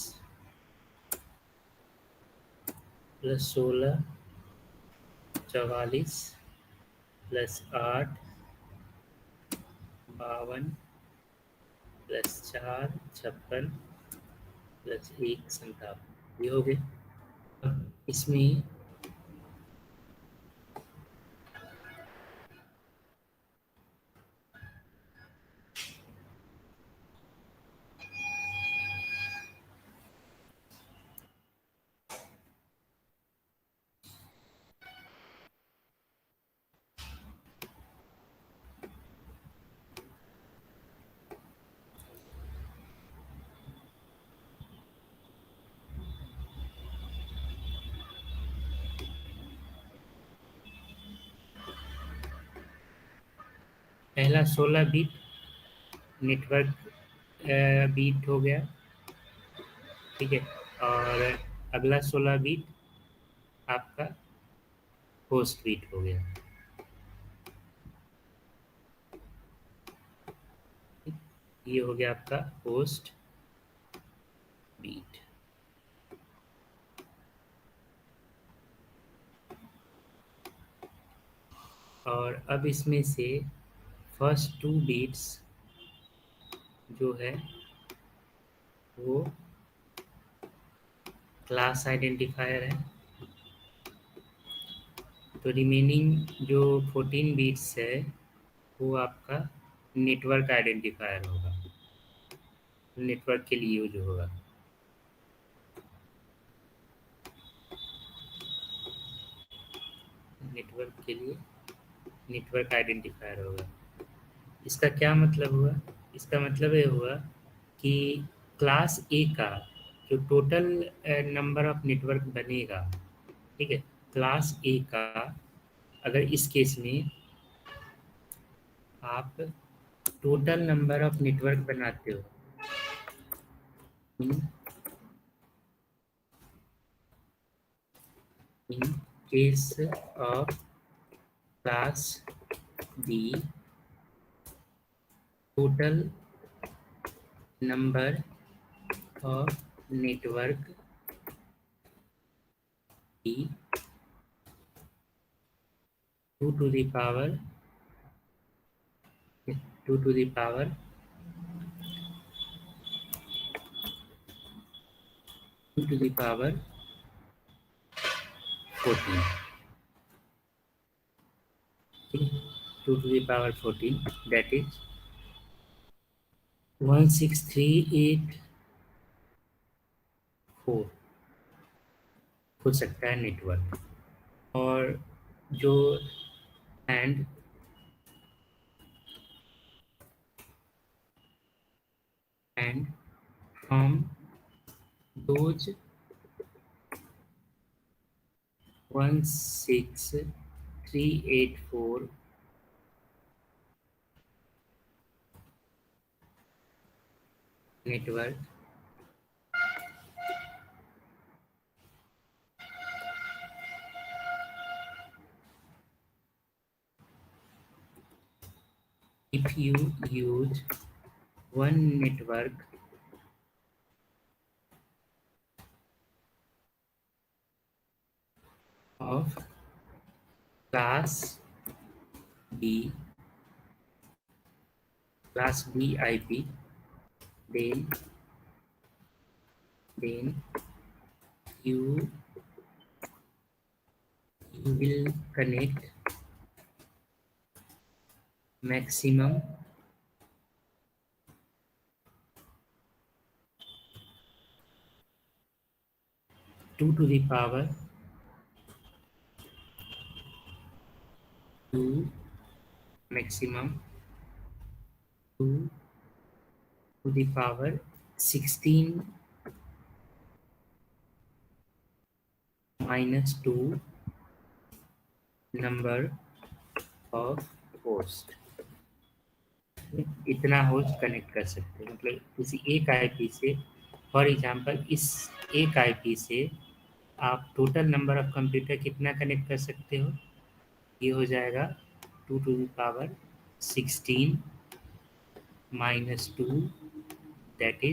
+ 16 44 + 8 52 + 4 56 + 1 57, ये हो गए। अब इसमें पहला 16 बिट नेटवर्क बीट हो गया, ठीक है। और अगला 16 बिट आपका होस्ट बीट हो गया। ये हो गया आपका होस्ट बीट। और अब इसमें से फर्स्ट 2 बीट्स जो है वो क्लास आइडेंटिफायर है, तो रिमेनिंग जो 14 बीट्स है वो आपका नेटवर्क आइडेंटिफायर होगा, नेटवर्क के लिए यूज होगा। नेटवर्क के लिए नेटवर्क आइडेंटिफायर होगा। इसका क्या मतलब हुआ? इसका मतलब ये हुआ कि क्लास ए का जो टोटल नंबर ऑफ नेटवर्क बनेगा, ठीक है, क्लास ए का अगर इस केस में आप टोटल नंबर ऑफ नेटवर्क बनाते हो in case of class B, total number of network be 2 to the power 2 to the power 2 to the power 14, ठीक है, 2 to the power 14, that is 16384 हो सकता है नेटवर्क। और जो and from those 16384 network, you use one network of class B IP, then you will connect maximum 2 to the power 2 maximum 2 to the power 16 minus 2 number of host। इतना host connect कर सकते हैं, मतलब किसी एक IP से, for example इस एक आईपी से आप टोटल नंबर ऑफ कंप्यूटर कितना कनेक्ट कर सकते हो, ये हो जाएगा 2 to the power 16 minus 2, that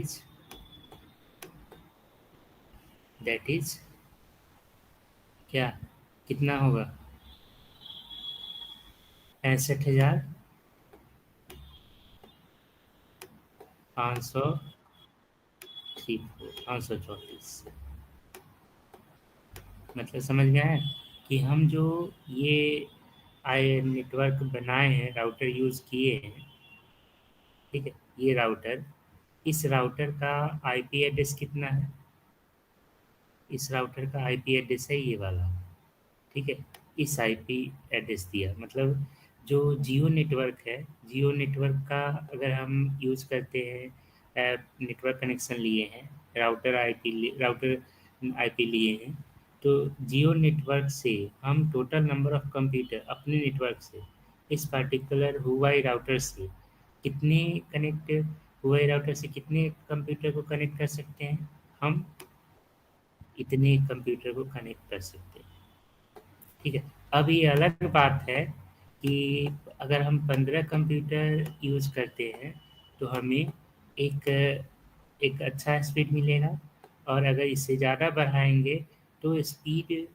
is क्या, कितना होगा, 65,534। मतलब समझ गए हैं कि हम जो ये आई नेटवर्क बनाए हैं, राउटर यूज़ किए हैं, ठीक है, ये राउटर, इस राउटर का आईपी एड्रेस कितना है, इस राउटर का आईपी एड्रेस है ये वाला, ठीक है, इस आईपी एड्रेस दिया, मतलब जो जियो नेटवर्क है, जियो नेटवर्क का अगर हम यूज़ करते हैं, नेटवर्क कनेक्शन लिए हैं, राउटर आईपी लिए हैं, तो जियो नेटवर्क से हम टोटल नंबर ऑफ कंप्यूटर अपने नेटवर्क से इस पार्टिकुलर हुआई राउटर से कितने हुआई राउटर से कितने कंप्यूटर को कनेक्ट कर सकते हैं, हम इतने कंप्यूटर को कनेक्ट कर सकते हैं, ठीक है। अब ये अलग बात है कि अगर हम 15 कंप्यूटर यूज़ करते हैं तो हमें एक अच्छा स्पीड मिलेगा, और अगर इससे ज़्यादा बढ़ाएंगे तो स्पीड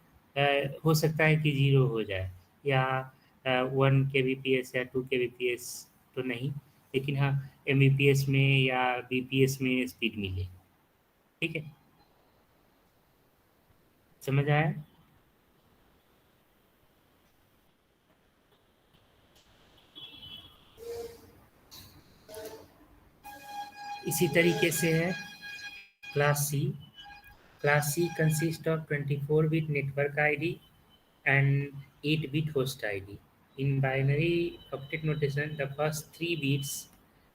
हो सकता है कि 0 हो जाए, या 1 kbps या 2 kbps तो नहीं, लेकिन हाँ mbps में या bps में स्पीड मिले, ठीक है, समझ आया। इसी तरीके से है class C. Class C consists of 24-bit network ID and 8-bit host ID. In binary octet notation, the first 3 bits,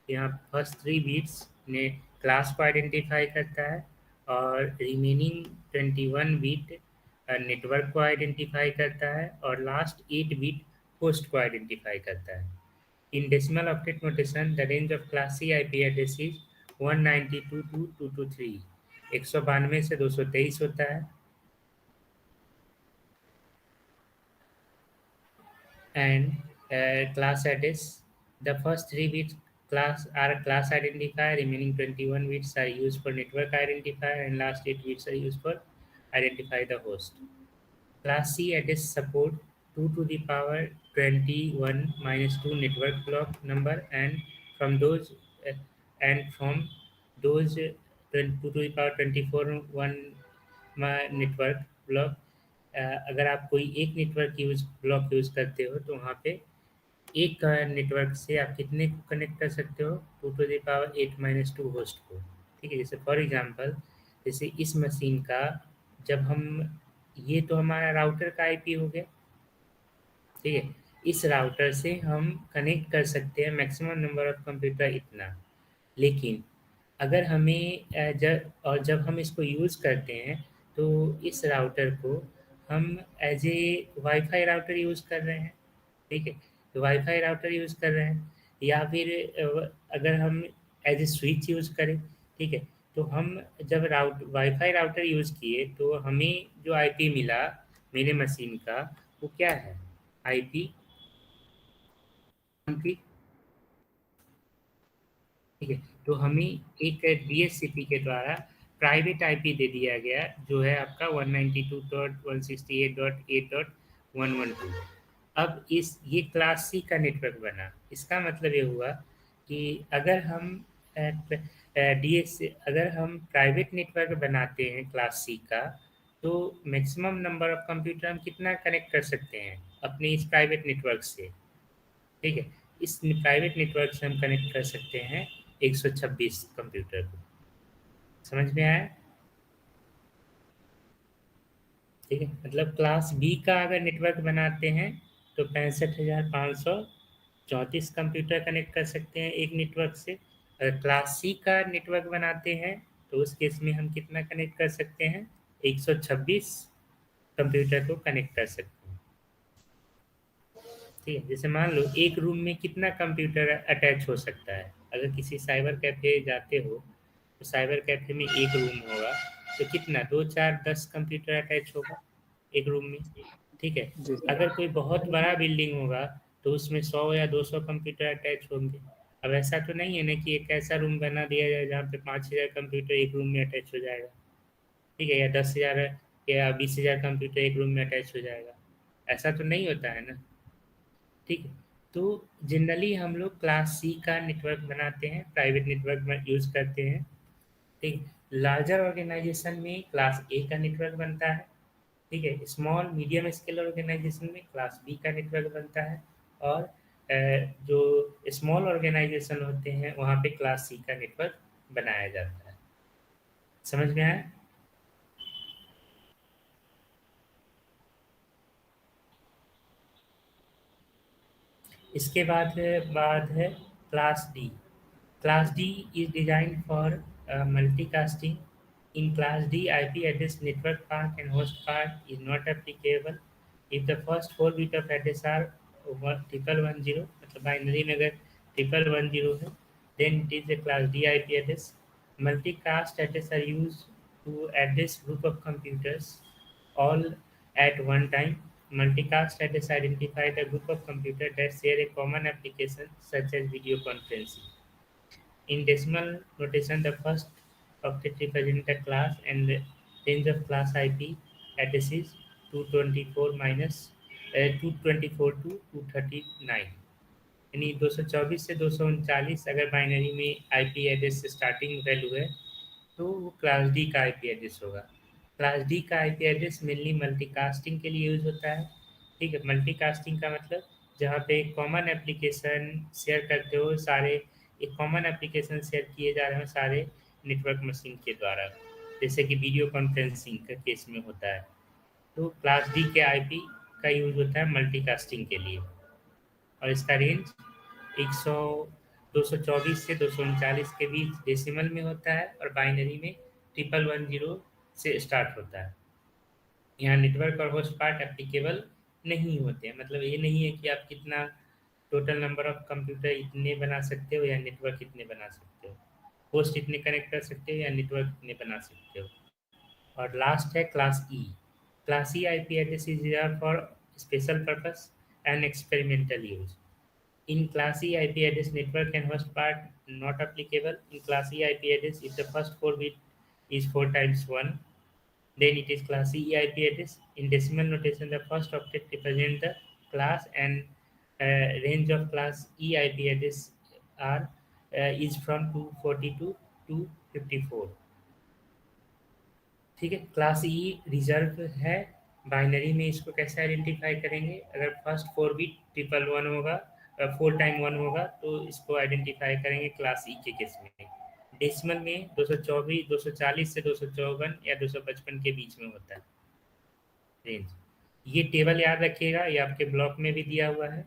यहाँ फर्स्ट 3 बिट्स ने क्लास को आइडेंटिफाई करता है, और रिमेनिंग 21 बिट नेटवर्क को आइडेंटिफाई करता है, और लास्ट 8 बिट होस्ट को आइडेंटिफाई करता है। In decimal octet notation, the range of class C IP address is 192 to 223, 192 से 223 होता है, and class address, the first 3 bits class are class identifier, remaining 21 bits are used for network identifier, and last 8 bits are used for identify the host. Class C address support 2 to the power 21 minus 2 network block number, and from those 2 to the power 24 one network block, अगर आप कोई एक network block use करते हो तो वहाँ पे एक नेटवर्क से आप कितने को कनेक्ट कर सकते हो, 2 to the power 8 minus 2 host को, ठीक है। जैसे फॉर एग्जांपल, जैसे इस मशीन का जब हम, ये तो हमारा राउटर का आईपी हो गया, ठीक है, इस राउटर से हम कनेक्ट कर सकते हैं मैक्सिमम नंबर ऑफ कंप्यूटर इतना, लेकिन अगर हमें जब हम इसको यूज़ करते हैं तो इस राउटर को हम as a WiFi router use कर रहे हैं, ठीक है, तो वाईफाई राउटर यूज़ कर रहे हैं, या फिर अगर हम एज ए स्विच यूज़ करें, ठीक है, तो हम जब वाईफाई राउटर यूज़ किए तो हमें जो आईपी मिला मेरे मशीन का, वो क्या है, आईपी ठीक है। तो हमें एक DHCP के द्वारा प्राइवेट आईपी दे दिया गया जो है आपका 192.168.8.112। अब इस ये क्लास सी का नेटवर्क बना। इसका मतलब ये हुआ कि अगर हम डीएस अगर हम प्राइवेट नेटवर्क बनाते हैं क्लास सी का, तो मैक्सिमम नंबर ऑफ कंप्यूटर हम कितना कनेक्ट कर सकते हैं अपने इस प्राइवेट नेटवर्क से। ठीक है, इस प्राइवेट नेटवर्क से हम कनेक्ट कर सकते हैं 126 कंप्यूटर को। समझ में आया? ठीक है, मतलब क्लास बी का अगर नेटवर्क बनाते हैं तो 65,534 कंप्यूटर कनेक्ट कर सकते हैं एक नेटवर्क से। अगर क्लास सी का नेटवर्क बनाते हैं तो उस केस में हम कितना कनेक्ट कर सकते हैं? 126 कंप्यूटर को कनेक्ट कर सकते हैं। ठीक है, जैसे मान लो एक रूम में कितना कंप्यूटर अटैच हो सकता है। अगर किसी साइबर कैफे जाते हो तो साइबर कैफे में एक रूम होगा, तो कितना 2 4 10 कंप्यूटर अटैच होगा एक रूम में। ठीक है, जी सर। अगर कोई बहुत बड़ा बिल्डिंग होगा तो उसमें 100 या 200 कंप्यूटर अटैच होंगे। अब ऐसा तो नहीं है ना कि एक ऐसा रूम बना दिया जाए जहाँ पे 5,000 कंप्यूटर एक रूम में अटैच हो जाएगा। ठीक है, या 10,000 या 20,000 कंप्यूटर एक रूम में अटैच हो जाएगा। ऐसा तो नहीं होता है ना। ठीक है, तो जनरली हम लोग क्लास सी का नेटवर्क बनाते हैं, प्राइवेट नेटवर्क में यूज़ करते हैं। ठीक, लार्जर ऑर्गेनाइजेशन में क्लास ए का नेटवर्क बनता है। ठीक है, स्मॉल मीडियम स्केल ऑर्गेनाइजेशन में क्लास बी का नेटवर्क बनता है। और जो स्मॉल ऑर्गेनाइजेशन होते हैं वहाँ पे क्लास सी का नेटवर्क बनाया जाता है। समझ में आया? इसके बाद है class D. Class D is designed for multicasting. In Class D, IP address network part and host part is not applicable. If the first 4 bit of address are 1110, मतलब बाइनरी में अगर 1110 है, then it is a Class D IP address. Multicast address are used to address group of computers all at one time. Multicast address identify the group of computers that share a common application such as video conferencing. In decimal notation, the first octet represents the class and the range of class IP address is 224 minus 224 to 239। यानी 224 से 239 अगर binary में IP address starting value है तो वो class D का IP address होगा। Class D का आईपी एड्रेस मेनली मल्टीकास्टिंग के लिए यूज होता है। ठीक है, मल्टीकास्टिंग का मतलब जहाँ पे कॉमन एप्लीकेशन शेयर करते हो सारे, एक कॉमन एप्लीकेशन शेयर किए जा रहे हैं सारे नेटवर्क मशीन के द्वारा, जैसे कि वीडियो कॉन्फ्रेंसिंग का केस में होता है। तो क्लास डी के आईपी का यूज होता है मल्टीकास्टिंग के लिए और इसका रेंज 100 224 से 239 के बीच डेसिमल में होता है और बाइनरी में 1110 से स्टार्ट होता है। यहाँ नेटवर्क और होस्ट पार्ट एप्लीकेबल नहीं होते हैं। मतलब ये नहीं है कि आप कितना टोटल नंबर ऑफ कंप्यूटर इतने बना सकते हो या नेटवर्क इतने बना सकते हो, होस्ट इतने कनेक्ट कर सकते हो या नेटवर्क इतने बना सकते हो। और लास्ट है class E. Class E IP address is reserve for special purpose and experimental use. In Class E IP address, network and host part not applicable. In Class E IP address, if the first 4 bit is 4 times 1, then it is Class E IP address. In decimal notation, the first octet represents the class and range of Class E IP address are is from 240 to 254. ठीक है, class ई reserve है। Binary में इसको कैसे identify करेंगे? अगर first 4 bit 111 होगा, 4 time 1 होगा तो इसको आइडेंटिफाई करेंगे क्लास ई के केस में। डेसिमल में 224 240 से 254 या 255 के बीच में होता है रेंज। ये टेबल याद रखिएगा, ये आपके ब्लॉक में भी दिया हुआ है।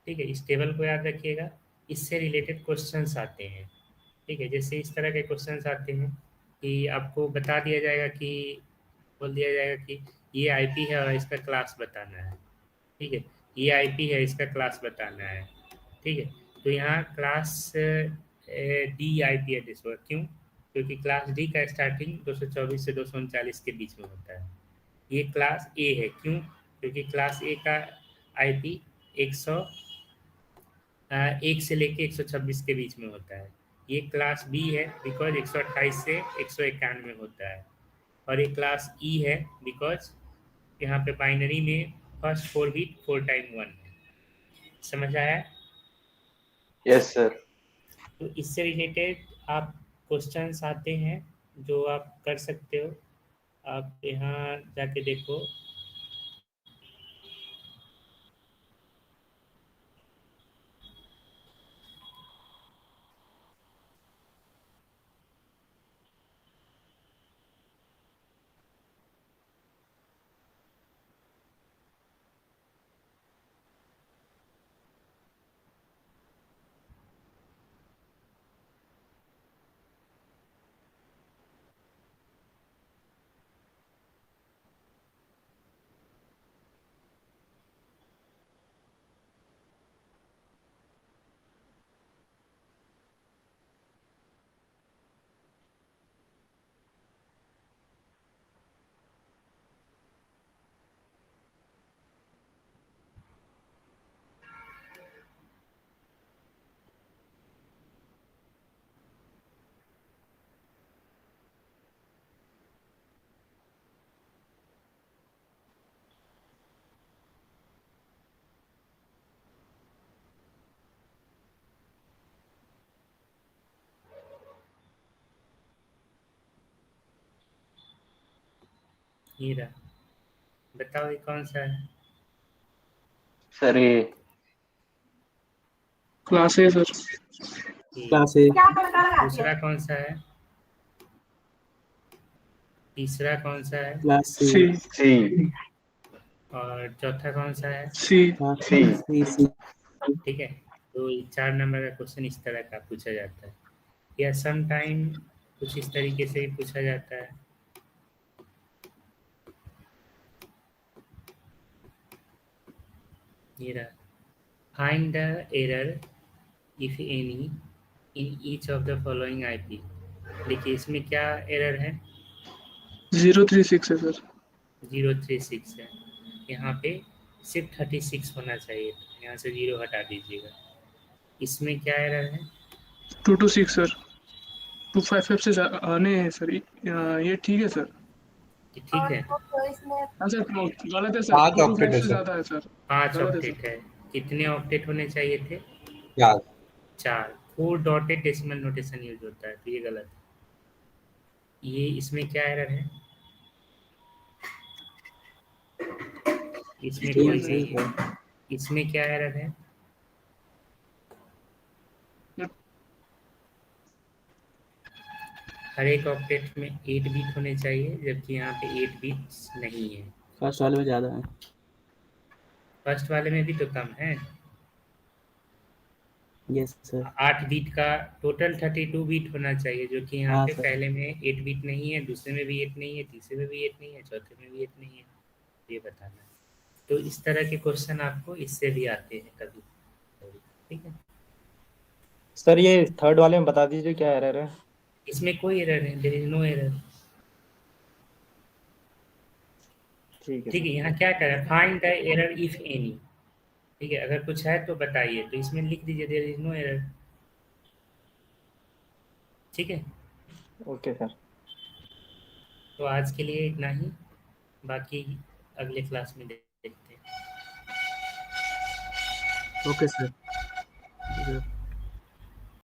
ठीक है, इस टेबल को याद रखिएगा, इससे रिलेटेड क्वेश्चंस आते हैं। ठीक है, जैसे इस तरह के क्वेश्चंस आते हैं कि आपको बता दिया जाएगा कि बोल दिया जाएगा कि ये आईपी है और इसका क्लास बताना है। ठीक है, ये आईपी है, इसका क्लास बताना है। ठीक है, तो यहाँ क्लास डी आईपी एड्रेस होगा। क्यों? क्योंकि क्लास डी का स्टार्टिंग 224 से 239 के बीच में होता है। ये क्लास ए है। क्यों? क्योंकि क्लास ए का आईपी 1 से लेके 126 के बीच में होता है। ये क्लास बी है बिकॉज 128 से 191 होता है, और ये क्लास ई है बिकॉज यहाँ पे बाइनरी में फर्स्ट 4 बिट 4 टाइम 1 है। समझ आया? Yes sir. तो इससे रिलेटेड आप क्वेश्चंस आते हैं जो आप कर सकते हो। आप यहाँ जाके देखो। ये रहा, बताओ ये कौन सा है? सर ये क्लास ए सर। ये। Class A. दूसरा कौन सा है? तीसरा कौन सा है? Class C. सी। सी। और चौथा कौन सा है? सी। सी। सी। ठीक है, तो 4 नंबर का क्वेश्चन इस तरह का पूछा जाता है, या सम टाइम कुछ इस तरीके से भी पूछा जाता है। ये रहा, find the error if any in each of the following IP. देखिए इसमें क्या एरर है? 036 है सर। 036 है। यहाँ पे सिर्फ 36 होना चाहिए, तो यहाँ से 0 हटा दीजिएगा। इसमें क्या एरर है? 226 सर। 255 से आने हैं सर। ये ठीक है सर। ठीक और है, तो इसमें हाँ सर, गलत है सर। 5 ऑक्टेट 225 है से सर। ज्यादा है सर। 5 गलत है ऑक्टेट है। कितने ऑक्टेट होने चाहिए थे? 4। 4। 4 डॉटेड डेसिमल नोटेशन यूज होता है, तो ये गलत है। ये इसमें क्या एरर है? इसमें कोई नहीं है। इसमें क्या एरर है? हर एक ऑक्टेट में 8 बिट होने चाहिए, जबकि यहाँ पे 8 बिट्स नहीं है। फर्स्ट वाले में ज्यादा है। फर्स्ट वाले में भी तो कम है। Yes sir. 8 बिट का टोटल 32 बिट होना चाहिए, जो कि यहाँ हाँ पे सर। पहले में 8 बिट नहीं है, दूसरे में भी 8 नहीं है, तीसरे में भी 8 नहीं है, चौथे में भी 8 नहीं है। ये बताना है। तो इस तरह के क्वेश्चन आपको इससे भी आते हैं कभी कभी। ठीक है, सर ये थर्ड वाले में बता दीजिए क्या एरर है। इसमें कोई एरर नहीं, देयर इज नो एरर। ठीक है ठीक है, सर। यहाँ क्या करें? Find the error if any. ठीक है, अगर कुछ है तो बताइए, तो इसमें लिख दीजिए देयर इज नो एरर। ठीक है, ओके सर। तो आज के लिए इतना ही, बाकी अगले क्लास में देखते हैं। Okay sir.